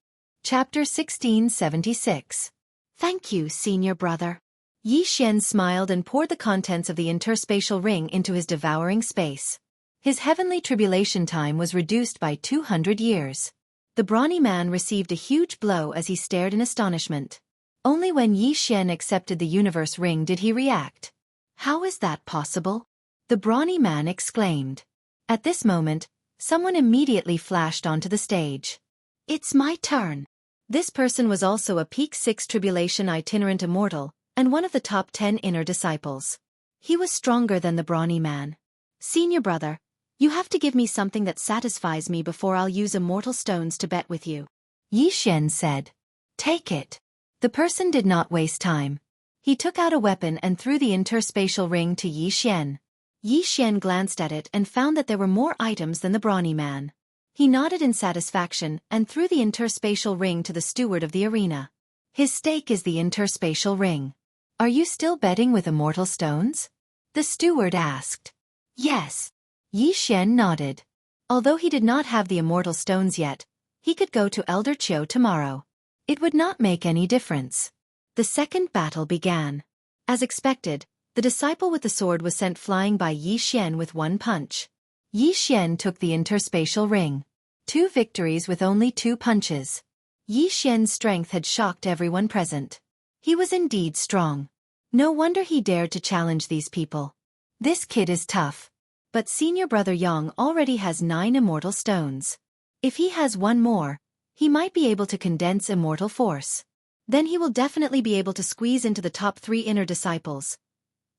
Chapter 1676. Thank you, senior brother. Xian smiled and poured the contents of the interspatial ring into his devouring space. His heavenly tribulation time was reduced by 200 years. The brawny man received a huge blow as he stared in astonishment. Only when Xian accepted the universe ring did he react. How is that possible? The brawny man exclaimed. At this moment, someone immediately flashed onto the stage. It's my turn. This person was also a Peak 6 Tribulation itinerant immortal, and one of the top 10 inner disciples. He was stronger than the brawny man. Senior brother, you have to give me something that satisfies me before I'll use immortal stones to bet with you. Xian said. Take it. The person did not waste time. He took out a weapon and threw the interspatial ring to Xian. Xian glanced at it and found that there were more items than the brawny man. He nodded in satisfaction and threw the interspatial ring to the steward of the arena. His stake is the interspatial ring. Are you still betting with immortal stones? The steward asked. Yes. Xian nodded. Although he did not have the immortal stones yet, he could go to Elder Qiu tomorrow. It would not make any difference. The second battle began. As expected, the disciple with the sword was sent flying by Xian with one punch. Xian took the interspatial ring. 2 victories with only 2 punches. Xian's strength had shocked everyone present. He was indeed strong. No wonder he dared to challenge these people. This kid is tough. But senior brother Yang already has 9 immortal stones. If he has one more, he might be able to condense immortal force. Then he will definitely be able to squeeze into the top 3 inner disciples.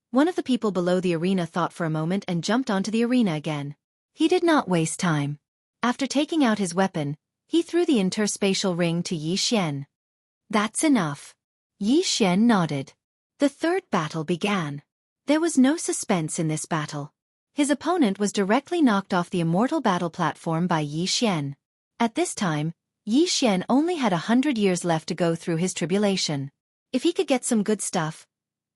One of the people below the arena thought for a moment and jumped onto the arena again. He did not waste time. After taking out his weapon, he threw the interspatial ring to Xian. That's enough. Xian nodded. The third battle began. There was no suspense in this battle. His opponent was directly knocked off the immortal battle platform by Xian. At this time, Xian only had 100 years left to go through his tribulation. If he could get some good stuff,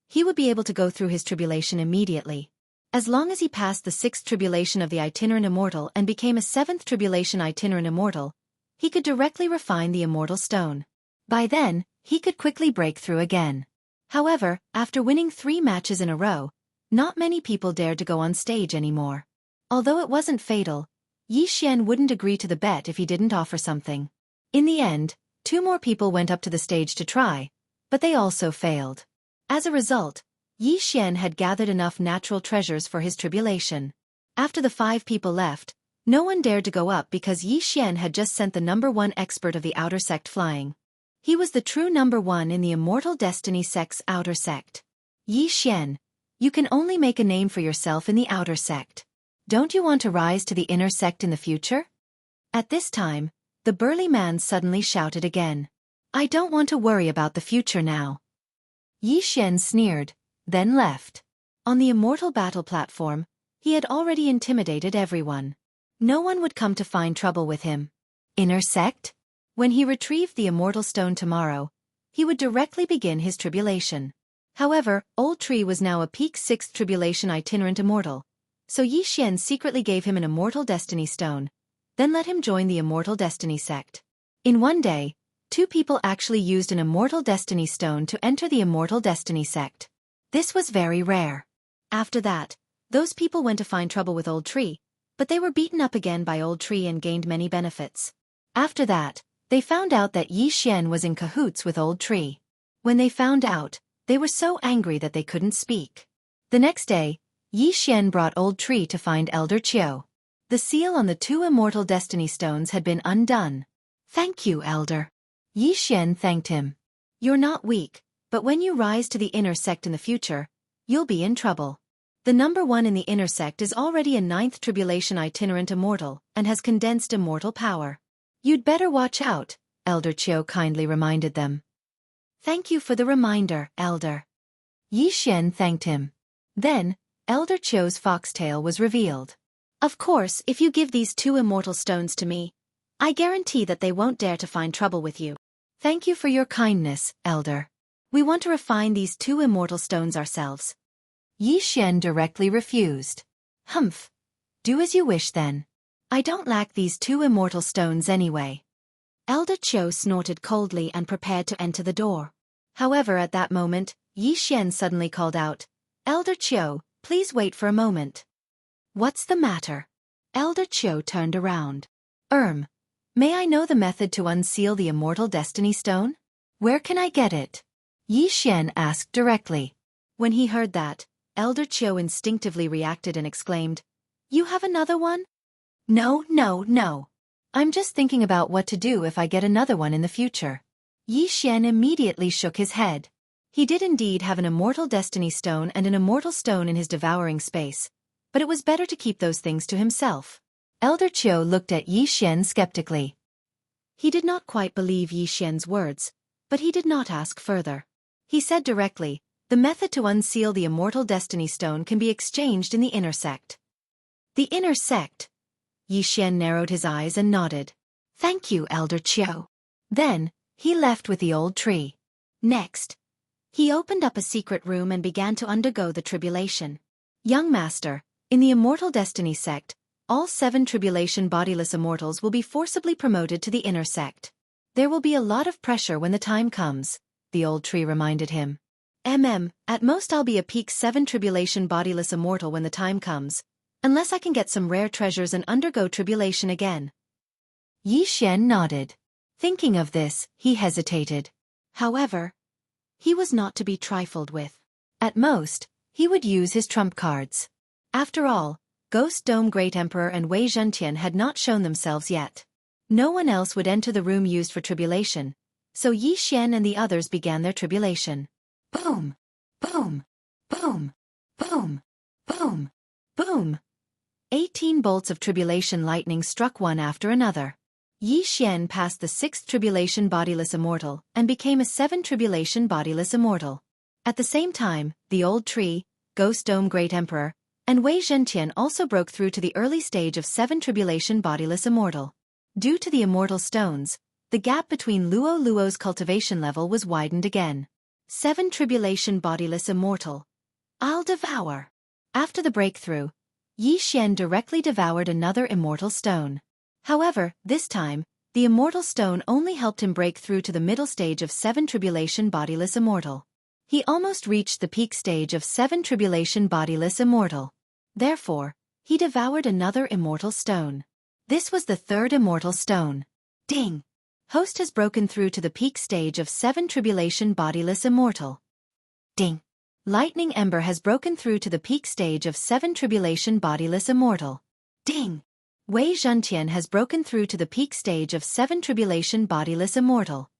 he would be able to go through his tribulation immediately. As long as he passed the 6th tribulation of the itinerant immortal and became a 7th tribulation itinerant immortal, he could directly refine the immortal stone. By then, he could quickly break through again. However, after winning 3 matches in a row, not many people dared to go on stage anymore. Although it wasn't fatal, Xian wouldn't agree to the bet if he didn't offer something. In the end, 2 more people went up to the stage to try, but they also failed. As a result, Xian had gathered enough natural treasures for his tribulation. After the 5 people left, no one dared to go up because Xian had just sent the #1 expert of the outer sect flying. He was the true #1 in the immortal destiny sect's outer sect. Xian, you can only make a name for yourself in the outer sect. Don't you want to rise to the inner sect in the future? At this time, the burly man suddenly shouted again. I don't want to worry about the future now. Xian sneered, then left. On the immortal battle platform, he had already intimidated everyone. No one would come to find trouble with him. Inner sect? When he retrieved the immortal stone tomorrow, he would directly begin his tribulation. However, Old Tree was now a peak 6th tribulation itinerant immortal, so Yi Xian secretly gave him an immortal destiny stone, then let him join the immortal destiny sect. In one day, 2 people actually used an immortal destiny stone to enter the immortal destiny sect. This was very rare. After that, those people went to find trouble with Old Tree, but they were beaten up again by Old Tree and gained many benefits. After that, they found out that Yi Xian was in cahoots with Old Tree. When they found out, they were so angry that they couldn't speak. The next day, Yi Xian brought Old Tree to find Elder Qiu. The seal on the 2 immortal destiny stones had been undone. Thank you, Elder. Yi Xian thanked him. You're not weak, but when you rise to the inner sect in the future, you'll be in trouble. The number 1 in the inner sect is already a 9th tribulation itinerant immortal and has condensed immortal power. You'd better watch out, Elder Qiu kindly reminded them. Thank you for the reminder, Elder. Yi Xian thanked him. Then, Elder Qiu's foxtail was revealed. Of course, if you give these 2 immortal stones to me, I guarantee that they won't dare to find trouble with you. Thank you for your kindness, Elder. We want to refine these 2 immortal stones ourselves. Yi Xian directly refused. Humph. Do as you wish then. I don't lack these 2 immortal stones anyway. Elder Qiu snorted coldly and prepared to enter the door. However, at that moment, Yi Xian suddenly called out, Elder Qiu, please wait for a moment. What's the matter? Elder Qiu turned around. May I know the method to unseal the immortal destiny stone? Where can I get it? Yi Xian asked directly. When he heard that, Elder Qiu instinctively reacted and exclaimed, You have another one? No. I'm just thinking about what to do if I get another one in the future. Yi Xian immediately shook his head. He did indeed have an immortal destiny stone and an immortal stone in his devouring space, but it was better to keep those things to himself. Elder Qiu looked at Yi Xian skeptically. He did not quite believe Yi Xian's words, but he did not ask further. He said directly, The method to unseal the immortal destiny stone can be exchanged in the inner sect. The inner sect? Yi Xian narrowed his eyes and nodded. Thank you, Elder Qiu. Then, he left with the Old Tree. Next, he opened up a secret room and began to undergo the tribulation. Young Master, in the immortal destiny sect, all 7 tribulation bodiless immortals will be forcibly promoted to the inner sect. There will be a lot of pressure when the time comes, the Old Tree reminded him. At most I'll be a peak 7 tribulation bodiless immortal when the time comes, unless I can get some rare treasures and undergo tribulation again. Yi Xian nodded. Thinking of this, he hesitated. However, he was not to be trifled with. At most, he would use his trump cards. After all, Ghost Dome Great Emperor and Wei Zhentian had not shown themselves yet. No one else would enter the room used for tribulation, so Yi Xian and the others began their tribulation. Boom! Boom! Boom! Boom! Boom! Boom! 18 bolts of tribulation lightning struck one after another. Yi Xian passed the 6th tribulation bodiless immortal and became a 7 tribulation bodiless immortal. At the same time, the Old Tree, Ghost Dome Great Emperor, and Wei Zhentian also broke through to the early stage of 7 tribulation bodiless immortal. Due to the immortal stones, the gap between Luo's cultivation level was widened again. 7 tribulation bodiless immortal. I'll devour. After the breakthrough, Yi Xian directly devoured another immortal stone. However, this time, the immortal stone only helped him break through to the middle stage of 7 tribulation bodiless immortal. He almost reached the peak stage of 7 tribulation bodiless immortal. Therefore, he devoured another immortal stone. This was the 3rd immortal stone. Ding! Host has broken through to the peak stage of 7 tribulation bodiless immortal. Ding! Lightning Ember has broken through to the peak stage of 7 tribulation bodiless immortal. Ding! Wei Zhentian has broken through to the peak stage of 7 tribulation bodiless immortal.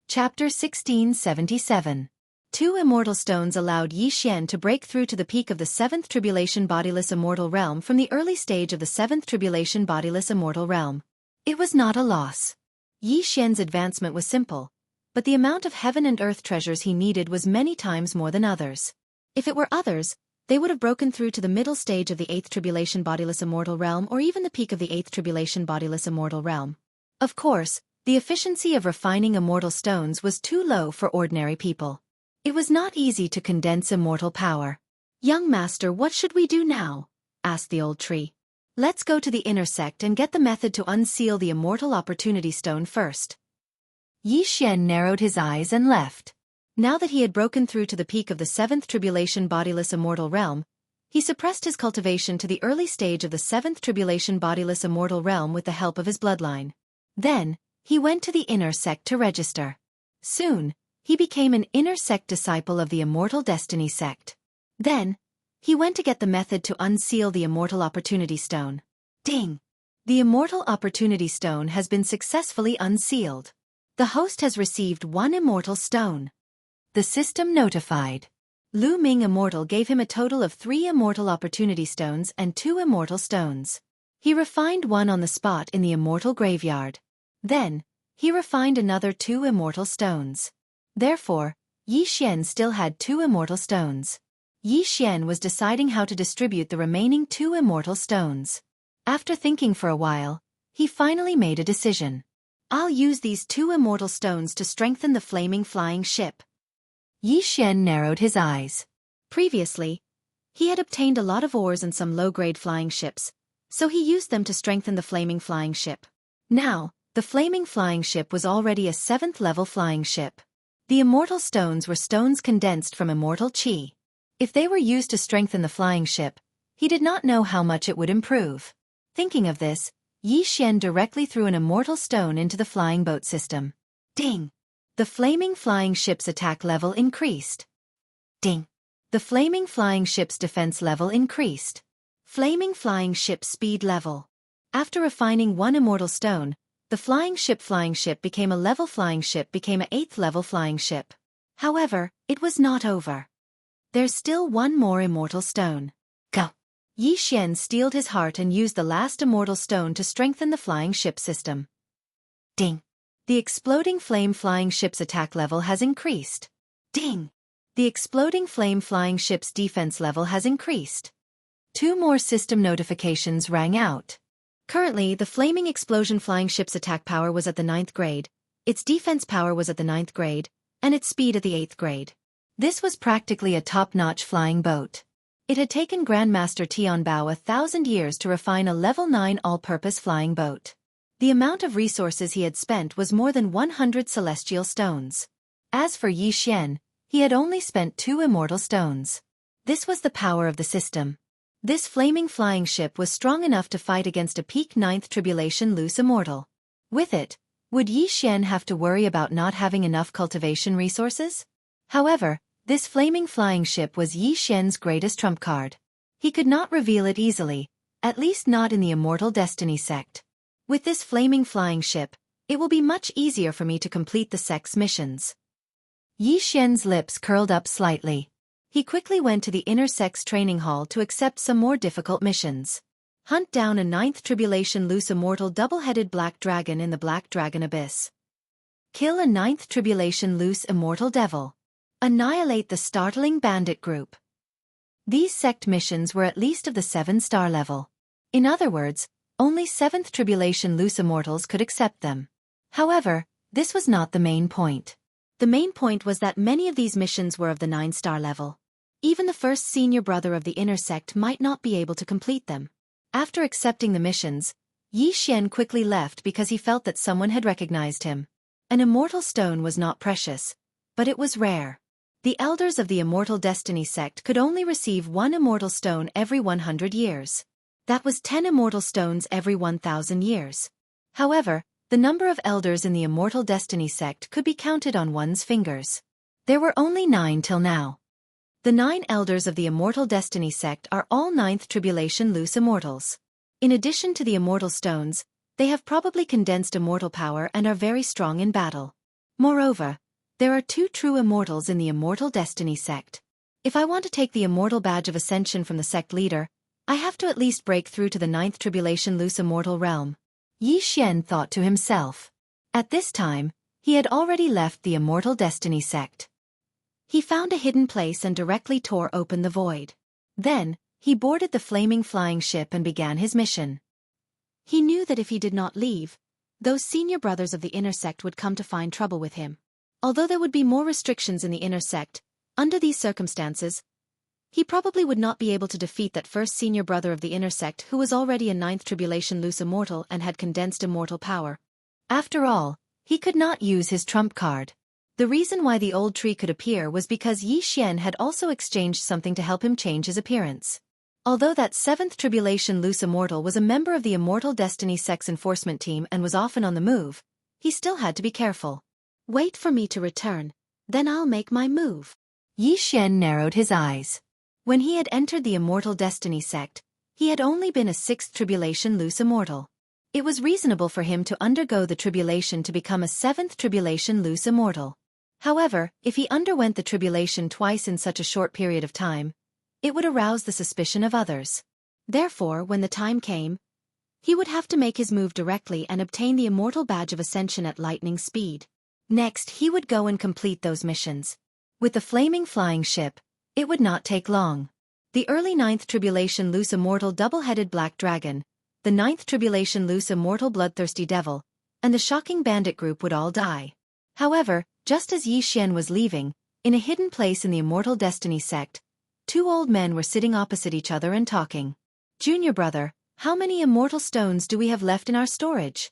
Chapter 1677. 2 immortal stones allowed Yi Xian to break through to the peak of the 7th tribulation bodiless immortal realm from the early stage of the 7th tribulation bodiless immortal realm. It was not a loss. Yi Xian's advancement was simple, but the amount of heaven and earth treasures he needed was many times more than others. If it were others, they would have broken through to the middle stage of the 8th tribulation bodiless immortal realm or even the peak of the 8th tribulation bodiless immortal realm. Of course, the efficiency of refining immortal stones was too low for ordinary people. It was not easy to condense immortal power. "Young master, what should we do now?" asked the old tree. "Let's go to the inner sect and get the method to unseal the immortal opportunity stone first." Xian narrowed his eyes and left. Now that he had broken through to the peak of the seventh tribulation bodiless immortal realm, he suppressed his cultivation to the early stage of the seventh tribulation bodiless immortal realm with the help of his bloodline. Then, he went to the inner sect to register. Soon, he became an inner sect disciple of the immortal destiny sect. Then, he went to get the method to unseal the immortal opportunity stone. Ding! The immortal opportunity stone has been successfully unsealed. The host has received 1 immortal stone. The system notified. Lu Ming Immortal gave him a total of 3 immortal opportunity stones and 2 immortal stones. He refined 1 on the spot in the immortal graveyard. Then, he refined another 2 immortal stones. Therefore, Xian still had 2 immortal stones. Xian was deciding how to distribute the remaining 2 immortal stones. After thinking for a while, he finally made a decision. "I'll use these 2 immortal stones to strengthen the flaming flying ship." Xian narrowed his eyes. Previously, he had obtained a lot of ores and some low-grade flying ships, so he used them to strengthen the flaming flying ship. Now, the flaming flying ship was already a 7th-level flying ship. The immortal stones were stones condensed from immortal qi. If they were used to strengthen the flying ship, he did not know how much it would improve. Thinking of this, Xian directly threw an immortal stone into the flying boat system. Ding! The flaming flying ship's attack level increased. Ding! The flaming flying ship's defense level increased. Flaming flying ship speed level. After refining 1 immortal stone, the flying ship became a level flying ship became a 8th-level flying ship. However, it was not over. There's still 1 more immortal stone. Go! Xian steeled his heart and used the last immortal stone to strengthen the flying ship system. Ding! The exploding flame flying ship's attack level has increased. Ding! The exploding flame flying ship's defense level has increased. 2 more system notifications rang out. Currently, the flaming explosion flying ship's attack power was at the 9th grade, its defense power was at the 9th grade, and its speed at the 8th grade. This was practically a top-notch flying boat. It had taken Grandmaster Tianbao 1,000 years to refine a level 9 all-purpose flying boat. The amount of resources he had spent was more than 100 celestial stones. As for Xian, he had only spent 2 immortal stones. This was the power of the system. This flaming flying ship was strong enough to fight against a peak 9th tribulation loose immortal. With it, would Xian have to worry about not having enough cultivation resources? However, this flaming flying ship was Xian's greatest trump card. He could not reveal it easily, at least not in the immortal destiny sect. With this flaming flying ship, it will be much easier for me to complete the sect's missions. Xian's lips curled up slightly. He quickly went to the inner sect's training hall to accept some more difficult missions. Hunt down a 9th tribulation loose immortal double-headed black dragon in the Black Dragon Abyss. Kill a 9th tribulation loose immortal devil. Annihilate the startling bandit group. These sect missions were at least of the 7-star level. In other words, only 7th tribulation loose immortals could accept them. However, this was not the main point. The main point was that many of these missions were of the 9-star level. Even the first senior brother of the inner sect might not be able to complete them. After accepting the missions, Xian quickly left because he felt that someone had recognized him. An immortal stone was not precious, but it was rare. The elders of the immortal destiny sect could only receive 1 immortal stone every 100 years. That was 10 immortal stones every 1,000 years. However, the number of elders in the immortal destiny sect could be counted on one's fingers. There were only 9 till now. The 9 elders of the immortal destiny sect are all 9th tribulation loose immortals. In addition to the immortal stones, they have probably condensed immortal power and are very strong in battle. Moreover, there are 2 true immortals in the immortal destiny sect. If I want to take the immortal badge of ascension from the sect leader, I have to at least break through to the 9th tribulation loose immortal realm. Xian thought to himself. At this time, he had already left the immortal destiny sect. He found a hidden place and directly tore open the void. Then, he boarded the flaming flying ship and began his mission. He knew that if he did not leave, Those senior brothers of the inner sect would come to find trouble with him. Although there would be more restrictions in the inner sect, under these circumstances, he probably would not be able to defeat that first senior brother of the inner sect who was already a ninth tribulation loose immortal and had condensed immortal power. After all, he could not use his trump card. The reason why the old tree could appear was because Yi Xian had also exchanged something to help him change his appearance. Although that seventh tribulation loose immortal was a member of the Immortal Destiny Sex Enforcement Team and was often on the move, he still had to be careful. Wait for me to return, then I'll make my move. Yi Xian narrowed his eyes. When he had entered the Immortal Destiny sect, he had only been a sixth tribulation loose immortal. It was reasonable for him to undergo the tribulation to become a seventh tribulation loose immortal. However, if he underwent the tribulation twice in such a short period of time, it would arouse the suspicion of others. Therefore, when the time came, he would have to make his move directly and obtain the immortal badge of ascension at lightning speed. Next, he would go and complete those missions. With the flaming flying ship, it would not take long. The early ninth tribulation loose immortal double-headed black dragon, the ninth tribulation loose immortal bloodthirsty devil, and the shocking bandit group would all die. However, just as Yi Xian was leaving, in a hidden place in the Immortal Destiny sect, two old men were sitting opposite each other and talking. "Junior brother, how many immortal stones do we have left in our storage?"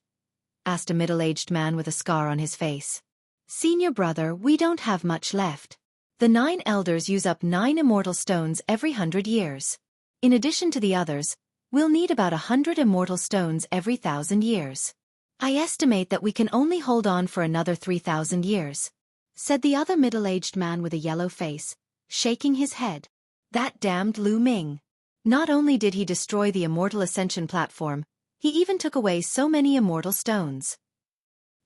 asked a middle-aged man with a scar on his face. "Senior brother, we don't have much left. The 9 elders use up 9 immortal stones every 100 years. In addition to the others, we'll need about 100 immortal stones every 1,000 years. I estimate that we can only hold on for another 3,000 years," said the other middle-aged man with a yellow face, shaking his head. "That damned Lu Ming. Not only did he destroy the Immortal Ascension platform, he even took away so many immortal stones,"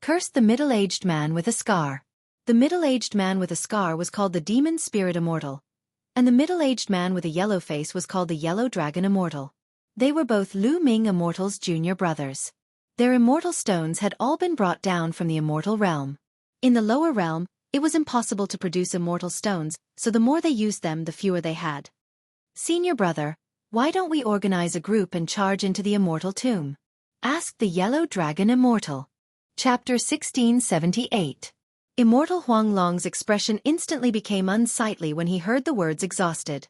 cursed the middle-aged man with a scar. The middle-aged man with a scar was called the Demon Spirit Immortal, and the middle-aged man with a yellow face was called the Yellow Dragon Immortal. They were both Lu Ming Immortal's junior brothers. Their immortal stones had all been brought down from the immortal realm. In the lower realm, it was impossible to produce immortal stones, so the more they used them, the fewer they had. "Senior brother, why don't we organize a group and charge into the immortal tomb?" asked the Yellow Dragon Immortal. Chapter 1678. Immortal Huanglong's expression instantly became unsightly when he heard the words exhausted.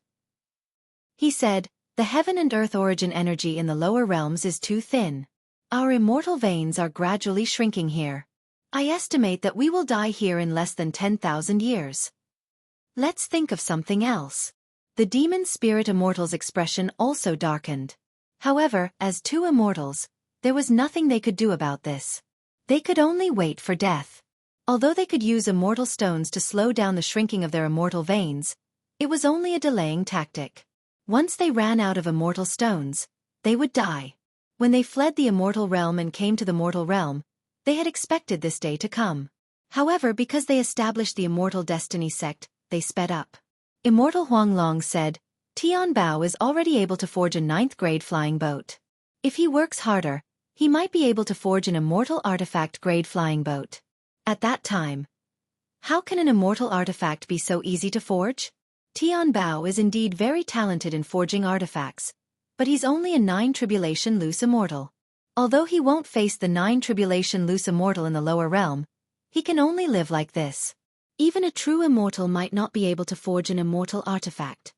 He said, "The heaven and earth origin energy in the lower realms is too thin. Our immortal veins are gradually shrinking here. I estimate that we will die here in less than 10,000 years. Let's think of something else." The Demon Spirit Immortal's expression also darkened. However, as two immortals, there was nothing they could do about this. They could only wait for death. Although they could use immortal stones to slow down the shrinking of their immortal veins, it was only a delaying tactic. Once they ran out of immortal stones, they would die. When they fled the immortal realm and came to the mortal realm, they had expected this day to come. However, because they established the Immortal Destiny sect, they sped up. Immortal Huanglong said, "Tian Bao is already able to forge a 9th-grade flying boat. If he works harder, he might be able to forge an immortal artifact-grade flying boat. At that time, how can an immortal artifact be so easy to forge? Tian Bao is indeed very talented in forging artifacts, but he's only a 9 tribulation loose immortal. Although he won't face the 9 tribulation loose immortal in the lower realm, he can only live like this. Even a true immortal might not be able to forge an immortal artifact."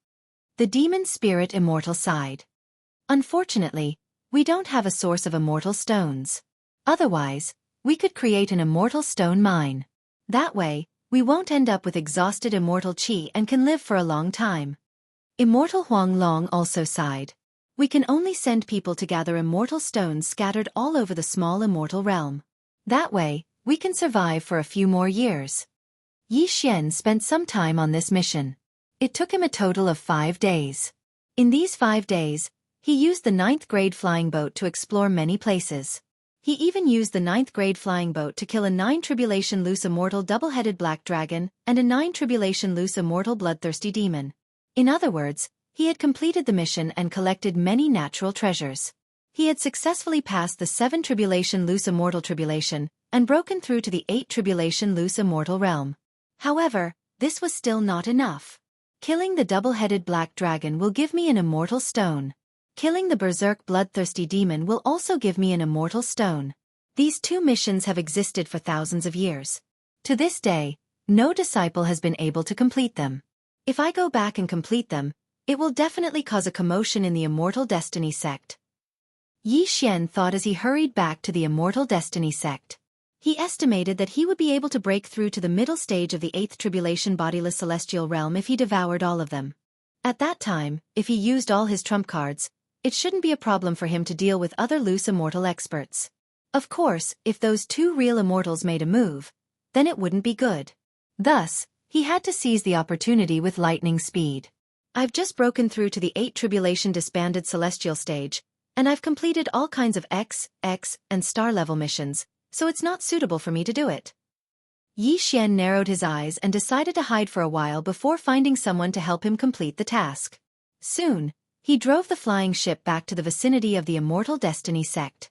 The Demon Spirit Immortal sighed. "Unfortunately, we don't have a source of immortal stones. Otherwise, we could create an immortal stone mine. That way, we won't end up with exhausted immortal chi and can live for a long time." Immortal Huanglong also sighed. "We can only send people to gather immortal stones scattered all over the small immortal realm. That way, we can survive for a few more years." Yi Xian spent some time on this mission. It took him a total of 5 days. In these 5 days, he used the 9th-grade flying boat to explore many places. He even used the 9th-grade flying boat to kill a 9 tribulation loose immortal double-headed black dragon and a 9 tribulation loose immortal bloodthirsty demon. In other words, he had completed the mission and collected many natural treasures. He had successfully passed the 7 tribulation loose immortal tribulation and broken through to the 8 tribulation loose immortal realm. However, this was still not enough. Killing the double-headed black dragon will give me an immortal stone. Killing the berserk bloodthirsty demon will also give me an immortal stone. These two missions have existed for thousands of years. To this day, no disciple has been able to complete them. If I go back and complete them, it will definitely cause a commotion in the Immortal Destiny sect. Yi Xian thought as he hurried back to the Immortal Destiny sect. He estimated that he would be able to break through to the middle stage of the 8th Tribulation bodiless celestial realm if he devoured all of them. At that time, if he used all his trump cards, it shouldn't be a problem for him to deal with other loose immortal experts. Of course, if those two real immortals made a move, then it wouldn't be good. Thus, he had to seize the opportunity with lightning speed. I've just broken through to the 8th Tribulation disbanded celestial stage, and I've completed all kinds of X, and star level missions, so it's not suitable for me to do it. Yi Xian narrowed his eyes and decided to hide for a while before finding someone to help him complete the task. Soon, he drove the flying ship back to the vicinity of the Immortal Destiny sect.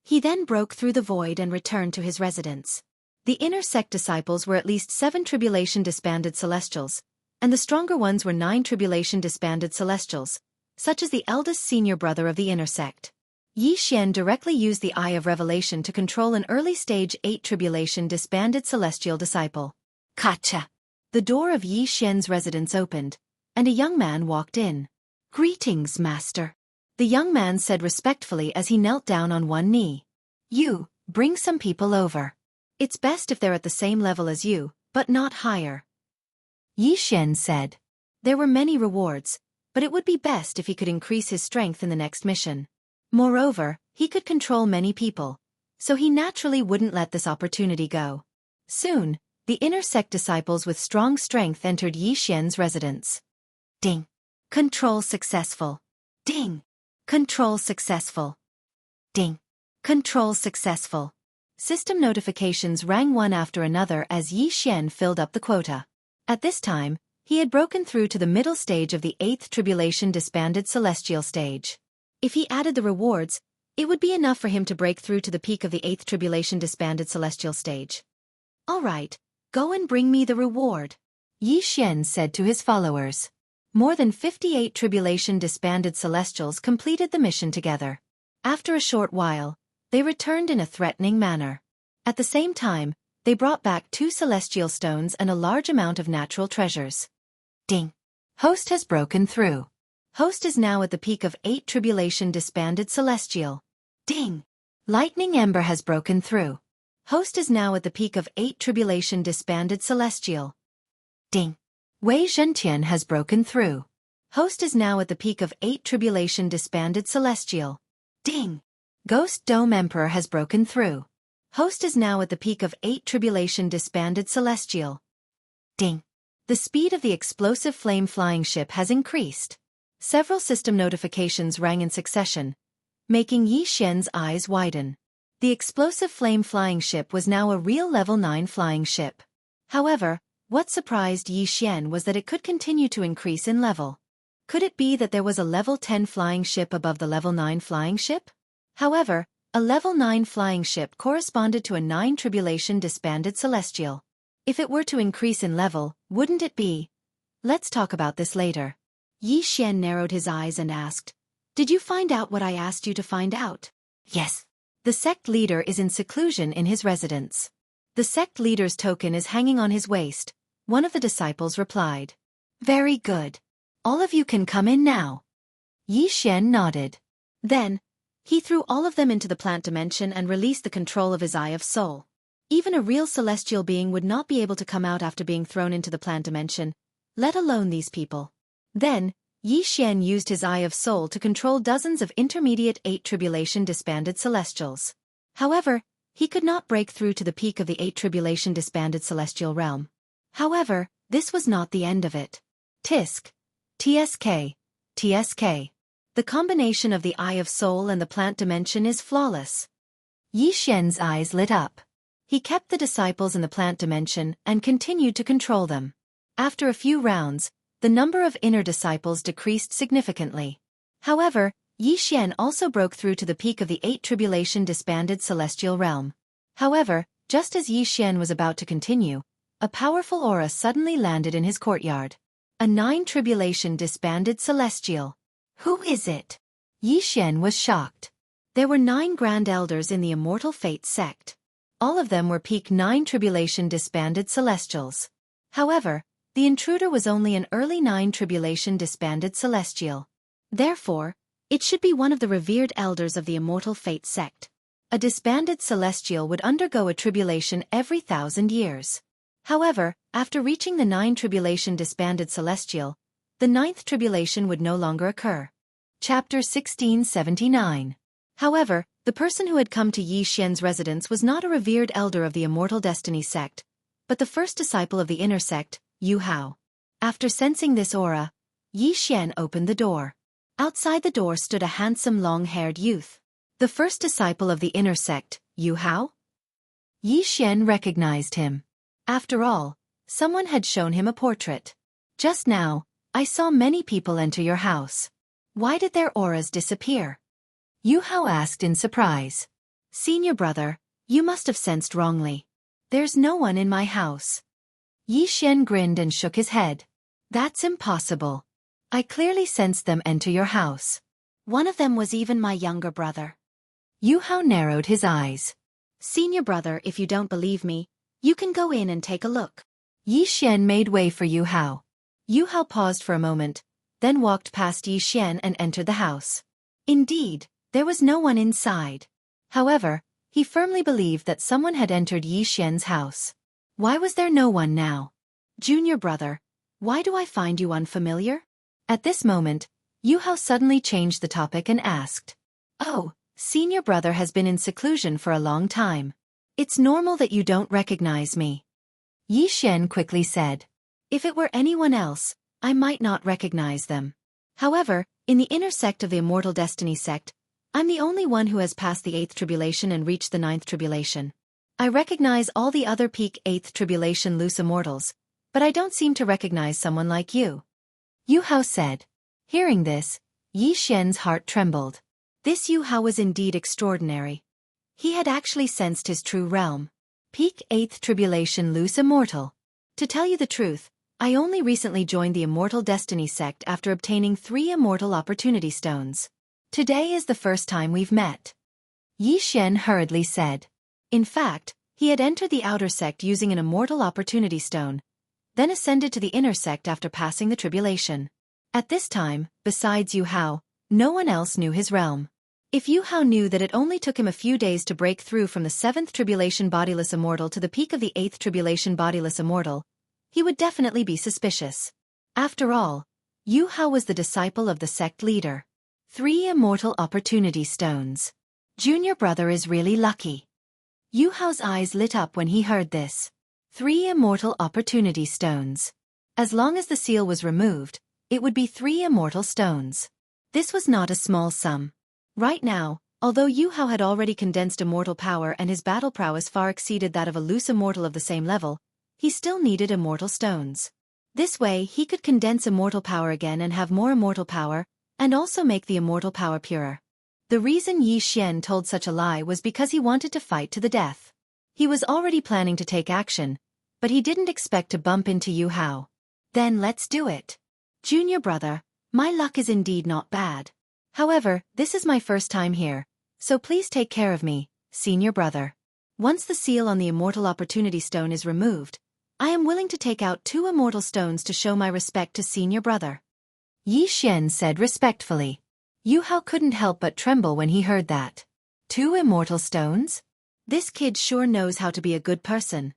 He then broke through the void and returned to his residence. The inner sect disciples were at least 7 Tribulation disbanded celestials, and the stronger ones were 9 Tribulation disbanded celestials, such as the eldest senior brother of the inner sect. Yi Xian directly used the Eye of Revelation to control an early-stage 8 Tribulation disbanded celestial disciple. Kacha! The door of Yi Xian's residence opened, and a young man walked in. "Greetings, master," the young man said respectfully as he knelt down on one knee. "You, bring some people over. It's best if they're at the same level as you, but not higher," Yi Xian said. There were many rewards, but it would be best if he could increase his strength in the next mission. Moreover, he could control many people, so he naturally wouldn't let this opportunity go. Soon, the inner sect disciples with strong strength entered Yi Xian's residence. Ding! Control successful. Ding! Control successful. Ding! Control successful. System notifications rang one after another as Yi Xian filled up the quota. At this time, he had broken through to the middle stage of the 8th Tribulation disbanded celestial stage. If he added the rewards, it would be enough for him to break through to the peak of the 8th Tribulation disbanded celestial stage. "All right, go and bring me the reward," Yi Xian said to his followers. More than 58 Tribulation disbanded celestials completed the mission together. After a short while, they returned in a threatening manner. At the same time, they brought back 2 celestial stones and a large amount of natural treasures. Ding! Host has broken through. Host is now at the peak of 8 Tribulation disbanded celestial. Ding! Lightning Ember has broken through. Host is now at the peak of 8 Tribulation disbanded celestial. Ding! Wei Zhentian has broken through. Host is now at the peak of 8 Tribulation disbanded celestial. Ding! Ghost Dome Emperor has broken through. Host is now at the peak of 8 Tribulation disbanded celestial. Ding! The speed of the explosive flame flying ship has increased. Several system notifications rang in succession, making Yi Xian's eyes widen. The explosive flame flying ship was now a real level 9 flying ship. However, what surprised Yi Xian was that it could continue to increase in level. Could it be that there was a level 10 flying ship above the level 9 flying ship? However, a level 9 flying ship corresponded to a 9 Tribulation disbanded celestial. If it were to increase in level, wouldn't it be? Let's talk about this later. Yi Xian narrowed his eyes and asked, "Did you find out what I asked you to find out?" "Yes." The sect leader is in seclusion in his residence. The sect leader's token is hanging on his waist, one of the disciples replied. "Very good. All of you can come in now." Yi Xian nodded. Then, he threw all of them into the plant dimension and released the control of his Eye of Soul. Even a real celestial being would not be able to come out after being thrown into the plant dimension, let alone these people. Then, Yi Xian used his Eye of Soul to control dozens of intermediate 8 Tribulation disbanded celestials. However, he could not break through to the peak of the 8 Tribulation disbanded celestial realm. However, this was not the end of it. Tisk. TSK. TSK. The combination of the Eye of Soul and the plant dimension is flawless. Yi Xian's eyes lit up. He kept the disciples in the plant dimension and continued to control them. After a few rounds, the number of inner disciples decreased significantly. However, Yi Xian also broke through to the peak of the 8 Tribulation disbanded celestial realm. However, just as Yi Xian was about to continue, a powerful aura suddenly landed in his courtyard. A 9 Tribulation disbanded celestial. Who is it? Yi Xian was shocked. There were 9 Grand Elders in the Immortal Fate sect. All of them were peak 9 Tribulation disbanded Celestials. However, the intruder was only an early 9 Tribulation disbanded Celestial. Therefore, it should be one of the revered Elders of the Immortal Fate sect. A disbanded Celestial would undergo a tribulation every 1,000 years. However, after reaching the 9 Tribulation disbanded Celestial, the 9th Tribulation would no longer occur. Chapter 1679. However, the person who had come to Yi Xian's residence was not a revered elder of the Immortal Destiny sect, but the first disciple of the inner sect, Yu Hao. After sensing this aura, Yi Xian opened the door. Outside the door stood a handsome long-haired youth. The first disciple of the inner sect, Yu Hao? Yi Xian recognized him. After all, someone had shown him a portrait. Just now, I saw many people enter your house. Why did their auras disappear? Yu Hao asked in surprise. Senior brother, you must have sensed wrongly. There's no one in my house. Yi Xian grinned and shook his head. That's impossible. I clearly sensed them enter your house. One of them was even my younger brother. Yu Hao narrowed his eyes. Senior brother, if you don't believe me, you can go in and take a look. Yi Xian made way for Yu Hao. Yu Hao paused for a moment, then walked past Yi Xian and entered the house. Indeed, there was no one inside. However, he firmly believed that someone had entered Yi Xian's house. Why was there no one now? Junior brother, why do I find you unfamiliar? At this moment, Yu Hao suddenly changed the topic and asked. Oh, senior brother has been in seclusion for a long time. It's normal that you don't recognize me. Yi Xian quickly said. If it were anyone else, I might not recognize them. However, in the inner sect of the Immortal Destiny sect, I'm the only one who has passed the 8th Tribulation and reached the 9th Tribulation. I recognize all the other peak 8th Tribulation loose immortals, but I don't seem to recognize someone like you. Yu Hao said. Hearing this, Yi Xian's heart trembled. This Yu Hao was indeed extraordinary. He had actually sensed his true realm. Peak 8th Tribulation loose immortal. To tell you the truth, I only recently joined the Immortal Destiny sect after obtaining 3 Immortal Opportunity Stones. Today is the first time we've met. Yi Xian hurriedly said. In fact, he had entered the outer sect using an Immortal Opportunity Stone, then ascended to the inner sect after passing the tribulation. At this time, besides Yu Hao, no one else knew his realm. If Yu Hao knew that it only took him a few days to break through from the 7th Tribulation Bodiless Immortal to the peak of the 8th Tribulation Bodiless Immortal, he would definitely be suspicious. After all, Yu Hao was the disciple of the sect leader. 3 Immortal Opportunity Stones. Junior brother is really lucky. Yu Hao's eyes lit up when he heard this. 3 Immortal Opportunity Stones. As long as the seal was removed, it would be 3 Immortal Stones. This was not a small sum. Right now, although Yu Hao had already condensed immortal power and his battle prowess far exceeded that of a loose immortal of the same level, he still needed immortal stones. This way he could condense immortal power again and have more immortal power, and also make the immortal power purer. The reason Yi Xian told such a lie was because he wanted to fight to the death. He was already planning to take action, but he didn't expect to bump into Yu Hao. Then let's do it. Junior brother, my luck is indeed not bad. However, this is my first time here, so please take care of me, senior brother. Once the seal on the Immortal Opportunity Stone is removed, I am willing to take out 2 immortal stones to show my respect to senior brother. Yi Xian said respectfully. Yu Hao couldn't help but tremble when he heard that. 2 immortal stones? This kid sure knows how to be a good person.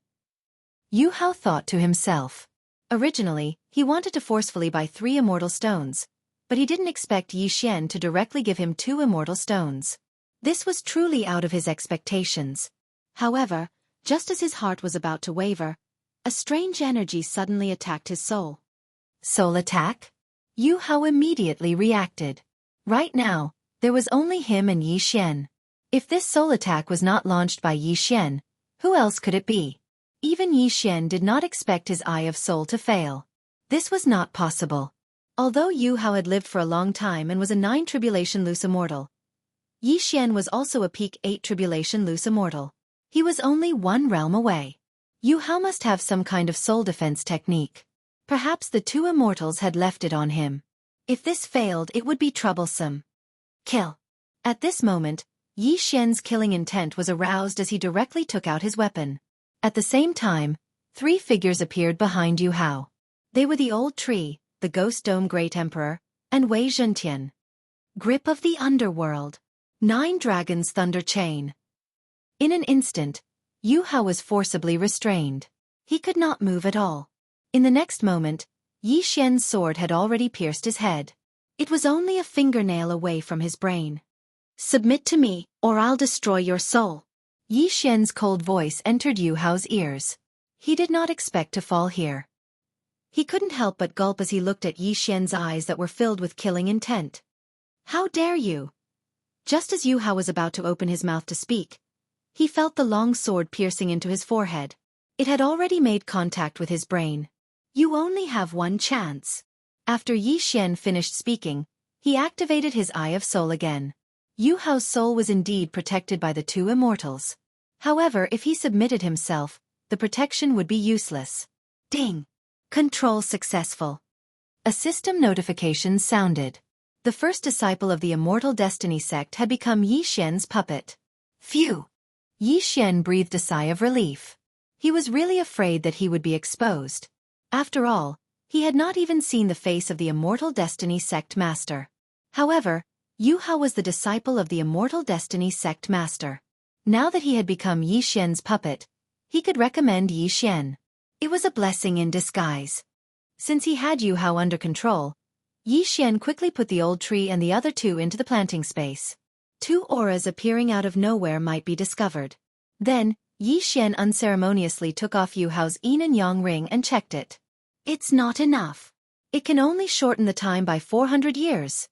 Yu Hao thought to himself. Originally, he wanted to forcefully buy 3 immortal stones, but he didn't expect Yi Xian to directly give him 2 immortal stones. This was truly out of his expectations. However, just as his heart was about to waver, a strange energy suddenly attacked his soul. Soul attack? Yu Hao immediately reacted. Right now, there was only him and Yi Xian. If this soul attack was not launched by Yi Xian, who else could it be? Even Yi Xian did not expect his Eye of Soul to fail. This was not possible. Although Yu Hao had lived for a long time and was a 9 Tribulation loose immortal, Yi Xian was also a peak 8 Tribulation loose immortal. He was only 1 realm away. Yu Hao must have some kind of soul defense technique. Perhaps the 2 immortals had left it on him. If this failed, it would be troublesome. Kill. At this moment, Yi Xian's killing intent was aroused as he directly took out his weapon. At the same time, 3 figures appeared behind Yu Hao. They were the Old Tree, the Ghost Dome Great Emperor, and Wei Zhentian. Grip of the Underworld. 9 Dragons Thunder Chain. In an instant, Yu Hao was forcibly restrained. He could not move at all. In the next moment, Yi Xian's sword had already pierced his head. It was only a fingernail away from his brain. "Submit to me, or I'll destroy your soul." Yi Xian's cold voice entered Yu Hao's ears. He did not expect to fall here. He couldn't help but gulp as he looked at Yi Xian's eyes that were filled with killing intent. "How dare you?" Just as Yu Hao was about to open his mouth to speak, he felt the long sword piercing into his forehead. It had already made contact with his brain. "You only have one chance." After Yi Xian finished speaking, he activated his Eye of Soul again. Yu Hao's soul was indeed protected by the 2 immortals. However, if he submitted himself, the protection would be useless. Ding! Control successful. A system notification sounded. The first disciple of the Immortal Destiny sect had become Yi Xian's puppet. Phew! Yi Xian breathed a sigh of relief. He was really afraid that he would be exposed. After all, he had not even seen the face of the Immortal Destiny sect master. However, Yu Hao was the disciple of the Immortal Destiny sect master. Now that he had become Yi Xian's puppet, he could recommend Yi Xian. It was a blessing in disguise. Since he had Yu Hao under control, Yi Xian quickly put the Old Tree and the other 2 into the planting space. 2 auras appearing out of nowhere might be discovered. Then, Yi Xian unceremoniously took off Yu Hao's yin and yang ring and checked it. "It's not enough. It can only shorten the time by 400 years.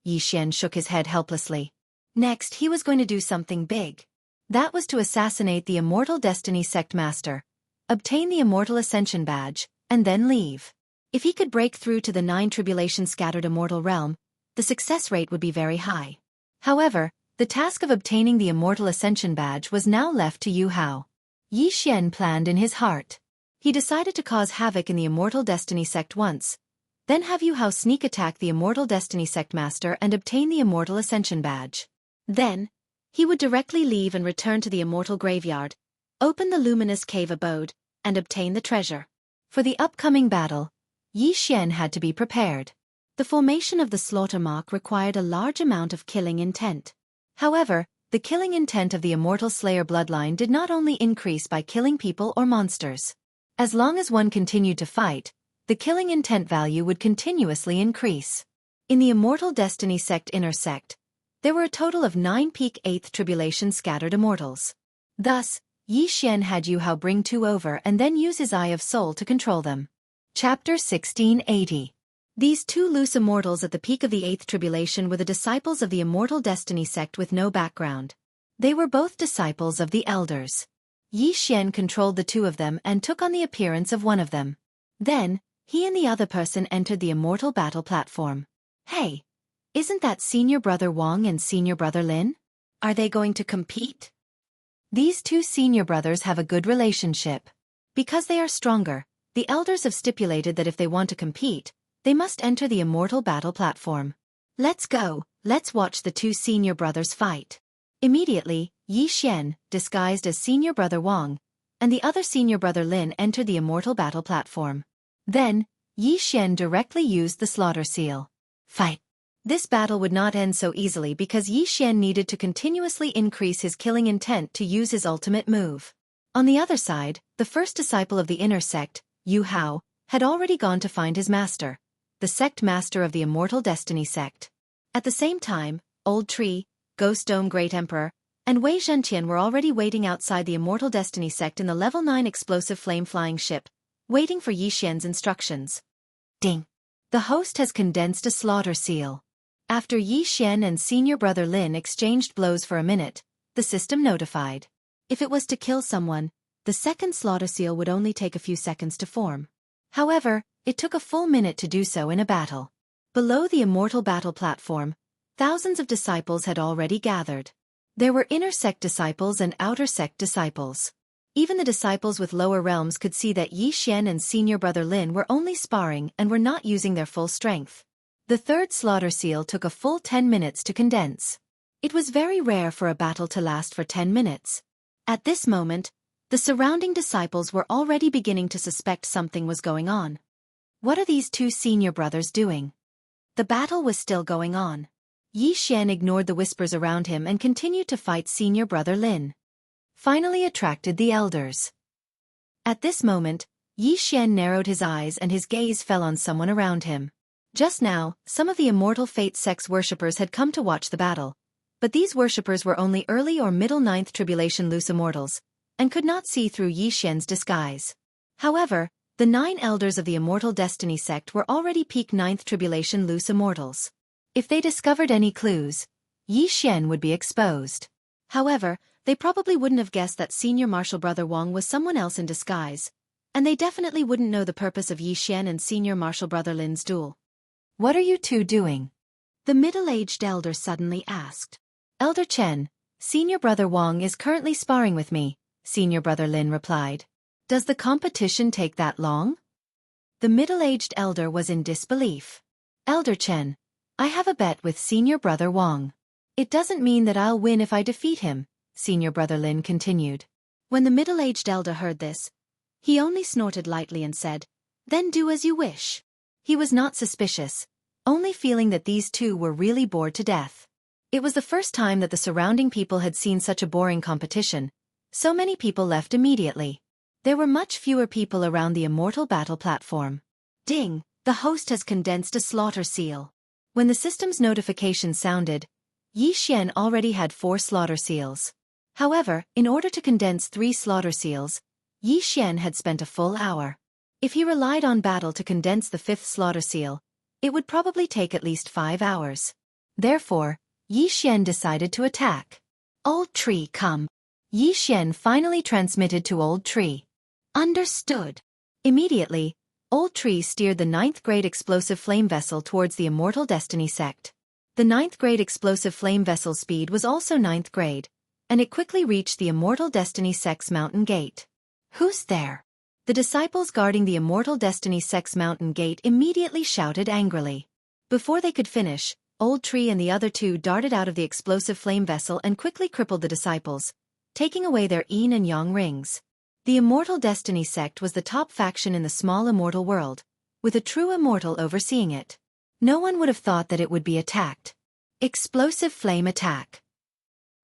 Yi Xian shook his head helplessly. Next, he was going to do something big. That was to assassinate the Immortal Destiny sect master, obtain the Immortal Ascension badge, and then leave. If he could break through to the 9 tribulation scattered immortal realm, the success rate would be very high. However, the task of obtaining the Immortal Ascension badge was now left to Yu Hao. Yi Xian planned in his heart. He decided to cause havoc in the Immortal Destiny sect once, then have Yu Hao sneak attack the Immortal Destiny sect master and obtain the Immortal Ascension badge. Then, he would directly leave and return to the Immortal Graveyard, open the Luminous Cave abode, and obtain the treasure. For the upcoming battle, Yi Xian had to be prepared. The formation of the slaughter mark required a large amount of killing intent. However, the killing intent of the Immortal Slayer bloodline did not only increase by killing people or monsters. As long as one continued to fight, the killing intent value would continuously increase. In the Immortal Destiny sect inner sect, there were a total of 9 peak 8th tribulation scattered immortals. Thus, Yi Xian had Yu Hao bring 2 over and then use his Eye of Soul to control them. Chapter 1680. These 2 loose immortals at the peak of the 8th tribulation were the disciples of the Immortal Destiny sect with no background. They were both disciples of the Elders. Yi Xian controlled the 2 of them and took on the appearance of one of them. Then, he and the other person entered the Immortal Battle platform. Hey, isn't that Senior Brother Wang and Senior Brother Lin? Are they going to compete? These 2 senior brothers have a good relationship. Because they are stronger, the elders have stipulated that if they want to compete, they must enter the Immortal Battle platform. Let's go, let's watch the 2 senior brothers fight. Immediately, Yi Xian, disguised as Senior Brother Wang, and the other Senior Brother Lin entered the Immortal Battle platform. Then, Yi Xian directly used the Slaughter Seal. Fight! This battle would not end so easily because Yi Xian needed to continuously increase his killing intent to use his ultimate move. On the other side, the first disciple of the inner sect, Yu Hao, had already gone to find his master, the sect master of the Immortal Destiny sect. At the same time, Old Tree, Ghost Dome Great Emperor, and Wei Zhentian were already waiting outside the Immortal Destiny sect in the level 9 explosive flame-flying ship, waiting for Yi Xian's instructions. Ding! The host has condensed a Slaughter Seal. After Yi Xian and Senior Brother Lin exchanged blows for a minute, the system notified. If it was to kill someone, the second Slaughter Seal would only take a few seconds to form. However, it took a full minute to do so in a battle. Below the Immortal Battle platform, thousands of disciples had already gathered. There were inner sect disciples and outer sect disciples. Even the disciples with lower realms could see that Yi Xian and Senior Brother Lin were only sparring and were not using their full strength. The third Slaughter Seal took a full 10 minutes to condense. It was very rare for a battle to last for 10 minutes. At this moment, the surrounding disciples were already beginning to suspect something was going on. What are these two senior brothers doing? The battle was still going on. Yi Xian ignored the whispers around him and continued to fight senior brother Lin. Finally attracted the elders. At this moment, Yi Xian narrowed his eyes and his gaze fell on someone around him. Just now, some of the immortal fate sex worshippers had come to watch the battle, but these worshippers were only early or middle ninth tribulation loose immortals, and could not see through Yi Xian's disguise. However, the 9 elders of the immortal destiny sect were already peak ninth tribulation loose immortals. If they discovered any clues, Yi Xian would be exposed. However, they probably wouldn't have guessed that senior martial brother Wang was someone else in disguise, and they definitely wouldn't know the purpose of Yi Xian and senior martial brother Lin's duel. What are you two doing? The middle-aged elder suddenly asked. Elder Chen, senior brother Wang is currently sparring with me, senior brother Lin replied. Does the competition take that long? The middle-aged elder was in disbelief. Elder Chen, I have a bet with senior brother Wang. It doesn't mean that I'll win if I defeat him, senior brother Lin continued. When the middle-aged elder heard this, he only snorted lightly and said, Then do as you wish. He was not suspicious, only feeling that these two were really bored to death. It was the first time that the surrounding people had seen such a boring competition. So many people left immediately. There were much fewer people around the immortal battle platform. Ding, the host has condensed a slaughter seal. When the system's notification sounded, Yi Xian already had 4 slaughter seals. However, in order to condense 3 slaughter seals, Yi Xian had spent a full hour. If he relied on battle to condense the 5th slaughter seal, it would probably take at least 5 hours. Therefore, Yi Xian decided to attack. Old Tree, come. Yi Xian finally transmitted to Old Tree. Understood. Immediately, Old Tree steered the 9th grade explosive flame vessel towards the immortal destiny sect. The 9th grade explosive flame vessel's speed was also 9th grade, and it quickly reached the immortal destiny sect's mountain gate. Who's there? The disciples guarding the immortal destiny sect's mountain gate immediately shouted angrily. Before they could finish, Old Tree and the other 2 darted out of the explosive flame vessel and quickly crippled the disciples, taking away their yin and yang rings. The immortal destiny sect was the top faction in the small immortal world, with a true immortal overseeing it. No one would have thought that it would be attacked. Explosive flame attack.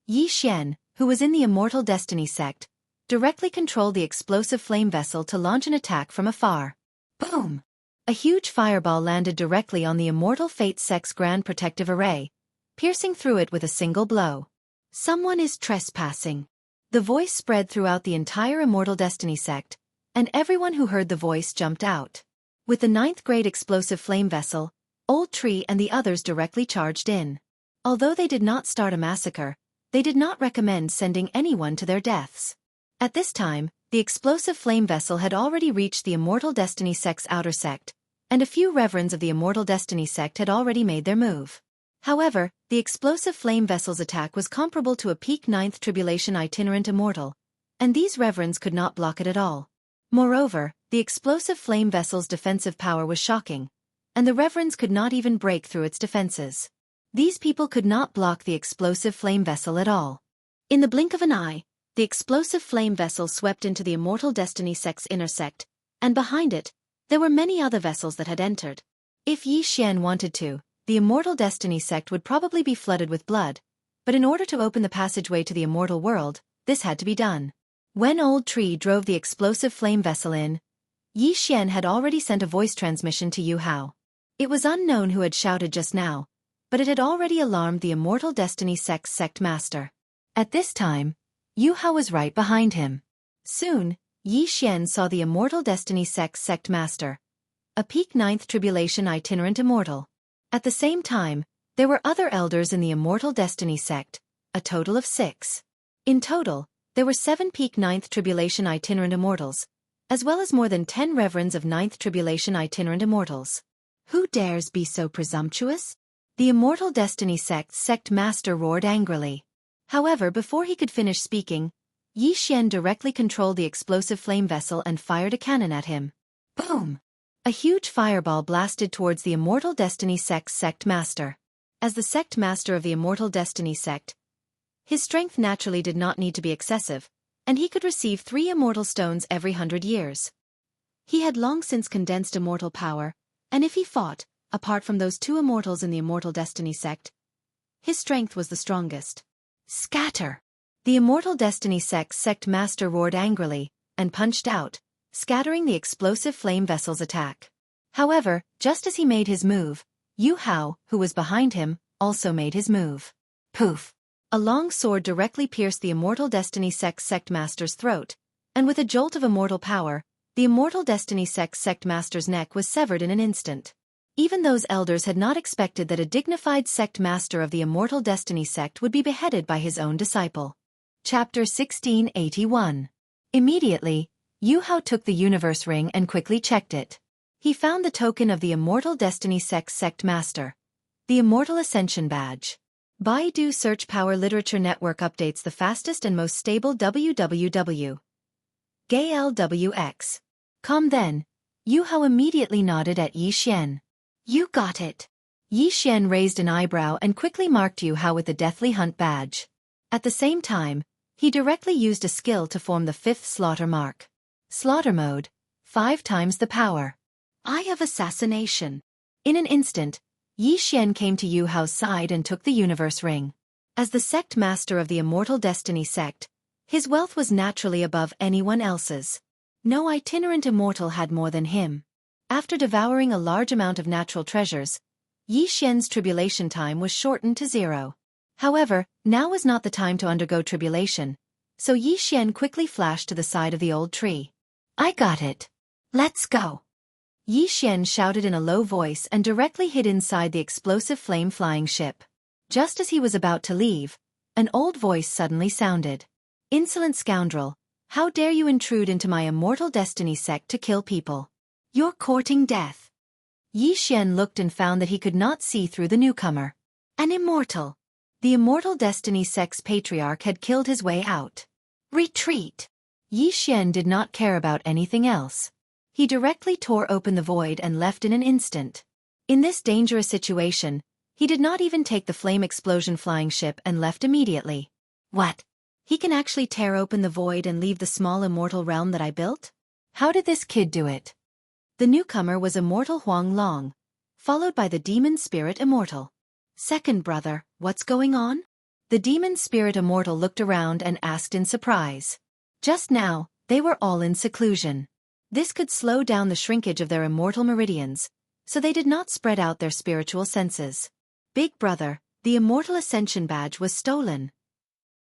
Yi Xian, who was in the immortal destiny sect, directly controlled the explosive flame vessel to launch an attack from afar. Boom! A huge fireball landed directly on the immortal fate sect's grand protective array, piercing through it with a single blow. Someone is trespassing. The voice spread throughout the entire immortal destiny sect, and everyone who heard the voice jumped out. With the 9th grade explosive flame vessel, Old Tree and the others directly charged in. Although they did not start a massacre, they did not recommend sending anyone to their deaths. At this time, the explosive flame vessel had already reached the immortal destiny sect's outer sect, and a few reverends of the immortal destiny sect had already made their move. However, the explosive flame vessel's attack was comparable to a peak 9th tribulation itinerant immortal, and these reverends could not block it at all. Moreover, the explosive flame vessel's defensive power was shocking, and the reverends could not even break through its defenses. These people could not block the explosive flame vessel at all. In the blink of an eye, the explosive flame vessel swept into the immortal destiny sect's inner sect, and behind it, there were many other vessels that had entered. If Yi Xian wanted to, the immortal destiny sect would probably be flooded with blood, but in order to open the passageway to the immortal world, this had to be done. When Old Tree drove the explosive flame vessel in, Yi Xian had already sent a voice transmission to Yu Hao. It was unknown who had shouted just now, but it had already alarmed the immortal destiny sect's sect master. At this time, Yu Hao was right behind him. Soon, Yi Xian saw the immortal destiny sect's sect master, a peak 9th tribulation itinerant immortal. At the same time, there were other elders in the immortal destiny sect, a total of 6. In total, there were 7 peak 9th tribulation itinerant immortals, as well as more than 10 reverends of 9th tribulation itinerant immortals. Who dares be so presumptuous? The immortal destiny sect's sect master roared angrily. However, before he could finish speaking, Yi Xian directly controlled the explosive flame vessel and fired a cannon at him. Boom! A huge fireball blasted towards the immortal destiny sect's sect master. As the sect master of the Immortal Destiny sect, his strength naturally did not need to be excessive, and he could receive 3 immortal stones every 100 years. He had long since condensed immortal power, and if he fought, apart from those 2 immortals in the Immortal Destiny sect, his strength was the strongest. Scatter! The Immortal Destiny sect master roared angrily, and punched out, scattering the explosive flame vessel's attack. However, just as he made his move, Yu Hao, who was behind him, also made his move. Poof! A long sword directly pierced the Immortal Destiny sect master's throat, and with a jolt of immortal power, the Immortal Destiny sect master's neck was severed in an instant. Even those elders had not expected that a dignified sect master of the Immortal Destiny sect would be beheaded by his own disciple. Chapter 1681. Immediately, Yu Hao took the universe ring and quickly checked it. He found the token of the Immortal Destiny sect master, the Immortal Ascension badge. Baidu Search Power Literature Network updates the fastest and most stable www.GALWX.com. Then, Yu Hao immediately nodded at Yi Xian. You got it. Yi Xian raised an eyebrow and quickly marked Yu Hao with the Deathly Hunt badge. At the same time, he directly used a skill to form the 5th slaughter mark. Slaughter mode, 5 times the power. Eye of Assassination. In an instant, Yi Xian came to Yu Hao's side and took the universe ring. As the sect master of the Immortal Destiny sect, his wealth was naturally above anyone else's. No itinerant immortal had more than him. After devouring a large amount of natural treasures, Yi Xian's tribulation time was shortened to 0. However, now was not the time to undergo tribulation, so Yi Xian quickly flashed to the side of the old tree. I got it. Let's go. Yi Xian shouted in a low voice and directly hid inside the explosive flame-flying ship. Just as he was about to leave, an old voice suddenly sounded. Insolent scoundrel, how dare you intrude into my Immortal Destiny sect to kill people? You're courting death. Yi Xian looked and found that he could not see through the newcomer. An immortal. The Immortal Destiny sect's patriarch had killed his way out. Retreat. Yi Xian did not care about anything else. He directly tore open the void and left in an instant. In this dangerous situation, he did not even take the flame explosion flying ship and left immediately. What? He can actually tear open the void and leave the small immortal realm that I built? How did this kid do it? The newcomer was Immortal Huang Long, followed by the Demon Spirit Immortal. Second brother, what's going on? The Demon Spirit Immortal looked around and asked in surprise. Just now, they were all in seclusion. This could slow down the shrinkage of their immortal meridians, so they did not spread out their spiritual senses. Big brother, the Immortal Ascension badge was stolen.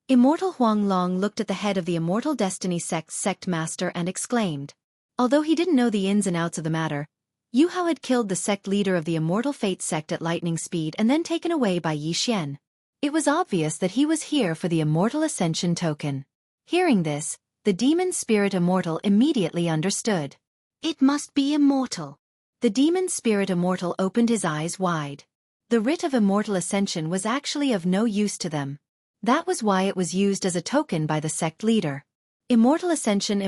Immortal Huang Long looked at the head of the Immortal Destiny sect master and exclaimed. Although he didn't know the ins and outs of the matter, Yu Hao had killed the sect leader of the Immortal Fate sect at lightning speed and then taken away by Yi Xian. It was obvious that he was here for the Immortal Ascension token. Hearing this, the Demon Spirit Immortal immediately understood. It must be immortal. The Demon Spirit Immortal opened his eyes wide. The writ of Immortal Ascension was actually of no use to them. That was why it was used as a token by the sect leader. Immortal Ascension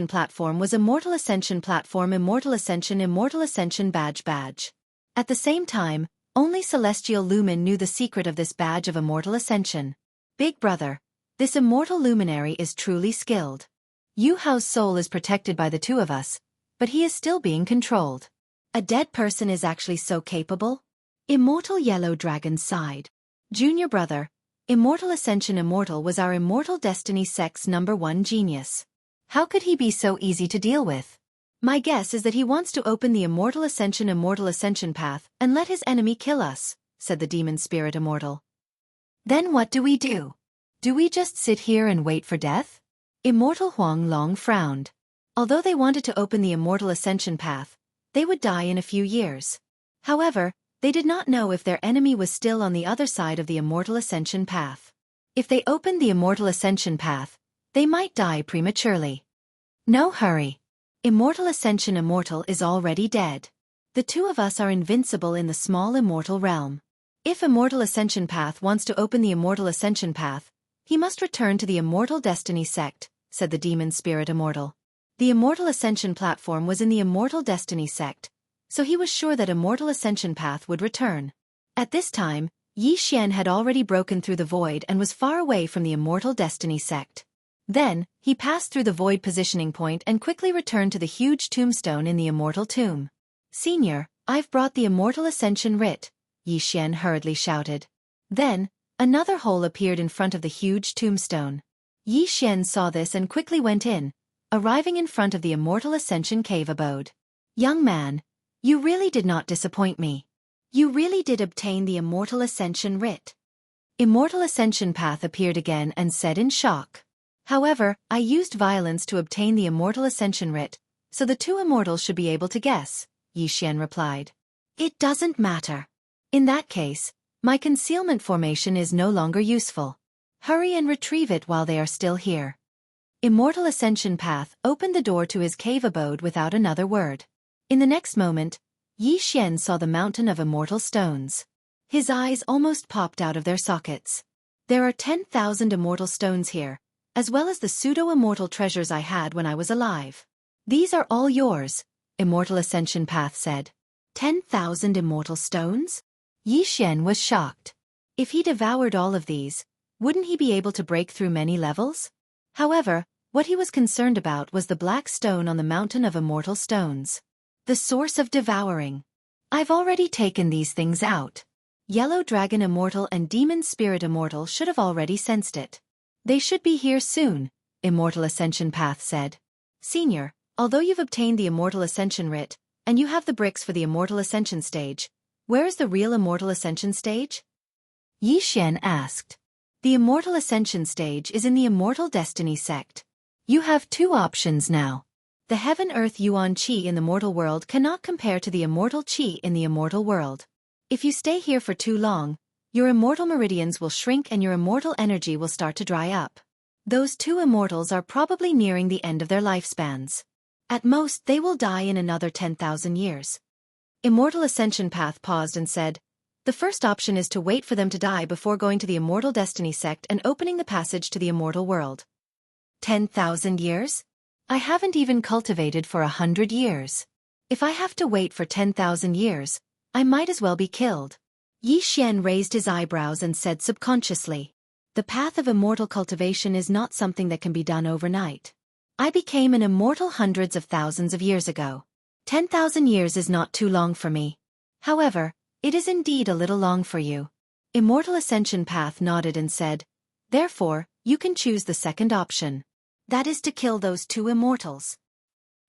Platform was Immortal Ascension Platform Immortal Ascension badge. At the same time, only Celestial Lumen knew the secret of this badge of Immortal Ascension. Big brother, this immortal luminary is truly skilled. Yu Hao's soul is protected by the 2 of us, but he is still being controlled. A dead person is actually so capable? Immortal Yellow Dragon sighed. Junior brother, Immortal Ascension Immortal was our Immortal Destiny sect's #1 genius. How could he be so easy to deal with? My guess is that he wants to open the Immortal Ascension path and let his enemy kill us, said the Demon Spirit Immortal. Then what do we do? Do we just sit here and wait for death? Immortal Huang Long frowned. Although they wanted to open the Immortal Ascension path, they would die in a few years. However, they did not know if their enemy was still on the other side of the Immortal Ascension path. If they opened the Immortal Ascension path, they might die prematurely. No hurry. Immortal Ascension Immortal is already dead. The 2 of us are invincible in the small immortal realm. If Immortal Ascension path wants to open the Immortal Ascension path, he must return to the Immortal Destiny sect, said the Demon Spirit Immortal. The Immortal Ascension platform was in the Immortal Destiny sect, so he was sure that Immortal Ascension path would return. At this time, Yi Xian had already broken through the void and was far away from the Immortal Destiny sect. Then, he passed through the void positioning point and quickly returned to the huge tombstone in the Immortal Tomb. "Senior, I've brought the Immortal Ascension Writ," Yi Xian hurriedly shouted. Then, another hole appeared in front of the huge tombstone. Yi Xian saw this and quickly went in, arriving in front of the Immortal Ascension cave abode. "Young man, you really did not disappoint me. You really did obtain the Immortal Ascension Writ." Immortal Ascension Path appeared again and said in shock. "However, I used violence to obtain the Immortal Ascension Writ, so the two immortals should be able to guess," Yi Xian replied. "It doesn't matter. In that case, my concealment formation is no longer useful. Hurry and retrieve it while they are still here." Immortal Ascension Path opened the door to his cave abode without another word. In the next moment, Yi Xian saw the mountain of immortal stones. His eyes almost popped out of their sockets. "There are 10,000 immortal stones here, as well as the pseudo-immortal treasures I had when I was alive. These are all yours," Immortal Ascension Path said. 10,000 immortal stones? Yi Xian was shocked. If he devoured all of these, wouldn't he be able to break through many levels? However, what he was concerned about was the black stone on the mountain of immortal stones. The source of devouring. "I've already taken these things out. Yellow Dragon Immortal and Demon Spirit Immortal should have already sensed it. They should be here soon," Immortal Ascension Path said. "Senior, although you've obtained the Immortal Ascension Writ, and you have the bricks for the Immortal Ascension stage, where is the real Immortal Ascension stage?" Yi Xian asked. "The Immortal Ascension stage is in the Immortal Destiny sect. You have two options now. The Heaven-Earth Yuan Qi in the mortal world cannot compare to the Immortal Qi in the immortal world. If you stay here for too long, your immortal meridians will shrink and your immortal energy will start to dry up. Those two immortals are probably nearing the end of their lifespans. At most, they will die in another 10,000 years." Immortal Ascension Path paused and said, "The first option is to wait for them to die before going to the Immortal Destiny sect and opening the passage to the immortal world." 10,000 years? I haven't even cultivated for 100 years. If I have to wait for 10,000 years, I might as well be killed." Yi Xian raised his eyebrows and said subconsciously, "The path of immortal cultivation is not something that can be done overnight. I became an immortal hundreds of thousands of years ago. 10,000 years is not too long for me. However, it is indeed a little long for you." Immortal Ascension Path nodded and said, "Therefore, you can choose the second option. That is to kill those two immortals."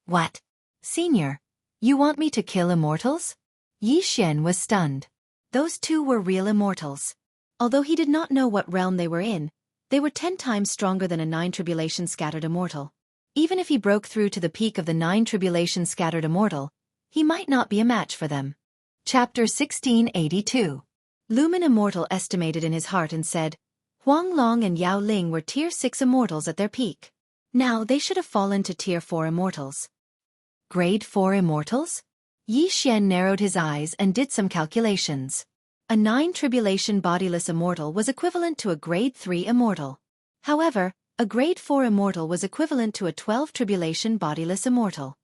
"What? Senior, you want me to kill immortals?" Yi Xian was stunned. Those two were real immortals. Although he did not know what realm they were in, they were 10 times stronger than a 9 tribulation scattered immortal. Even if he broke through to the peak of the 9 tribulation scattered immortal, he might not be a match for them. Chapter 1682. Lumen Immortal estimated in his heart and said, "Huang Long and Yao Ling were Tier 6 immortals at their peak. Now they should have fallen to Tier 4 immortals." Grade 4 immortals? Yi Xian narrowed his eyes and did some calculations. A 9 tribulation bodiless immortal was equivalent to a Grade 3 immortal. However, a Grade 4 immortal was equivalent to a 12 tribulation bodiless immortal.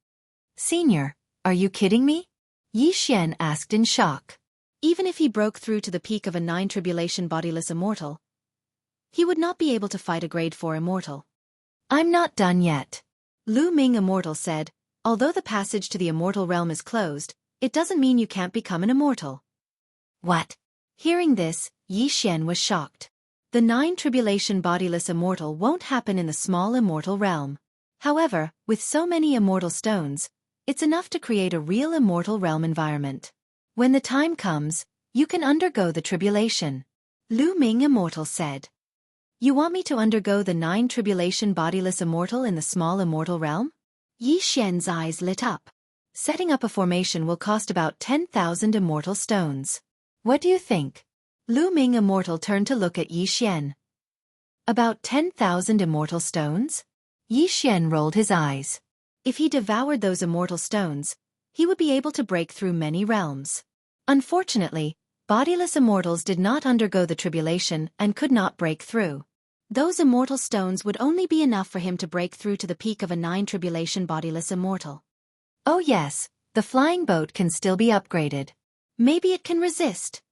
"Senior, are you kidding me?" Yi Xian asked in shock. Even if he broke through to the peak of a 9 tribulation bodiless immortal, he would not be able to fight a Grade 4 immortal. "I'm not done yet," Lu Ming Immortal said. "Although the passage to the immortal realm is closed, it doesn't mean you can't become an immortal." "What?" Hearing this, Yi Xian was shocked. The 9 tribulation bodiless immortal won't happen in the small immortal realm. However, with so many immortal stones, it's enough to create a real immortal realm environment. When the time comes, you can undergo the tribulation. Lu Ming Immortal said. "You want me to undergo the 9 tribulation bodiless immortal in the small immortal realm?" Yi Xian's eyes lit up. "Setting up a formation will cost about 10,000 immortal stones. What do you think?" Lu Ming Immortal turned to look at Yi Xian. "About 10,000 immortal stones?" Yi Xian rolled his eyes. If he devoured those immortal stones, he would be able to break through many realms. Unfortunately, bodiless immortals did not undergo the tribulation and could not break through. Those immortal stones would only be enough for him to break through to the peak of a 9 tribulation bodiless immortal. "Oh yes, the flying boat can still be upgraded. Maybe it can resist."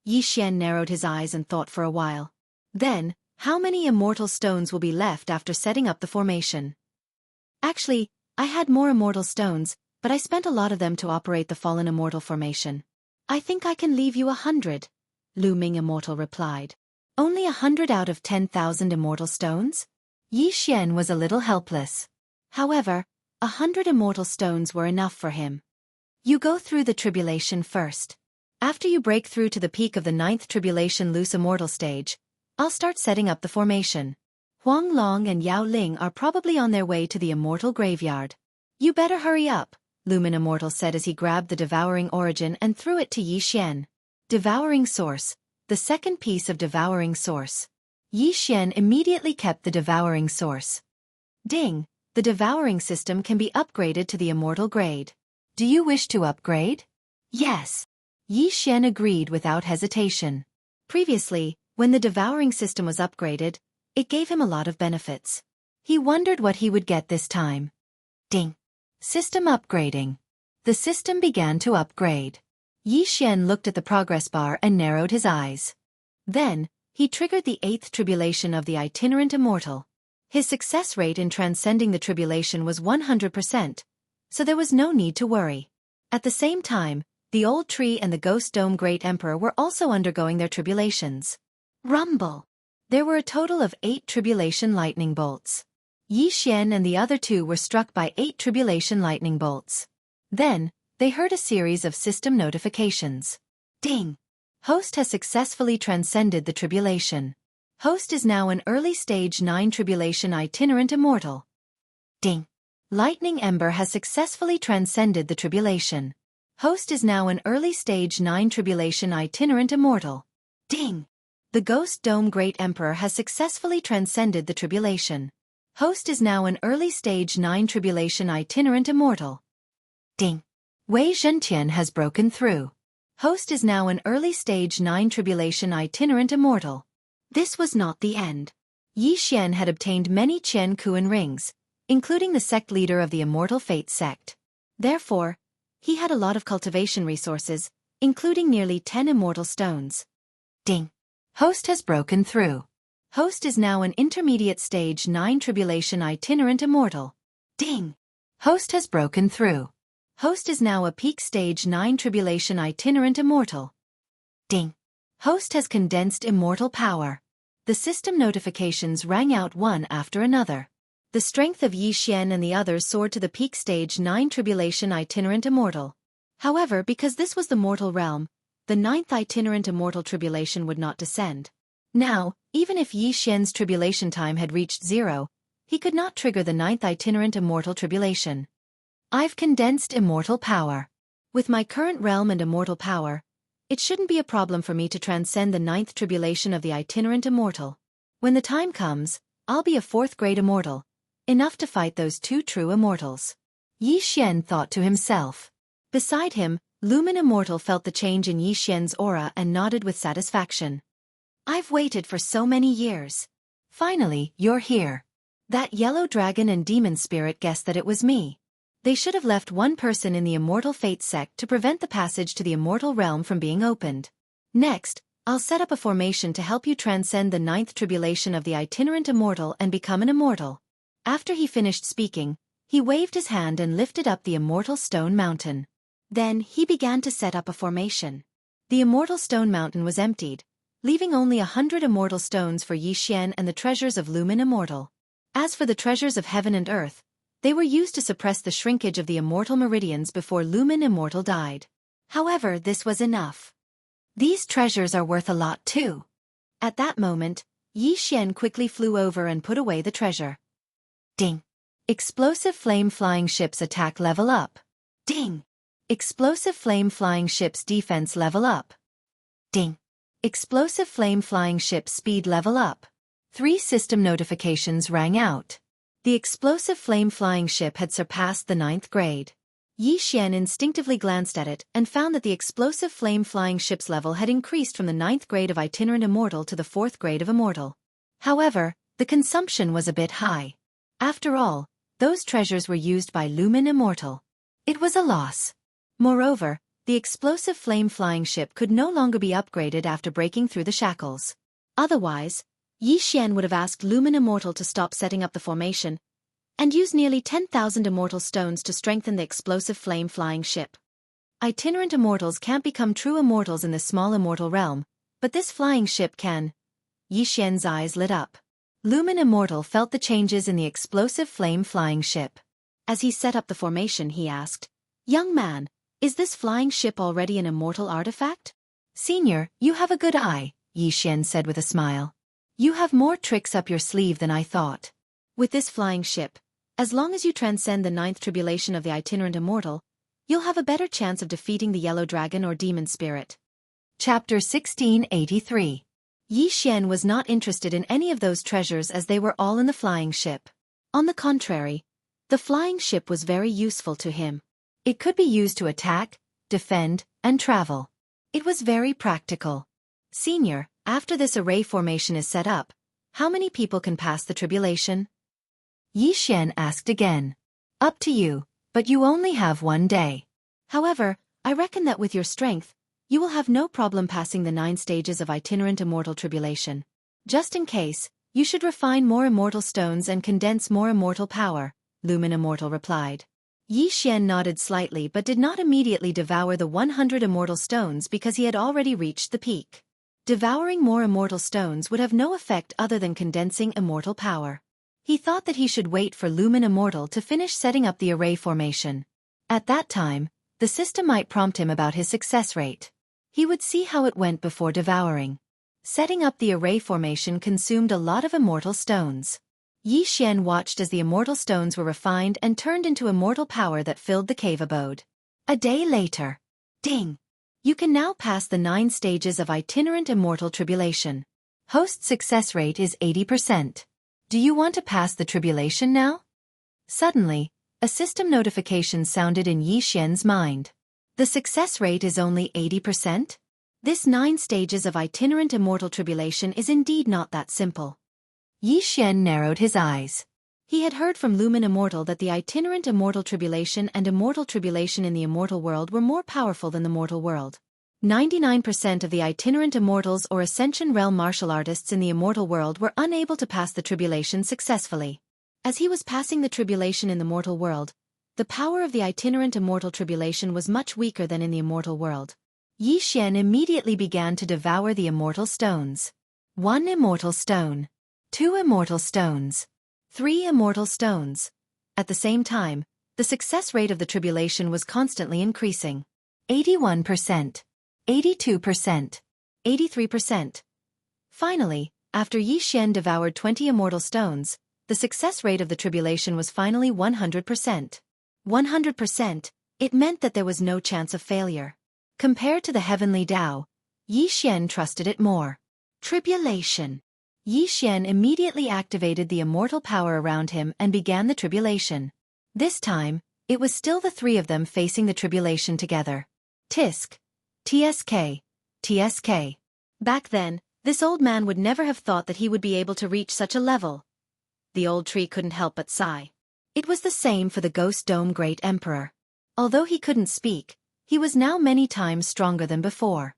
Yi Xian narrowed his eyes and thought for a while. Then, how many immortal stones will be left after setting up the formation? Actually, I had more immortal stones, but I spent a lot of them to operate the fallen immortal formation. I think I can leave you 100, Lu Ming Immortal replied. Only 100 out of 10,000 immortal stones? Yi Xian was a little helpless. However, 100 immortal stones were enough for him. You go through the tribulation first. After you break through to the peak of the 9th tribulation loose immortal stage, I'll start setting up the formation. Huang Long and Yao Ling are probably on their way to the immortal graveyard. You better hurry up, Lumen Immortal said as he grabbed the devouring origin and threw it to Yi Xian. Devouring source, the second piece of devouring source. Yi Xian immediately kept the devouring source. Ding, the devouring system can be upgraded to the immortal grade. Do you wish to upgrade? Yes. Yi Xian agreed without hesitation. Previously, when the devouring system was upgraded, it gave him a lot of benefits. He wondered what he would get this time. Ding. System upgrading. The system began to upgrade. Yi Xian looked at the progress bar and narrowed his eyes. Then, he triggered the 8th tribulation of the itinerant immortal. His success rate in transcending the tribulation was 100%, so there was no need to worry. At the same time, the old tree and the ghost dome great emperor were also undergoing their tribulations. Rumble. There were a total of 8 tribulation lightning bolts. Yi Xian and the other two were struck by 8 tribulation lightning bolts. Then, they heard a series of system notifications. Ding! Host has successfully transcended the tribulation. Host is now an early stage 9 tribulation itinerant immortal. Ding! Lightning Ember has successfully transcended the tribulation. Host is now an early stage 9 tribulation itinerant immortal. Ding! The Ghost Dome Great Emperor has successfully transcended the tribulation. Host is now an early stage 9 tribulation itinerant immortal. Ding! Wei Zhentian has broken through. Host is now an early stage 9 tribulation itinerant immortal. This was not the end. Yi Xian had obtained many Qian Kuan rings, including the sect leader of the Immortal Fate sect. Therefore, he had a lot of cultivation resources, including nearly 10 immortal stones. Ding! Host has broken through. Host is now an intermediate stage 9 tribulation itinerant immortal. Ding! Host has broken through. Host is now a peak stage 9 tribulation itinerant immortal. Ding! Host has condensed immortal power. The system notifications rang out one after another. The strength of Yi Xian and the others soared to the peak stage 9 tribulation itinerant immortal. However, because this was the mortal realm, the 9th itinerant immortal tribulation would not descend. Now, even if Yi Xian's tribulation time had reached 0, he could not trigger the 9th itinerant immortal tribulation. I've condensed immortal power. With my current realm and immortal power, it shouldn't be a problem for me to transcend the 9th tribulation of the itinerant immortal. When the time comes, I'll be a 4th grade immortal, enough to fight those 2 true immortals. Yi Xian thought to himself. Beside him, Lumen Immortal felt the change in Yi Xian's aura and nodded with satisfaction. I've waited for so many years. Finally, you're here. That yellow dragon and demon spirit guessed that it was me. They should have left one person in the Immortal Fate sect to prevent the passage to the immortal realm from being opened. Next, I'll set up a formation to help you transcend the 9th tribulation of the itinerant immortal and become an immortal. After he finished speaking, he waved his hand and lifted up the immortal stone mountain. Then he began to set up a formation. The immortal stone mountain was emptied, leaving only 100 immortal stones for Yi Xian and the treasures of Lumen Immortal. As for the treasures of heaven and earth, they were used to suppress the shrinkage of the immortal meridians before Lumen Immortal died. However, this was enough. These treasures are worth a lot too. At that moment, Yi Xian quickly flew over and put away the treasure. Ding! Explosive flame flying ships attack level up. Ding! Explosive flame flying ships defense level up. Ding! Explosive flame flying ships speed level up. 3 system notifications rang out. The explosive flame flying ship had surpassed the 9th grade. Yi Xian instinctively glanced at it and found that the explosive flame flying ship's level had increased from the 9th grade of itinerant immortal to the 4th grade of immortal. However, the consumption was a bit high. After all, those treasures were used by Lumen Immortal. It was a loss. Moreover, The explosive flame-flying ship could no longer be upgraded after breaking through the shackles. Otherwise, Yi Xian would have asked Lumen Immortal to stop setting up the formation and use nearly 10,000 immortal stones to strengthen the explosive flame-flying ship. Itinerant immortals can't become true immortals in the small immortal realm, but this flying ship can. Yi Xian's eyes lit up. Lumen Immortal felt the changes in the explosive flame-flying ship. As he set up the formation, he asked, "Young man, is this flying ship already an immortal artifact?" "Senior, you have a good eye," Yi Xian said with a smile. "You have more tricks up your sleeve than I thought. With this flying ship, as long as you transcend the 9th tribulation of the itinerant immortal, you'll have a better chance of defeating the yellow dragon or demon spirit." Chapter 1683. Yi Xian was not interested in any of those treasures as they were all in the flying ship. On the contrary, the flying ship was very useful to him. It could be used to attack, defend, and travel. It was very practical. "Senior, after this array formation is set up, how many people can pass the tribulation?" Yi Xian asked again. "Up to you, but you only have 1 day. However, I reckon that with your strength, you will have no problem passing the 9 stages of itinerant immortal tribulation. Just in case, you should refine more immortal stones and condense more immortal power," Lumen Immortal replied. Yi Xian nodded slightly but did not immediately devour the 100 immortal stones because he had already reached the peak. Devouring more immortal stones would have no effect other than condensing immortal power. He thought that he should wait for Lumen Immortal to finish setting up the array formation. At that time, the system might prompt him about his success rate. He would see how it went before devouring. Setting up the array formation consumed a lot of immortal stones. Yi Xian watched as the immortal stones were refined and turned into immortal power that filled the cave abode. A day later. Ding! You can now pass the 9 stages of itinerant immortal tribulation. Host success rate is 80%. Do you want to pass the tribulation now? Suddenly, a system notification sounded in Yi Xian's mind. The success rate is only 80%? This 9 stages of itinerant immortal tribulation is indeed not that simple. Yi Xian narrowed his eyes. He had heard from Lumen Immortal that the itinerant immortal tribulation and immortal tribulation in the immortal world were more powerful than the mortal world. 99% of the itinerant immortals or Ascension Realm martial artists in the immortal world were unable to pass the tribulation successfully. As he was passing the tribulation in the mortal world, the power of the itinerant immortal tribulation was much weaker than in the immortal world. Yi Xian immediately began to devour the immortal stones. 1 immortal stone. 2 immortal stones. 3 immortal stones. At the same time, the success rate of the tribulation was constantly increasing. 81%. 82%. 83%. Finally, after Yi Xian devoured 20 immortal stones, the success rate of the tribulation was finally 100%. 100%, it meant that there was no chance of failure. Compared to the heavenly Tao, Yi Xian trusted it more. Tribulation. Yi Xian immediately activated the immortal power around him and began the tribulation. This time, it was still the 3 of them facing the tribulation together. Tisk. TSK. TSK. Back then, this old man would never have thought that he would be able to reach such a level. The old tree couldn't help but sigh. It was the same for the Ghost Dome Great Emperor. Although he couldn't speak, he was now many times stronger than before.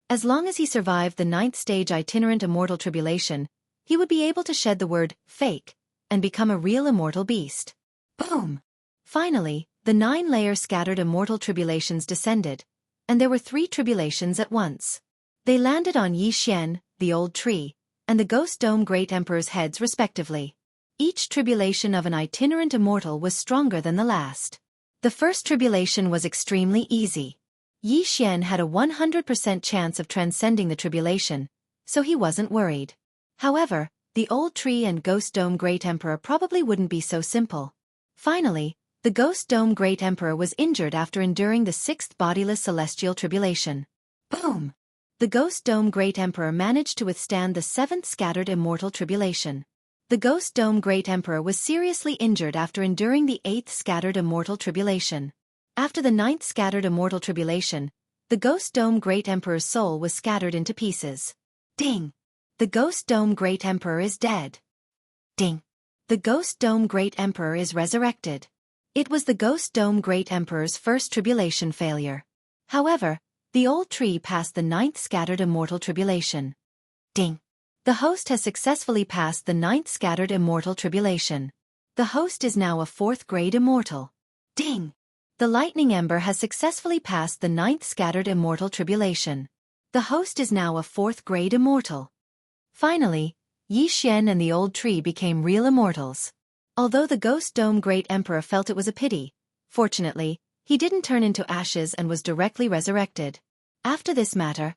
As long as he survived the 9th stage itinerant immortal tribulation, he would be able to shed the word fake and become a real immortal beast. Boom! Finally, the 9-layer scattered immortal tribulations descended, and there were 3 tribulations at once. They landed on Yi Xian, the old tree, and the Ghost Dome Great Emperor's heads respectively. Each tribulation of an itinerant immortal was stronger than the last. The first tribulation was extremely easy. Yi Xian had a 100% chance of transcending the tribulation, so he wasn't worried. However, the old tree and Ghost Dome Great Emperor probably wouldn't be so simple. Finally, the Ghost Dome Great Emperor was injured after enduring the 6th bodiless celestial tribulation. Boom! The Ghost Dome Great Emperor managed to withstand the 7th scattered immortal tribulation. The Ghost Dome Great Emperor was seriously injured after enduring the 8th scattered immortal tribulation. After the 9th scattered immortal tribulation, the Ghost Dome Great Emperor's soul was scattered into pieces. Ding! The Ghost Dome Great Emperor is dead. Ding! The Ghost Dome Great Emperor is resurrected. It was the Ghost Dome Great Emperor's first tribulation failure. However, the old tree passed the 9th scattered immortal tribulation. Ding! The host has successfully passed the 9th scattered immortal tribulation. The host is now a 4th grade immortal. Ding! The lightning ember has successfully passed the 9th scattered immortal tribulation. The host is now a 4th grade immortal. Finally, Yi Xian and the old tree became real immortals. Although the Ghost Dome Great Emperor felt it was a pity, fortunately, he didn't turn into ashes and was directly resurrected. After this matter,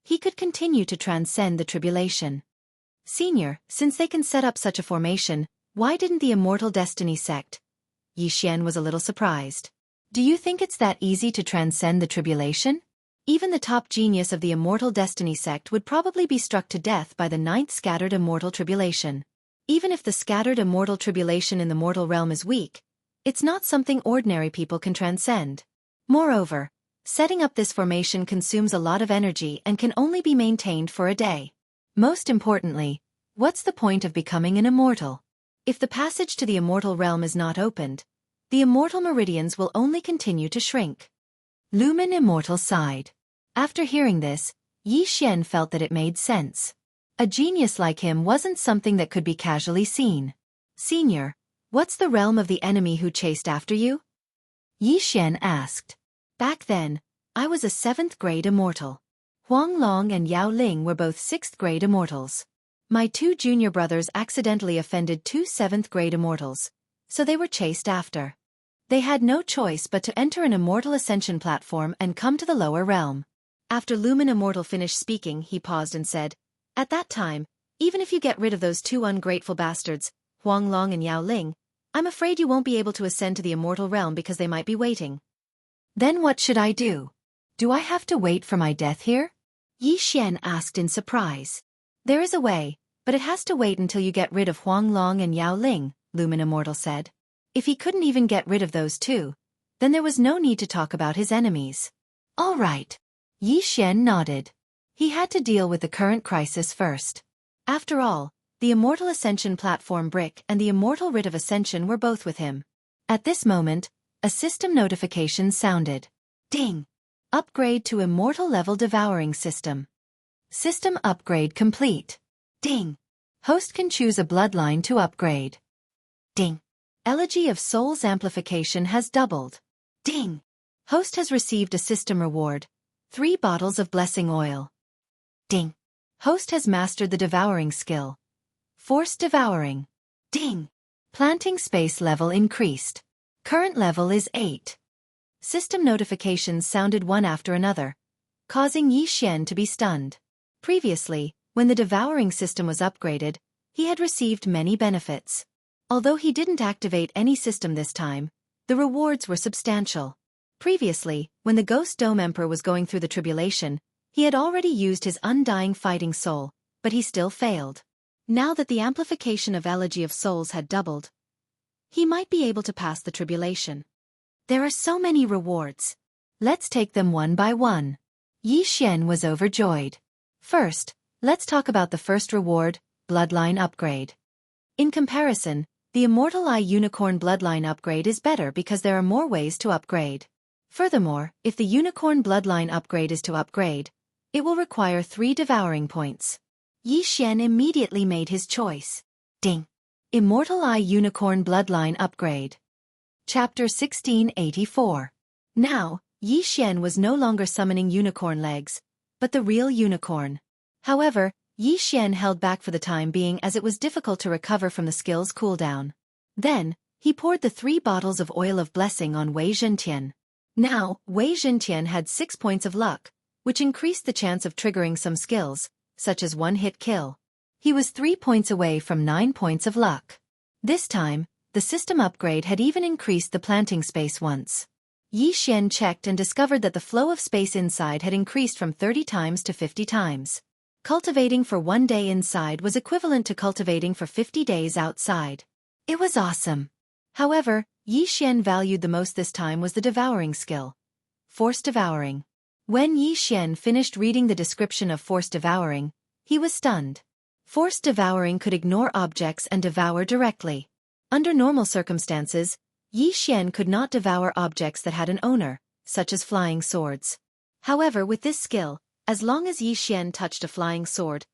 he could continue to transcend the tribulation. Senior, since they can set up such a formation, why didn't the Immortal Destiny sect? Yi Xian was a little surprised. Do you think it's that easy to transcend the tribulation? Even the top genius of the Immortal Destiny sect would probably be struck to death by the 9th scattered immortal tribulation. Even if the scattered immortal tribulation in the mortal realm is weak, it's not something ordinary people can transcend. Moreover, setting up this formation consumes a lot of energy and can only be maintained for a day. Most importantly, what's the point of becoming an immortal? If the passage to the immortal realm is not opened, the immortal meridians will only continue to shrink. Lumen Immortal sighed. After hearing this, Yi Xian felt that it made sense. A genius like him wasn't something that could be casually seen. Senior, what's the realm of the enemy who chased after you? Yi Xian asked. Back then, I was a 7th grade immortal. Huang Long and Yao Ling were both 6th grade immortals. My 2 junior brothers accidentally offended 2 7th grade immortals, so they were chased after. They had no choice but to enter an immortal ascension platform and come to the lower realm. After Lumen Immortal finished speaking, he paused and said, At that time, even if you get rid of those 2 ungrateful bastards, Huang Long and Yao Ling, I'm afraid you won't be able to ascend to the immortal realm because they might be waiting. Then what should I do? Do I have to wait for my death here? Yi Xian asked in surprise. There is a way, but it has to wait until you get rid of Huang Long and Yao Ling, Lumen Immortal said. If he couldn't even get rid of those 2, then there was no need to talk about his enemies. All right. Yi Xian nodded. He had to deal with the current crisis first. After all, the Immortal Ascension platform brick and the Immortal Writ of Ascension were both with him. At this moment, a system notification sounded. Ding! Upgrade to Immortal Level Devouring System. System upgrade complete. Ding! Host can choose a bloodline to upgrade. Ding! Elegy of Souls amplification has doubled. Ding! Host has received a system reward, 3 bottles of blessing oil. Ding! Host has mastered the devouring skill. Force devouring. Ding! Planting space level increased. Current level is 8. System notifications sounded one after another, causing Yi Xian to be stunned. Previously, when the devouring system was upgraded, he had received many benefits. Although he didn't activate any system this time, the rewards were substantial. Previously, when the Ghost Dome Emperor was going through the tribulation, he had already used his undying fighting soul, but he still failed. Now that the amplification of Elegy of Souls had doubled, he might be able to pass the tribulation. There are so many rewards. Let's take them one by one. Yi Xian was overjoyed. First, let's talk about the first reward, Bloodline Upgrade. In comparison, the Immortal Eye Unicorn Bloodline Upgrade is better because there are more ways to upgrade. Furthermore, if the Unicorn Bloodline Upgrade is to upgrade, it will require 3 devouring points. Yi Xian immediately made his choice. Ding! Immortal Eye Unicorn Bloodline Upgrade. Chapter 1684. Now, Yi Xian was no longer summoning unicorn legs, but the real unicorn. However, Yi Xian held back for the time being as it was difficult to recover from the skill's cooldown. Then, he poured the 3 bottles of oil of blessing on Wei Zhentian. Now, Wei Zhentian had 6 points of luck, which increased the chance of triggering some skills, such as one-hit kill. He was 3 points away from 9 points of luck. This time, the system upgrade had even increased the planting space once. Yi Xian checked and discovered that the flow of space inside had increased from 30 times to 50 times. Cultivating for 1 day inside was equivalent to cultivating for 50 days outside. It was awesome. However, Yi Xian valued the most this time was the devouring skill. Force devouring. When Yi Xian finished reading the description of force devouring, he was stunned. Force devouring could ignore objects and devour directly. Under normal circumstances, Yi Xian could not devour objects that had an owner, such as flying swords. However, with this skill, as long as Yi Xian touched a flying sword,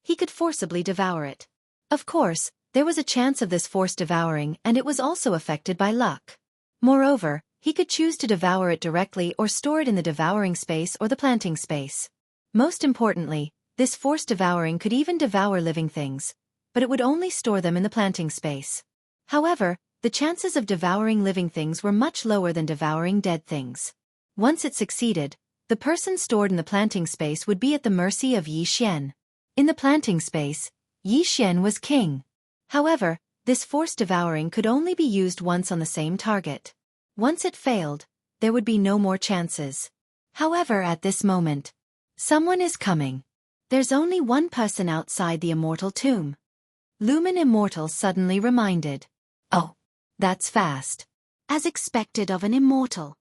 he could forcibly devour it. Of course, there was a chance of this forced devouring, and it was also affected by luck. Moreover, he could choose to devour it directly or store it in the devouring space or the planting space. Most importantly, this forced devouring could even devour living things, but it would only store them in the planting space. However, the chances of devouring living things were much lower than devouring dead things. Once it succeeded, the person stored in the planting space would be at the mercy of Yi Xian. In the planting space, Yi Xian was king. However, this forced devouring could only be used once on the same target. Once it failed, there would be no more chances. However, at this moment, someone is coming. There's only one person outside the immortal tomb. Lumen Immortal suddenly reminded. Oh, that's fast. As expected of an immortal.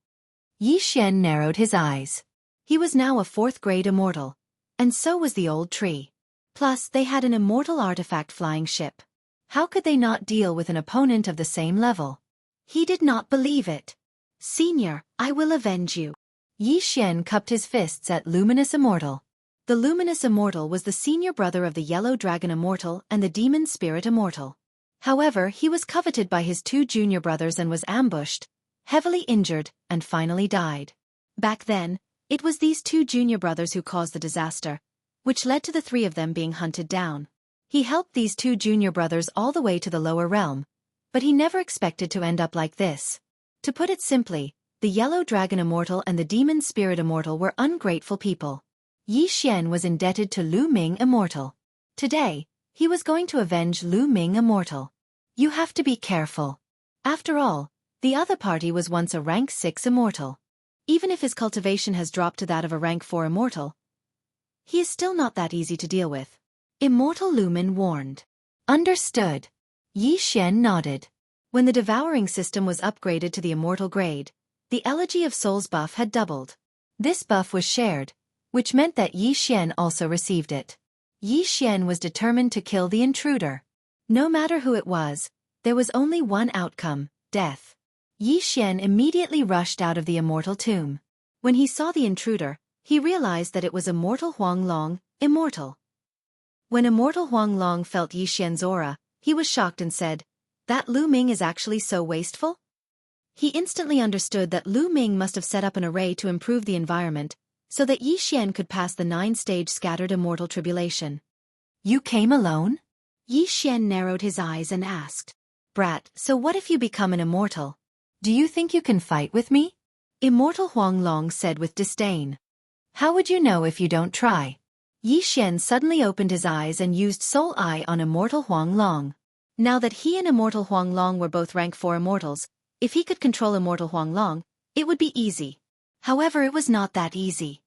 Yi Xian narrowed his eyes. He was now a 4th grade immortal, and so was the old tree. Plus, they had an immortal artifact flying ship. How could they not deal with an opponent of the same level? He did not believe it. Senior, I will avenge you. Yi Xian cupped his fists at Luminous Immortal. The Luminous Immortal was the senior brother of the Yellow Dragon Immortal and the Demon Spirit Immortal. However, he was coveted by his 2 junior brothers and was ambushed, heavily injured, and finally died. Back then, it was these 2 junior brothers who caused the disaster, which led to the 3 of them being hunted down. He helped these 2 junior brothers all the way to the lower realm, but he never expected to end up like this. To put it simply, the Yellow Dragon Immortal and the Demon Spirit Immortal were ungrateful people. Yi Xian was indebted to Lu Ming Immortal. Today, he was going to avenge Lu Ming Immortal. You have to be careful. After all, the other party was once a rank 6 Immortal. Even if his cultivation has dropped to that of a rank 4 Immortal, he is still not that easy to deal with. Immortal Lumen warned. Understood. Yi Xian nodded. When the devouring system was upgraded to the immortal grade, the Elegy of Souls buff had doubled. This buff was shared, which meant that Yi Xian also received it. Yi Xian was determined to kill the intruder. No matter who it was, there was only one outcome, death. Yi Xian immediately rushed out of the immortal tomb. When he saw the intruder, he realized that it was Immortal Huanglong, immortal. When Immortal Huanglong felt Yi Xian's aura, he was shocked and said, "That Lu Ming is actually so wasteful?" He instantly understood that Lu Ming must have set up an array to improve the environment, so that Yi Xian could pass the 9-stage scattered immortal tribulation. You came alone? Yi Xian narrowed his eyes and asked. Brat, so what if you become an immortal? Do you think you can fight with me? Immortal Huanglong said with disdain. How would you know if you don't try? Yi Xian suddenly opened his eyes and used Soul Eye on Immortal Huanglong. Now that he and Immortal Huanglong were both rank 4 immortals, if he could control Immortal Huanglong, it would be easy. However, it was not that easy.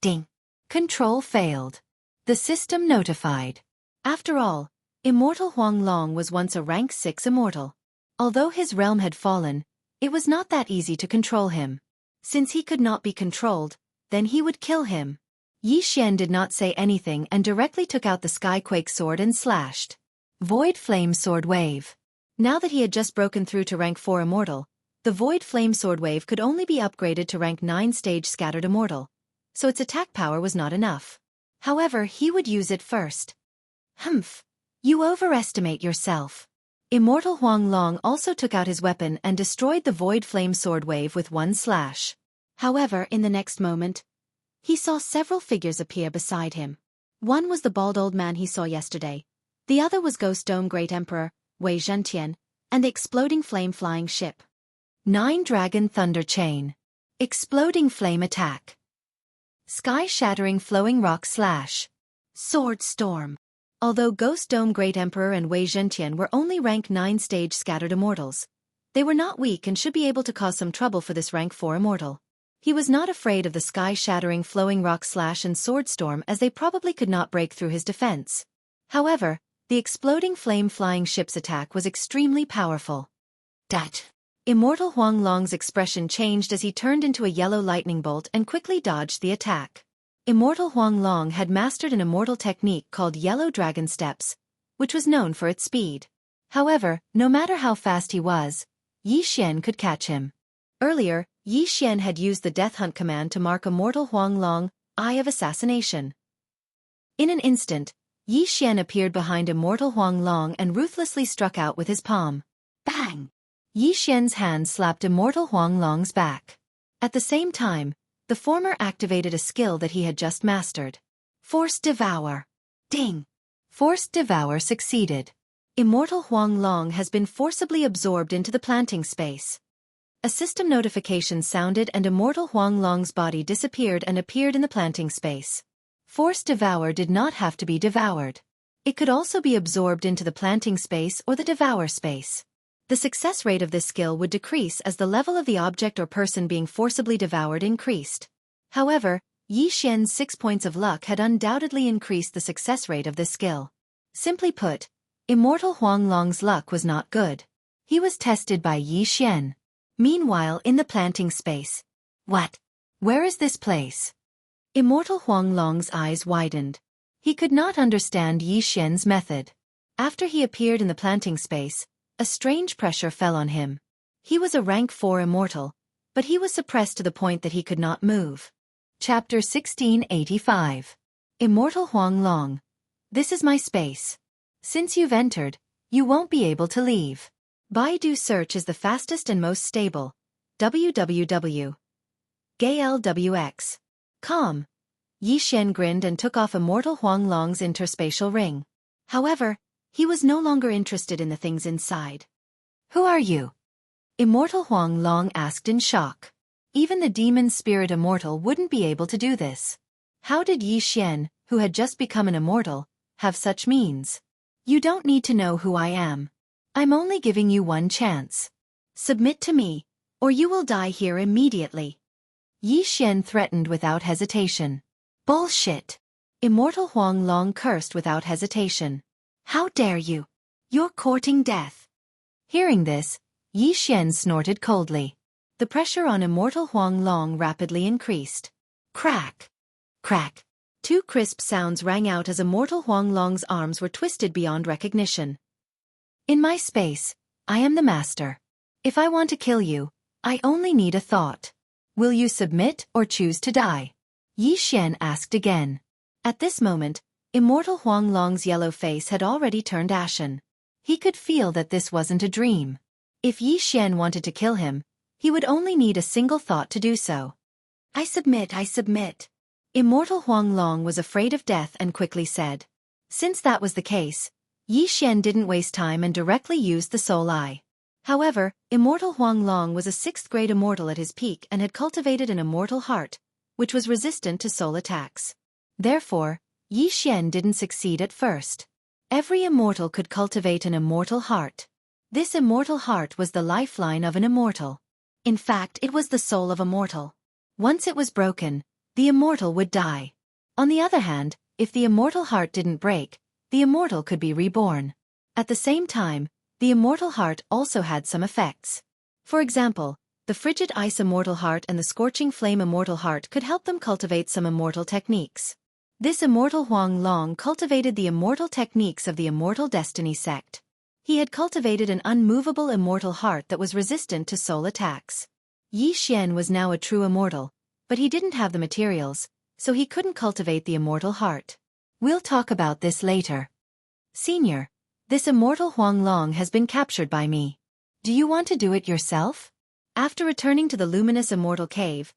Ding. Control failed. The system notified. After all, Immortal Huanglong was once a rank 6 immortal. Although his realm had fallen, it was not that easy to control him. Since he could not be controlled, then he would kill him. Yi Xian did not say anything and directly took out the Skyquake sword and slashed. Void Flame Sword Wave. Now that he had just broken through to rank 4 immortal, the Void Flame Sword Wave could only be upgraded to rank 9 stage scattered immortal, so its attack power was not enough. However, he would use it first. Humph. You overestimate yourself. Immortal Huanglong also took out his weapon and destroyed the Void Flame Sword Wave with one slash. However, in the next moment, he saw several figures appear beside him. One was the bald old man he saw yesterday. The other was Ghost Dome Great Emperor, Wei Zhentian, and the exploding flame flying ship. 9 Dragon Thunder Chain. Exploding Flame Attack. Sky-shattering Flowing Rock Slash. Sword Storm. Although Ghost Dome Great Emperor and Wei Zhentian were only rank 9 stage scattered immortals, they were not weak and should be able to cause some trouble for this rank 4 immortal. He was not afraid of the sky-shattering Flowing Rock Slash and Sword Storm as they probably could not break through his defense. However, the exploding flame flying ship's attack was extremely powerful. Dat. Immortal Huanglong's expression changed as he turned into a yellow lightning bolt and quickly dodged the attack. Immortal Huanglong had mastered an immortal technique called Yellow Dragon Steps, which was known for its speed. However, no matter how fast he was, Yi Xian could catch him. Earlier, Yi Xian had used the Death Hunt command to mark Immortal Huang Long, Eye of Assassination. In an instant, Yi Xian appeared behind Immortal Huang Long and ruthlessly struck out with his palm. Bang! Yi Xian's hand slapped Immortal Huang Long's back. At the same time, the former activated a skill that he had just mastered. Forced Devour. Ding! Forced Devour succeeded. Immortal Huang Long has been forcibly absorbed into the planting space. A system notification sounded and Immortal Huang Long's body disappeared and appeared in the planting space. Forced Devour did not have to be devoured. It could also be absorbed into the planting space or the devour space. The success rate of this skill would decrease as the level of the object or person being forcibly devoured increased. However, Yi Xian's 6 points of luck had undoubtedly increased the success rate of this skill. Simply put, Immortal Huang Long's luck was not good. He was tested by Yi Xian. Meanwhile, in the planting space. What? Where is this place? Immortal Huang Long's eyes widened. He could not understand Yi Xian's method. After he appeared in the planting space, a strange pressure fell on him. He was a rank 4 immortal, but he was suppressed to the point that he could not move. Chapter 1685. Immortal Huang Long. This is my space. Since you've entered, you won't be able to leave. Baidu search is the fastest and most stable. www.galwx.com. Yi Xian grinned and took off Immortal Huang Long's interspatial ring. However, he was no longer interested in the things inside. Who are you? Immortal Huang Long asked in shock. Even the demon spirit immortal wouldn't be able to do this. How did Yi Xian, who had just become an immortal, have such means? You don't need to know who I am. I'm only giving you one chance. Submit to me, or you will die here immediately. Yi Xian threatened without hesitation. Bullshit! Immortal Huang Long cursed without hesitation. How dare you? You're courting death. Hearing this, Yi Xian snorted coldly. The pressure on Immortal Huang Long rapidly increased. Crack! Crack! 2 crisp sounds rang out as Immortal Huang Long's arms were twisted beyond recognition. In my space, I am the master. If I want to kill you, I only need a thought. Will you submit or choose to die? Yi Xian asked again. At this moment, Immortal Huang Long's yellow face had already turned ashen. He could feel that this wasn't a dream. If Yi Xian wanted to kill him, he would only need a single thought to do so. I submit, I submit. Immortal Huang Long was afraid of death and quickly said. Since that was the case, Yi Xian didn't waste time and directly used the Soul Eye. However, Immortal Huang Long was a 6th grade immortal at his peak and had cultivated an immortal heart, which was resistant to soul attacks. Therefore, Yi Xian didn't succeed at first. Every immortal could cultivate an immortal heart. This immortal heart was the lifeline of an immortal. In fact, it was the soul of a mortal. Once it was broken, the immortal would die. On the other hand, if the immortal heart didn't break, the immortal could be reborn. At the same time, the immortal heart also had some effects. For example, the frigid ice immortal heart and the scorching flame immortal heart could help them cultivate some immortal techniques. This Immortal Huang Long cultivated the immortal techniques of the Immortal Destiny sect. He had cultivated an unmovable immortal heart that was resistant to soul attacks. Yi Xian was now a true immortal, but he didn't have the materials, so he couldn't cultivate the immortal heart. We'll talk about this later. Senior, this Immortal Huang Long has been captured by me. Do you want to do it yourself? After returning to the luminous immortal cave,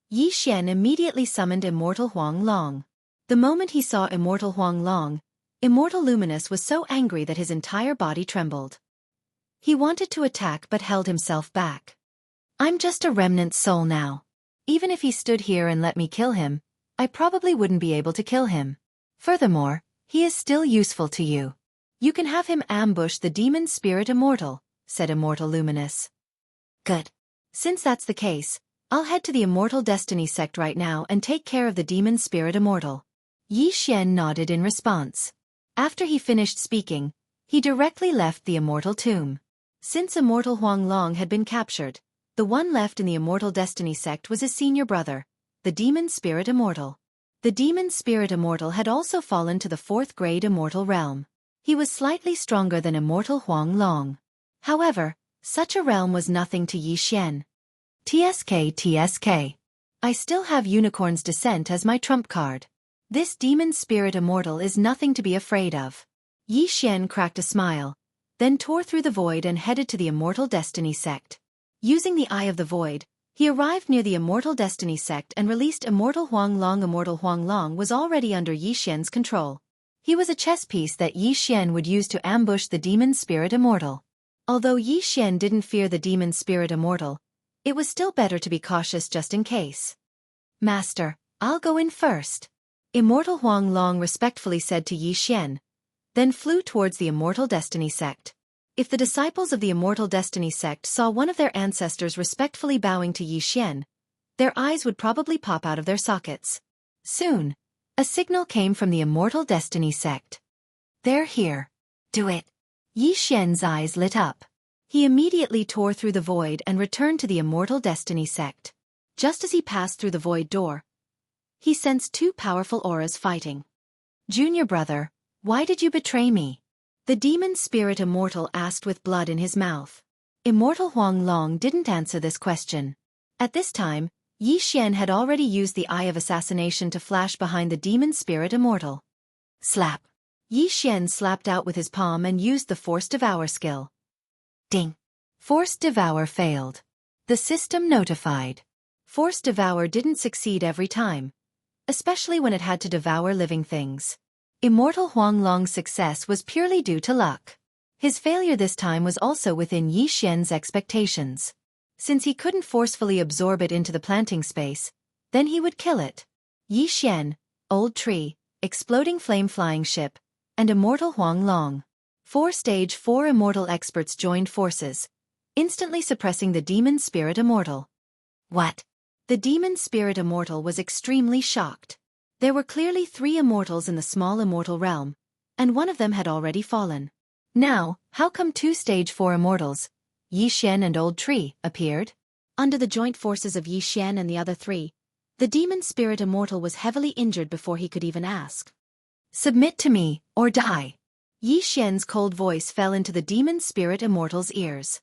Yi Xian immediately summoned Immortal Huang Long. The moment he saw Immortal Huang Long, Immortal Luminous was so angry that his entire body trembled. He wanted to attack but held himself back. I'm just a remnant soul now. Even if he stood here and let me kill him, I probably wouldn't be able to kill him. Furthermore, he is still useful to you. You can have him ambush the demon spirit immortal, said Immortal Luminous. Good. Since that's the case, I'll head to the Immortal Destiny sect right now and take care of the demon spirit immortal. Yi Xian nodded in response. After he finished speaking, he directly left the immortal tomb. Since Immortal Huang Long had been captured, the one left in the Immortal Destiny sect was his senior brother, the demon spirit immortal. The demon spirit immortal had also fallen to the 4th grade immortal realm. He was slightly stronger than Immortal Huang Long. However, such a realm was nothing to Yi Xian. TSK. I still have Unicorn's Descent as my trump card. This demon spirit immortal is nothing to be afraid of. Yi Xian cracked a smile, then tore through the void and headed to the Immortal Destiny sect. Using the Eye of the Void, he arrived near the Immortal Destiny sect and released Immortal Huang Long. Immortal Huang Long was already under Yi Xian's control. He was a chess piece that Yi Xian would use to ambush the demon spirit immortal. Although Yi Xian didn't fear the demon spirit immortal, it was still better to be cautious just in case. Master, I'll go in first. Immortal Huang Long respectfully said to Yi Xian, then flew towards the Immortal Destiny sect. If the disciples of the Immortal Destiny sect saw one of their ancestors respectfully bowing to Yi Xian, their eyes would probably pop out of their sockets. Soon, a signal came from the Immortal Destiny sect. They're here. Do it. Yi Xian's eyes lit up. He immediately tore through the void and returned to the Immortal Destiny sect. Just as he passed through the void door, he sensed two powerful auras fighting. Junior brother, why did you betray me? The demon spirit immortal asked with blood in his mouth. Immortal Huang Long didn't answer this question. At this time, Yi Xian had already used the Eye of Assassination to flash behind the demon spirit immortal. Slap. Yi Xian slapped out with his palm and used the Force Devour skill. Ding. Force Devour failed. The system notified. Force Devour didn't succeed every time, especially when it had to devour living things. Immortal Huang Long's success was purely due to luck. His failure this time was also within Yi Xian's expectations. Since he couldn't forcefully absorb it into the planting space, then he would kill it. Yi Xian, Old Tree, Exploding Flame Flying Ship, and Immortal Huang Long. 4 Stage 4 immortal experts joined forces, instantly suppressing the demon spirit immortal. What? The demon spirit immortal was extremely shocked. There were clearly 3 immortals in the small immortal realm, and one of them had already fallen. Now, how come 2 Stage 4 immortals, Yi Xian and Old Tree, appeared? Under the joint forces of Yi Xian and the other 3, the demon spirit immortal was heavily injured before he could even ask. Submit to me, or die. Yi Xian's cold voice fell into the demon spirit immortal's ears.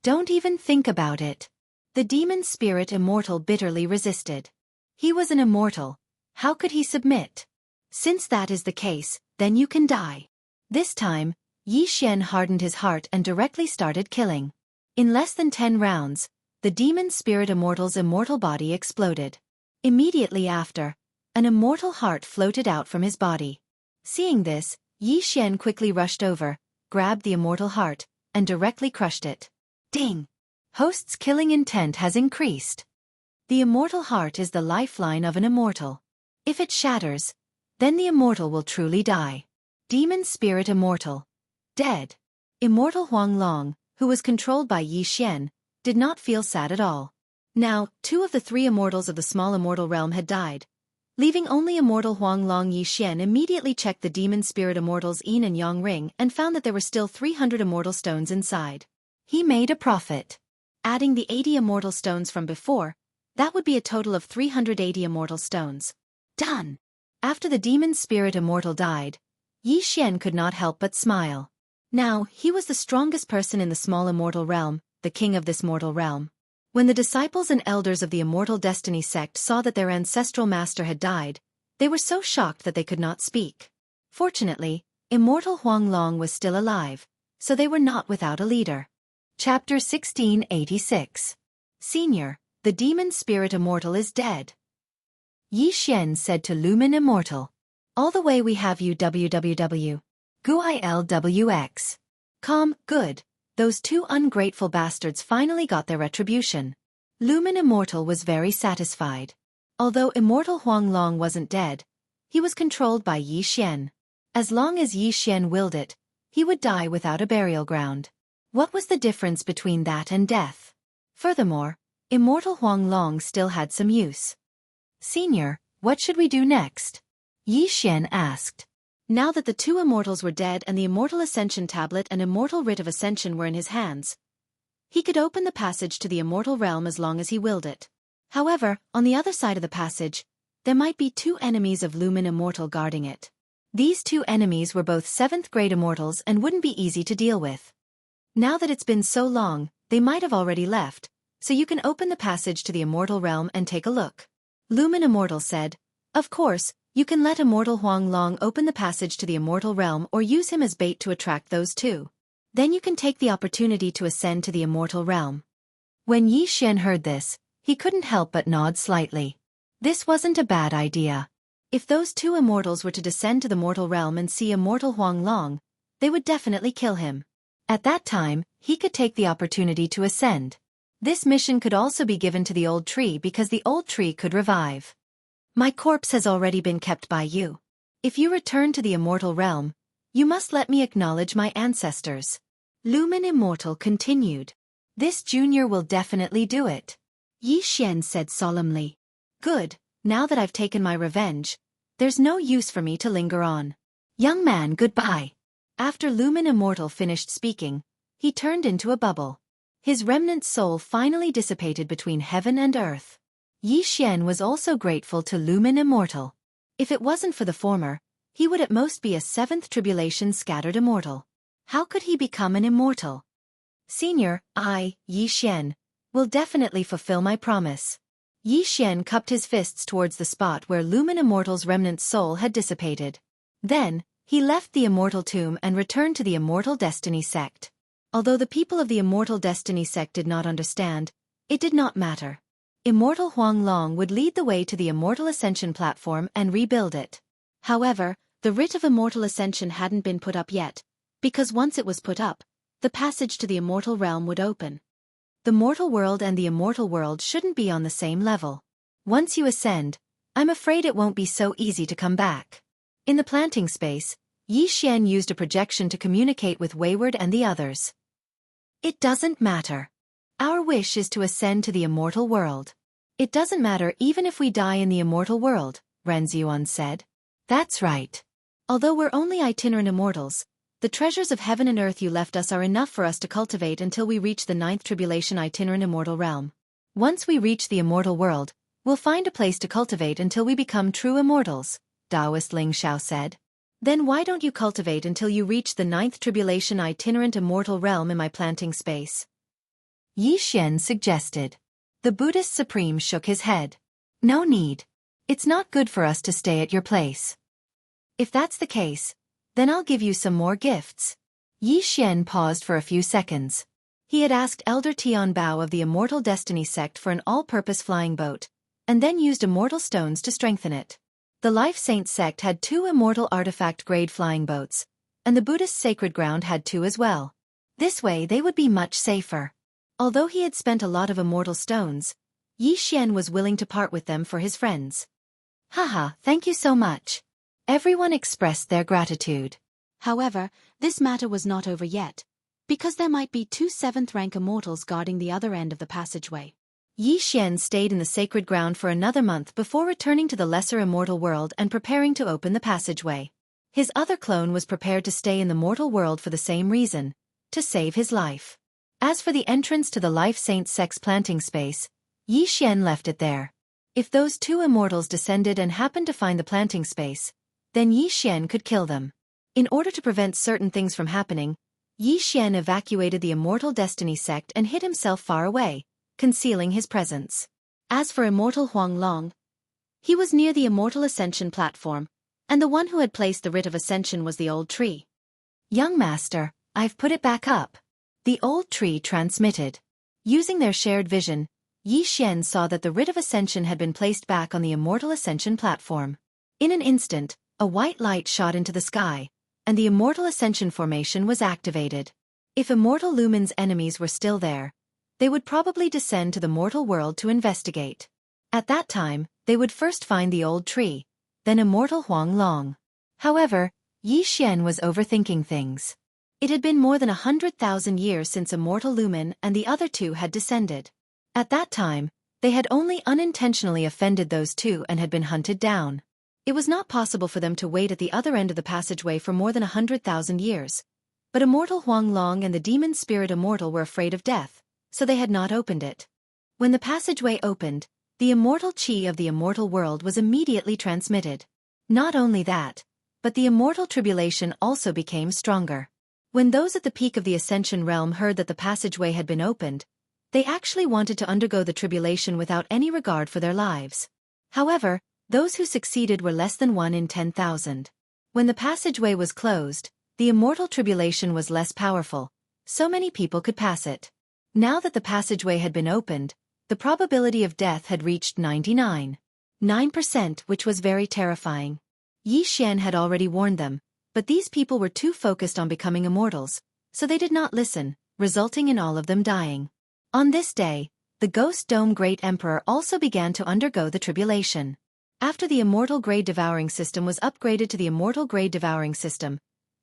Don't even think about it. The demon spirit immortal bitterly resisted. He was an immortal. How could he submit? Since that is the case, then you can die. This time, Yi Xian hardened his heart and directly started killing. In less than 10 rounds, the demon spirit immortal's immortal body exploded. Immediately after, an immortal heart floated out from his body. Seeing this, Yi Xian quickly rushed over, grabbed the immortal heart, and directly crushed it. Ding! Host's killing intent has increased. The immortal heart is the lifeline of an immortal. If it shatters, then the immortal will truly die. Demon spirit immortal. Dead. Immortal Huang Long, who was controlled by Yi Xian, did not feel sad at all. Now, 2 of the 3 immortals of the small immortal realm had died, leaving only immortal Huang Long. Yi Xian immediately checked the demon spirit immortal's yin and yang ring and found that there were still 300 immortal stones inside. He made a profit. Adding the 80 immortal stones from before, that would be a total of 380 immortal stones. Done! After the demon spirit immortal died, Yi Xian could not help but smile. Now, he was the strongest person in the small immortal realm, the king of this mortal realm. When the disciples and elders of the Immortal Destiny sect saw that their ancestral master had died, they were so shocked that they could not speak. Fortunately, Immortal Huang Long was still alive, so they were not without a leader. Chapter 1686. Senior, the demon spirit immortal is dead. Yi Xian said to Lumen Immortal. All the way we have you www. GUILWX. Good. Those 2 ungrateful bastards finally got their retribution. Lumen Immortal was very satisfied. Although Immortal Huang Long wasn't dead, he was controlled by Yi Xian. As long as Yi Xian willed it, he would die without a burial ground. What was the difference between that and death? Furthermore, Immortal Huang Long still had some use. Senior, what should we do next? Yi Xian asked. Now that the 2 immortals were dead and the Immortal Ascension Tablet and Immortal Writ of Ascension were in his hands, he could open the passage to the immortal realm as long as he willed it. However, on the other side of the passage, there might be 2 enemies of Lumen Immortal guarding it. These 2 enemies were both 7th grade immortals and wouldn't be easy to deal with. Now that it's been so long, they might have already left, so you can open the passage to the immortal realm and take a look. Lumen Immortal said, "Of course, you can let Immortal Huang Long open the passage to the immortal realm or use him as bait to attract those two. Then you can take the opportunity to ascend to the immortal realm." When Yi Xian heard this, he couldn't help but nod slightly. This wasn't a bad idea. If those two immortals were to descend to the mortal realm and see Immortal Huang Long, they would definitely kill him. At that time, he could take the opportunity to ascend. This mission could also be given to the old tree because the old tree could revive. "My corpse has already been kept by you. If you return to the immortal realm, you must let me acknowledge my ancestors." Lumen Immortal continued. "This junior will definitely do it," Yi Xian said solemnly. "Good, now that I've taken my revenge, there's no use for me to linger on. Young man, goodbye." After Lumen Immortal finished speaking, he turned into a bubble. His remnant soul finally dissipated between heaven and earth. Yi Xian was also grateful to Lumen Immortal. If it wasn't for the former, he would at most be a seventh tribulation scattered immortal. How could he become an immortal? "Senior, I, Yi Xian, will definitely fulfill my promise." Yi Xian cupped his fists towards the spot where Lumen Immortal's remnant soul had dissipated. Then, he left the immortal tomb and returned to the Immortal Destiny sect. Although the people of the Immortal Destiny sect did not understand, it did not matter. Immortal Huang Long would lead the way to the Immortal Ascension platform and rebuild it. However, the writ of Immortal Ascension hadn't been put up yet, because once it was put up, the passage to the immortal realm would open. The mortal world and the immortal world shouldn't be on the same level. Once you ascend, I'm afraid it won't be so easy to come back. In the planting space, Yi Xian used a projection to communicate with Wayward and the others. "It doesn't matter. Our wish is to ascend to the immortal world. It doesn't matter even if we die in the immortal world," Renzuan said. "That's right. Although we're only itinerant immortals, the treasures of heaven and earth you left us are enough for us to cultivate until we reach the 9th tribulation itinerant immortal realm. Once we reach the immortal world, we'll find a place to cultivate until we become true immortals," Taoist Ling Xiao said. "Then why don't you cultivate until you reach the 9th tribulation itinerant immortal realm in my planting space?" Yi Xian suggested. The Buddhist Supreme shook his head. "No need. It's not good for us to stay at your place." "If that's the case, then I'll give you some more gifts." Yi Xian paused for a few seconds. He had asked Elder Tian Bao of the Immortal Destiny sect for an all-purpose flying boat, and then used immortal stones to strengthen it. The Life Saint sect had 2 immortal artifact-grade flying boats, and the Buddhist Sacred Ground had 2 as well. This way they would be much safer. Although he had spent a lot of immortal stones, Yi Xian was willing to part with them for his friends. "Haha, thank you so much." Everyone expressed their gratitude. However, this matter was not over yet, because there might be 2 7th-rank immortals guarding the other end of the passageway. Yi Xian stayed in the sacred ground for another month before returning to the lesser immortal world and preparing to open the passageway. His other clone was prepared to stay in the mortal world for the same reason, to save his life. As for the entrance to the Life Saint sect's planting space, Yi Xian left it there. If those 2 immortals descended and happened to find the planting space, then Yi Xian could kill them. In order to prevent certain things from happening, Yi Xian evacuated the Immortal Destiny sect and hid himself far away, concealing his presence. As for Immortal Huang Long, he was near the Immortal Ascension platform, and the one who had placed the writ of ascension was the old tree. "Young master, I've put it back up," the old tree transmitted. Using their shared vision, Yi Xian saw that the writ of ascension had been placed back on the Immortal Ascension platform. In an instant, a white light shot into the sky, and the Immortal Ascension formation was activated. If Immortal Lumen's enemies were still there, they would probably descend to the mortal world to investigate. At that time, they would first find the old tree, then Immortal Huang Long. However, Yi Xian was overthinking things. It had been more than 100,000 years since Immortal Lumen and the other 2 had descended. At that time, they had only unintentionally offended those 2 and had been hunted down. It was not possible for them to wait at the other end of the passageway for more than 100,000 years. But Immortal Huang Long and the Demon Spirit Immortal were afraid of death, so they had not opened it. When the passageway opened, the immortal chi of the immortal world was immediately transmitted. Not only that, but the immortal tribulation also became stronger. When those at the peak of the Ascension realm heard that the passageway had been opened, They actually wanted to undergo the tribulation without any regard for their lives. However, those who succeeded were less than 1 in 10,000. When the passageway was closed, the immortal tribulation was less powerful, so many people could pass it. Now that the passageway had been opened, the probability of death had reached 99.9%, which was very terrifying. Yi Xian had already warned them, but these people were too focused on becoming immortals, so they did not listen, resulting in all of them dying. On this day, the Ghost Dome Great Emperor also began to undergo the tribulation. After the Immortal Grade Devouring System was upgraded to the Immortal Grade Devouring System,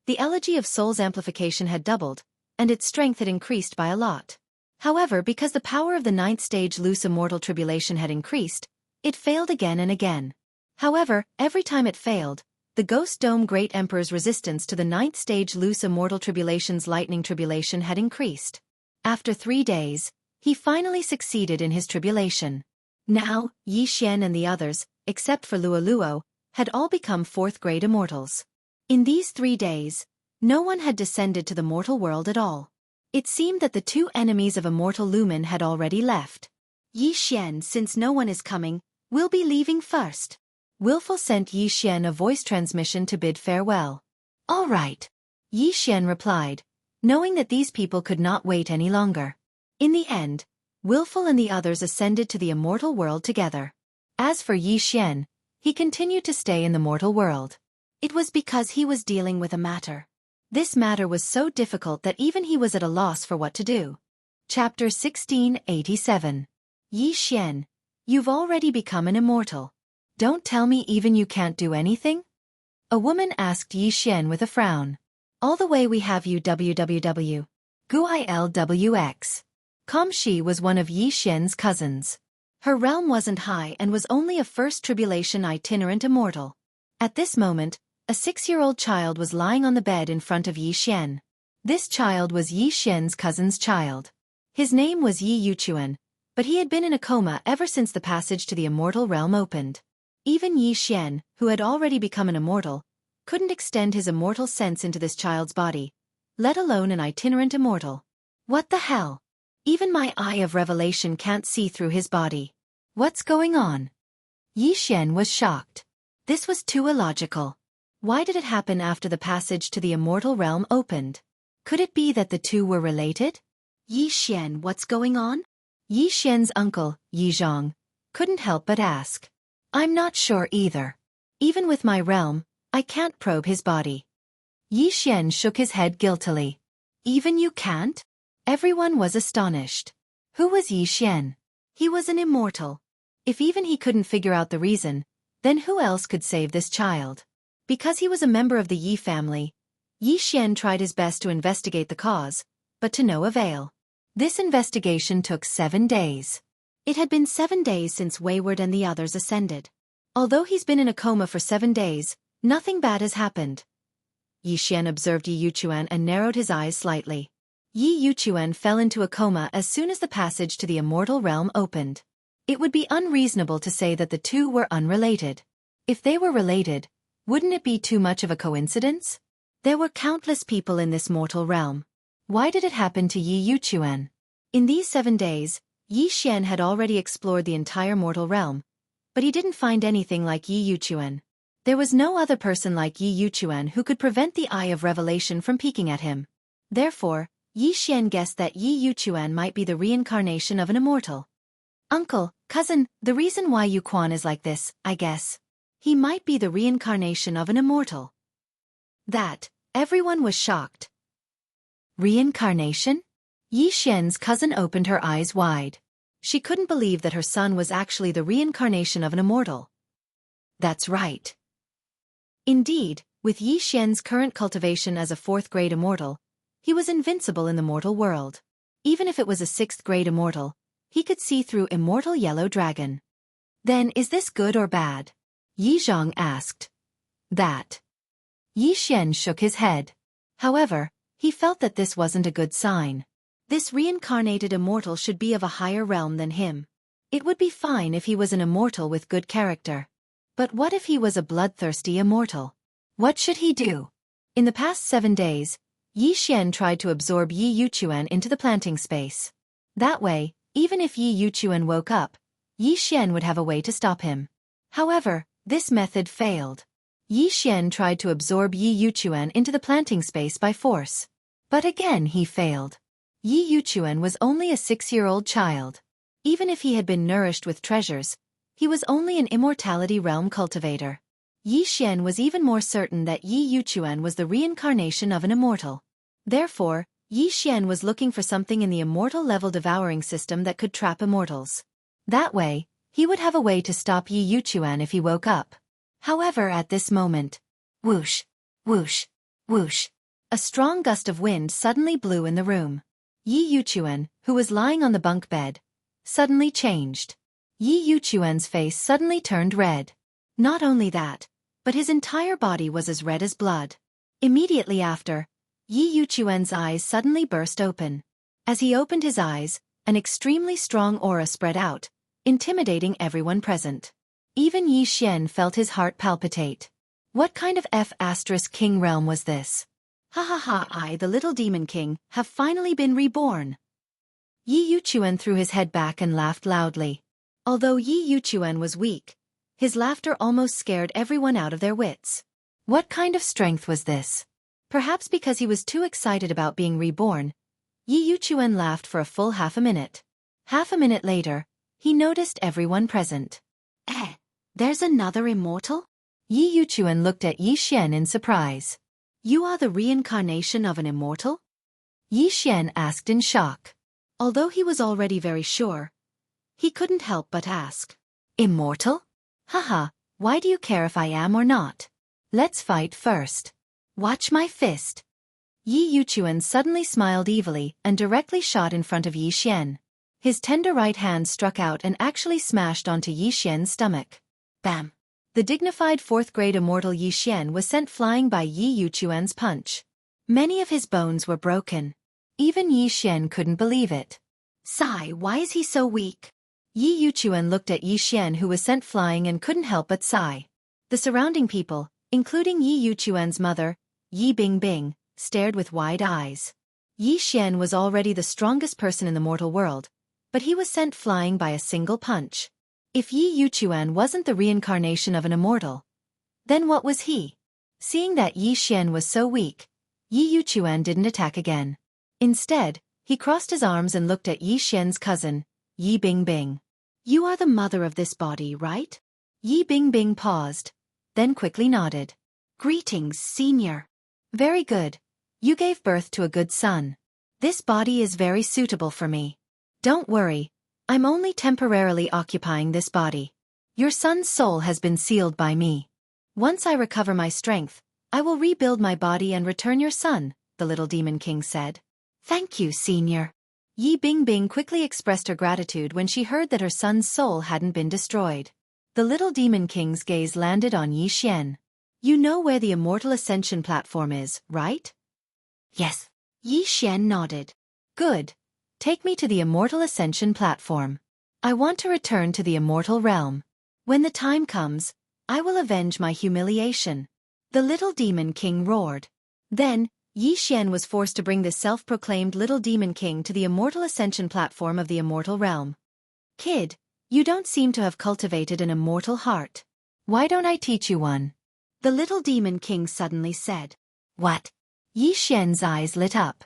the elegy of Soul's amplification had doubled, and its strength had increased by a lot. However, because the power of the 9th stage loose immortal tribulation had increased, it failed again and again. However, every time it failed, the Ghost Dome Great Emperor's resistance to the 9th stage loose immortal tribulation's lightning tribulation had increased. After 3 days, he finally succeeded in his tribulation. Now, Yi Xian and the others, except for Luo, had all become 4th grade immortals. In these 3 days, no one had descended to the mortal world at all. It seemed that the 2 enemies of immortal Lumen had already left. Yi Xian, since no one is coming, will be leaving first. Willful sent Yi Xian a voice transmission to bid farewell. All right. Yi Xian replied, knowing that these people could not wait any longer. In the end, Willful and the others ascended to the immortal world together. As for Yi Xian, he continued to stay in the mortal world. It was because he was dealing with a matter. This matter was so difficult that even he was at a loss for what to do. Chapter 1687. Yi Xian, you've already become an immortal. Don't tell me even you can't do anything? A woman asked Yi Xian with a frown. All the way we have you www. Guilwx. Shi was one of Yi Xian's cousins. Her realm wasn't high and was only a first tribulation itinerant immortal. At this moment, a 6-year-old child was lying on the bed in front of Yi Xian. This child was Yi Xian's cousin's child. His name was Yi Yuchuan, but he had been in a coma ever since the passage to the immortal realm opened. Even Yi Xian, who had already become an immortal, couldn't extend his immortal sense into this child's body, let alone an itinerant immortal. What the hell? Even my eye of revelation can't see through his body. What's going on? Yi Xian was shocked. This was too illogical. Why did it happen after the passage to the immortal realm opened? Could it be that the two were related? Yi Xian, what's going on? Yi Xian's uncle, Yi Zhang, couldn't help but ask. I'm not sure either. Even with my realm, I can't probe his body. Yi Xian shook his head guiltily. Even you can't? Everyone was astonished. Who was Yi Xian? He was an immortal. If even he couldn't figure out the reason, then who else could save this child? Because he was a member of the Yi family, Yi Xian tried his best to investigate the cause, but to no avail. This investigation took 7 days. It had been 7 days since Wayward and the others ascended. Although he's been in a coma for 7 days, nothing bad has happened. Yi Xian observed Yi Yuchuan and narrowed his eyes slightly. Yi Yuchuan fell into a coma as soon as the passage to the immortal realm opened. It would be unreasonable to say that the two were unrelated. If they were related, wouldn't it be too much of a coincidence? There were countless people in this mortal realm. Why did it happen to Yi Yuchuan? In these 7 days, Yi Xian had already explored the entire mortal realm, but he didn't find anything like Yi Yuchuan. There was no other person like Yi Yuchuan who could prevent the Eye of Revelation from peeking at him. Therefore, Yi Xian guessed that Yi Yuchuan might be the reincarnation of an immortal. Uncle, cousin, the reason why Yu Quan is like this, I guess. He might be the reincarnation of an immortal. That, everyone was shocked. Reincarnation? Yi Xian's cousin opened her eyes wide. She couldn't believe that her son was actually the reincarnation of an immortal. That's right. Indeed, with Yi Xian's current cultivation as a 4th grade immortal, he was invincible in the mortal world. Even if it was a 6th grade immortal, he could see through immortal yellow dragon. Then is this good or bad? Yi Zhang asked. That. Yi Xian shook his head. However, he felt that this wasn't a good sign. This reincarnated immortal should be of a higher realm than him. It would be fine if he was an immortal with good character. But what if he was a bloodthirsty immortal? What should he do? In the past 7 days, Yi Xian tried to absorb Yi Yuchuan into the planting space. That way, Even if Yi Yuchuan woke up, Yi Xian would have a way to stop him. However, this method failed. Yi Xian tried to absorb Yi Yuchuan into the planting space by force. But again he failed. Yi Yuchuan was only a 6-year-old child. Even if he had been nourished with treasures, he was only an immortality realm cultivator. Yi Xian was even more certain that Yi Yuchuan was the reincarnation of an immortal. Therefore, Yi Xian was looking for something in the immortal level devouring system that could trap immortals. That way, he would have a way to stop Yi Yuchuan if he woke up. However, at this moment, whoosh, whoosh, whoosh, a strong gust of wind suddenly blew in the room. Yi Yuchuan, who was lying on the bunk bed, suddenly changed. Yi Yuchuan's face suddenly turned red. Not only that, but his entire body was as red as blood. Immediately after, Yi Yuchuan's eyes suddenly burst open. As he opened his eyes, an extremely strong aura spread out, intimidating everyone present. Even Yi Xian felt his heart palpitate. What kind of F***king realm was this? Ha ha ha, I, the little demon king, have finally been reborn. Yi Yuchuan threw his head back and laughed loudly. Although Yi Yuchuan was weak, his laughter almost scared everyone out of their wits. What kind of strength was this? Perhaps because he was too excited about being reborn, Yi Yuchuan laughed for a full half a minute. Half a minute later, he noticed everyone present. There's another immortal? Yi Yuchuan looked at Yi Xian in surprise. You are the reincarnation of an immortal? Yi Xian asked in shock. Although he was already very sure, he couldn't help but ask. Immortal? Haha, why do you care if I am or not? Let's fight first. Watch my fist. Yi Yuchuan suddenly smiled evilly and directly shot in front of Yi Xian. His tender right hand struck out and actually smashed onto Yi Xian's stomach. Bam! The dignified 4th-grade immortal Yi Xian was sent flying by Yi Yuchuan's punch. Many of his bones were broken. Even Yi Xian couldn't believe it. Sigh, why is he so weak? Yi Yuchuan looked at Yi Xian, who was sent flying, and couldn't help but sigh. The surrounding people, including Yi Yuchuan's mother, Yi Bingbing, stared with wide eyes. Yi Xian was already the strongest person in the mortal world, but he was sent flying by a single punch. If Yi Yuchuan wasn't the reincarnation of an immortal, then what was he? Seeing that Yi Xian was so weak, Yi Yuchuan didn't attack again. Instead, he crossed his arms and looked at Yi Xian's cousin, Yi Bingbing. You are the mother of this body, right? Yi Bingbing paused, then quickly nodded. Greetings, senior. Very good. You gave birth to a good son. This body is very suitable for me. Don't worry, I'm only temporarily occupying this body. Your son's soul has been sealed by me. Once I recover my strength, I will rebuild my body and return your son, the little demon king said. Thank you, senior. Yi Bingbing quickly expressed her gratitude when she heard that her son's soul hadn't been destroyed. The little demon king's gaze landed on Yi Xian. You know where the Immortal Ascension platform is, right? Yes. Yi Xian nodded. Good. Take me to the Immortal Ascension platform. I want to return to the immortal realm. When the time comes, I will avenge my humiliation. The little demon king roared. Then, Yi Xian was forced to bring this self-proclaimed little demon king to the Immortal Ascension platform of the immortal realm. Kid, you don't seem to have cultivated an immortal heart. Why don't I teach you one? The little demon king suddenly said. What? Yi Xian's eyes lit up.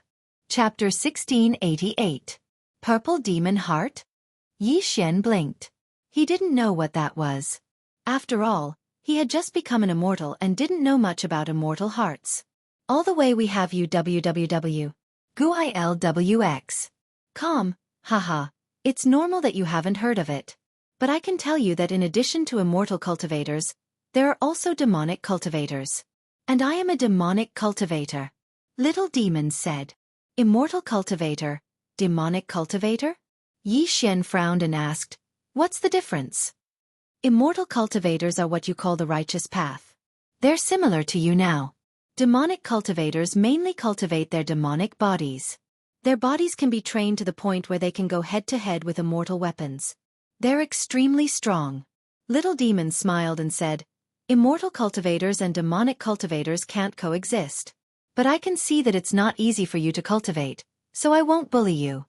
Chapter 1688. Purple Demon Heart? Yi Xian blinked. He didn't know what that was. After all, he had just become an immortal and didn't know much about immortal hearts. All the way we have you www. GUILWX. Haha, it's normal that you haven't heard of it. But I can tell you that in addition to immortal cultivators, there are also demonic cultivators. And I am a demonic cultivator. Little demon said. Immortal cultivator, demonic cultivator? Yi Xian frowned and asked, what's the difference? Immortal cultivators are what you call the righteous path. They're similar to you now. Demonic cultivators mainly cultivate their demonic bodies. Their bodies can be trained to the point where they can go head-to-head with immortal weapons. They're extremely strong. Little demon smiled and said, immortal cultivators and demonic cultivators can't coexist. But I can see that it's not easy for you to cultivate, so I won't bully you.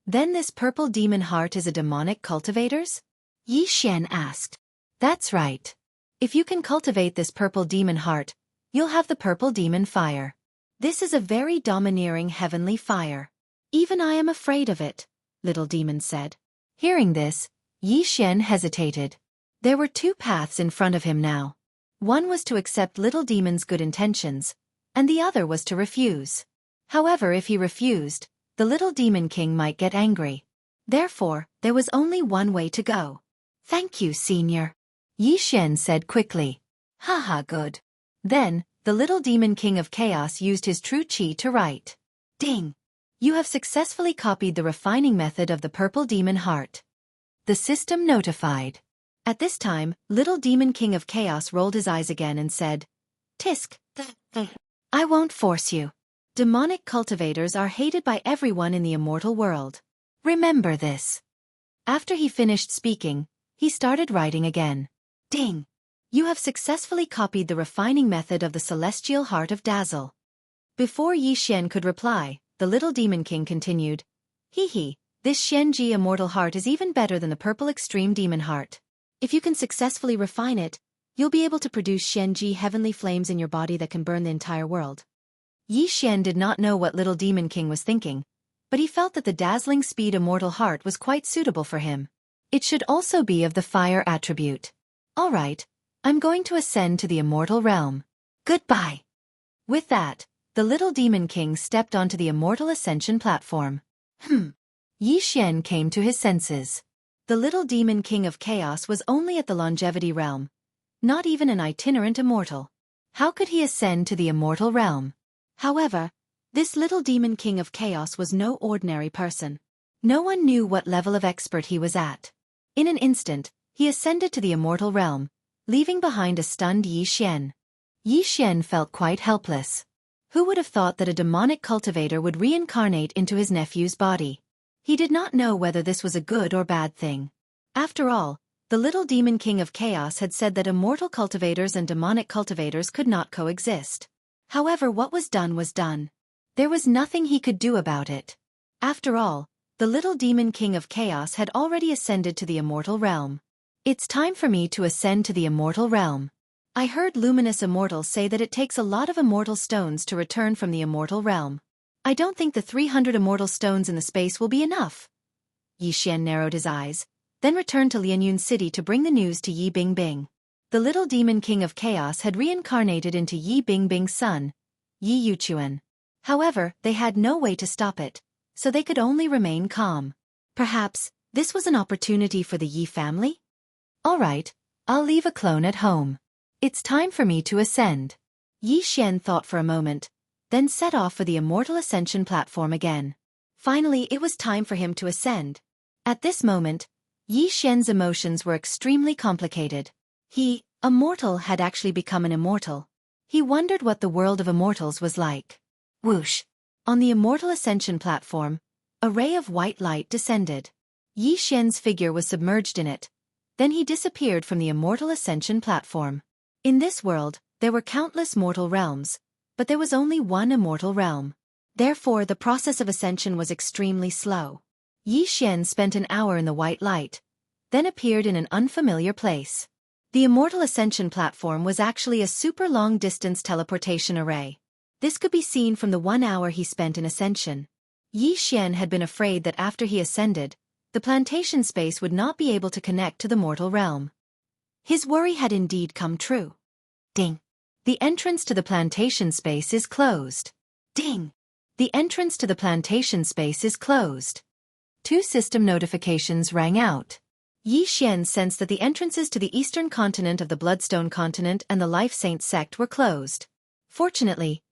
Then this purple demon heart is a demonic cultivator's? Yi Xian asked. That's right. If you can cultivate this purple demon heart, you'll have the purple demon fire. This is a very domineering heavenly fire. Even I am afraid of it, little demon said. Hearing this, Yi Xian hesitated. There were two paths in front of him now. One was to accept little demon's good intentions, and the other was to refuse. However, if he refused, the little demon king might get angry. Therefore, there was only one way to go. Thank you, senior. Yi Xian said quickly. Haha, good. Then, the little demon king of chaos used his true chi to write. Ding! You have successfully copied the refining method of the purple demon heart. The system notified. At this time, little demon king of chaos rolled his eyes again and said, Tisk, I won't force you. Demonic cultivators are hated by everyone in the immortal world. Remember this. After he finished speaking, he started writing again. Ding! You have successfully copied the refining method of the celestial heart of Dazzle. Before Yi Xian could reply, the little demon king continued, Hee, this Xianxia immortal heart is even better than the purple extreme demon heart. If you can successfully refine it, you'll be able to produce Xianxia heavenly flames in your body that can burn the entire world. Yi Xian did not know what little demon king was thinking, but he felt that the dazzling speed immortal heart was quite suitable for him. It should also be of the fire attribute. All right, I'm going to ascend to the immortal realm. Goodbye. With that, the little demon king stepped onto the immortal ascension platform. Yi Xian came to his senses. The little demon king of chaos was only at the longevity realm, not even an itinerant immortal. How could he ascend to the immortal realm? However, this little demon king of chaos was no ordinary person. No one knew what level of expert he was at. In an instant, he ascended to the immortal realm, leaving behind a stunned Yi Xian. Yi Xian felt quite helpless. Who would have thought that a demonic cultivator would reincarnate into his nephew's body? He did not know whether this was a good or bad thing. After all, the little demon king of chaos had said that immortal cultivators and demonic cultivators could not coexist. However, what was done was done. There was nothing he could do about it. After all, the little demon king of chaos had already ascended to the immortal realm. It's time for me to ascend to the immortal realm. I heard luminous immortals say that it takes a lot of immortal stones to return from the immortal realm. I don't think the 300 immortal stones in the space will be enough. Yi Xian narrowed his eyes, then returned to Lianyun City to bring the news to Yi Bingbing. The little demon king of chaos had reincarnated into Yi Bingbing's son, Yi Yuchuan. However, they had no way to stop it, so they could only remain calm. Perhaps, this was an opportunity for the Yi family? Alright, I'll leave a clone at home. It's time for me to ascend. Yi Xian thought for a moment, then set off for the immortal ascension platform again. Finally, it was time for him to ascend. At this moment, Yi Xian's emotions were extremely complicated. He, a mortal, had actually become an immortal. He wondered what the world of immortals was like. Whoosh! On the immortal ascension platform, a ray of white light descended. Yi Xian's figure was submerged in it. Then he disappeared from the immortal ascension platform. In this world, there were countless mortal realms, but there was only one immortal realm. Therefore, the process of ascension was extremely slow. Yi Xian spent an hour in the white light, then appeared in an unfamiliar place. The immortal ascension platform was actually a super long-distance teleportation array. This could be seen from the 1 hour he spent in ascension. Yi Xian had been afraid that after he ascended, the plantation space would not be able to connect to the mortal realm. His worry had indeed come true. Ding! The entrance to the plantation space is closed. Ding! The entrance to the plantation space is closed. 2 system notifications rang out. Yi Xian sensed that the entrances to the eastern continent of the Bloodstone continent and the Life Saint sect were closed. Fortunately,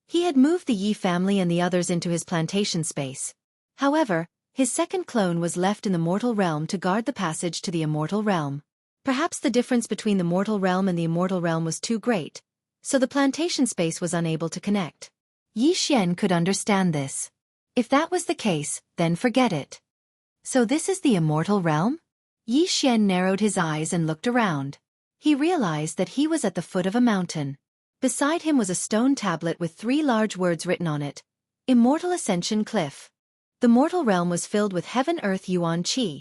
he had moved the Yi family and the others into his plantation space. However, his second clone was left in the mortal realm to guard the passage to the immortal realm. Perhaps the difference between the mortal realm and the immortal realm was too great, so the plantation space was unable to connect. Yi Xian could understand this. If that was the case, then forget it. So this is the immortal realm? Yi Xian narrowed his eyes and looked around. He realized that he was at the foot of a mountain. Beside him was a stone tablet with 3 large words written on it. Immortal Ascension Cliff. The mortal realm was filled with heaven-earth yuan qi,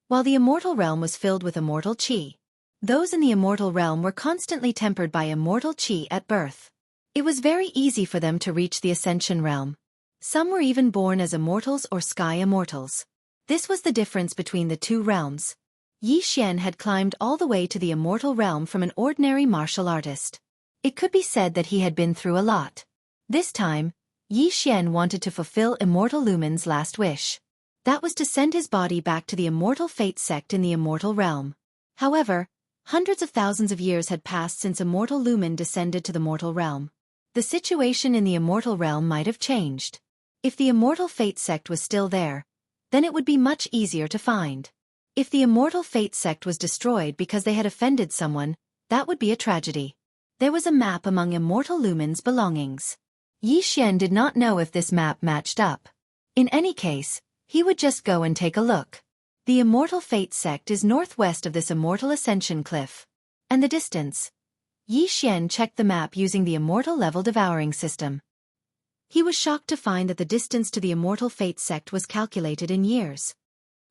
while the immortal realm was filled with immortal qi. Those in the immortal realm were constantly tempered by immortal qi at birth. It was very easy for them to reach the ascension realm. Some were even born as immortals or sky immortals. This was the difference between the two realms. Yi Xian had climbed all the way to the immortal realm from an ordinary martial artist. It could be said that he had been through a lot. This time, Yi Xian wanted to fulfill Immortal Lumen's last wish. That was to send his body back to the immortal fate sect in the immortal realm. However, hundreds of thousands of years had passed since Immortal Lumen descended to the mortal realm. The situation in the immortal realm might have changed. If the immortal fate sect was still there, then it would be much easier to find. If the immortal fate sect was destroyed because they had offended someone, that would be a tragedy. There was a map among Immortal Lumen's belongings. Yi Xian did not know if this map matched up. In any case, he would just go and take a look. The immortal fate sect is northwest of this immortal ascension cliff. And the distance? Yi Xian checked the map using the immortal level devouring system. He was shocked to find that the distance to the immortal fate sect was calculated in years.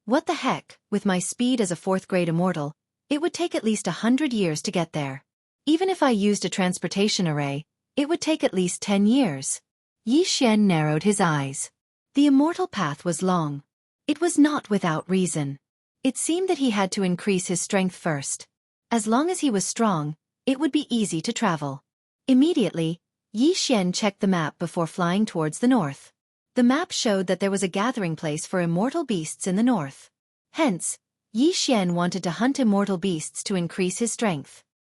What the heck, with my speed as a 4th grade immortal, it would take at least 100 years to get there. Even if I used a transportation array, it would take at least 10 years. Yi Xian narrowed his eyes. The immortal path was long. It was not without reason. It seemed that he had to increase his strength first. As long as he was strong, it would be easy to travel. Immediately, Yi Xian checked the map before flying towards the north. The map showed that there was a gathering place for immortal beasts in the north. Hence, Yi Xian wanted to hunt immortal beasts to increase his strength.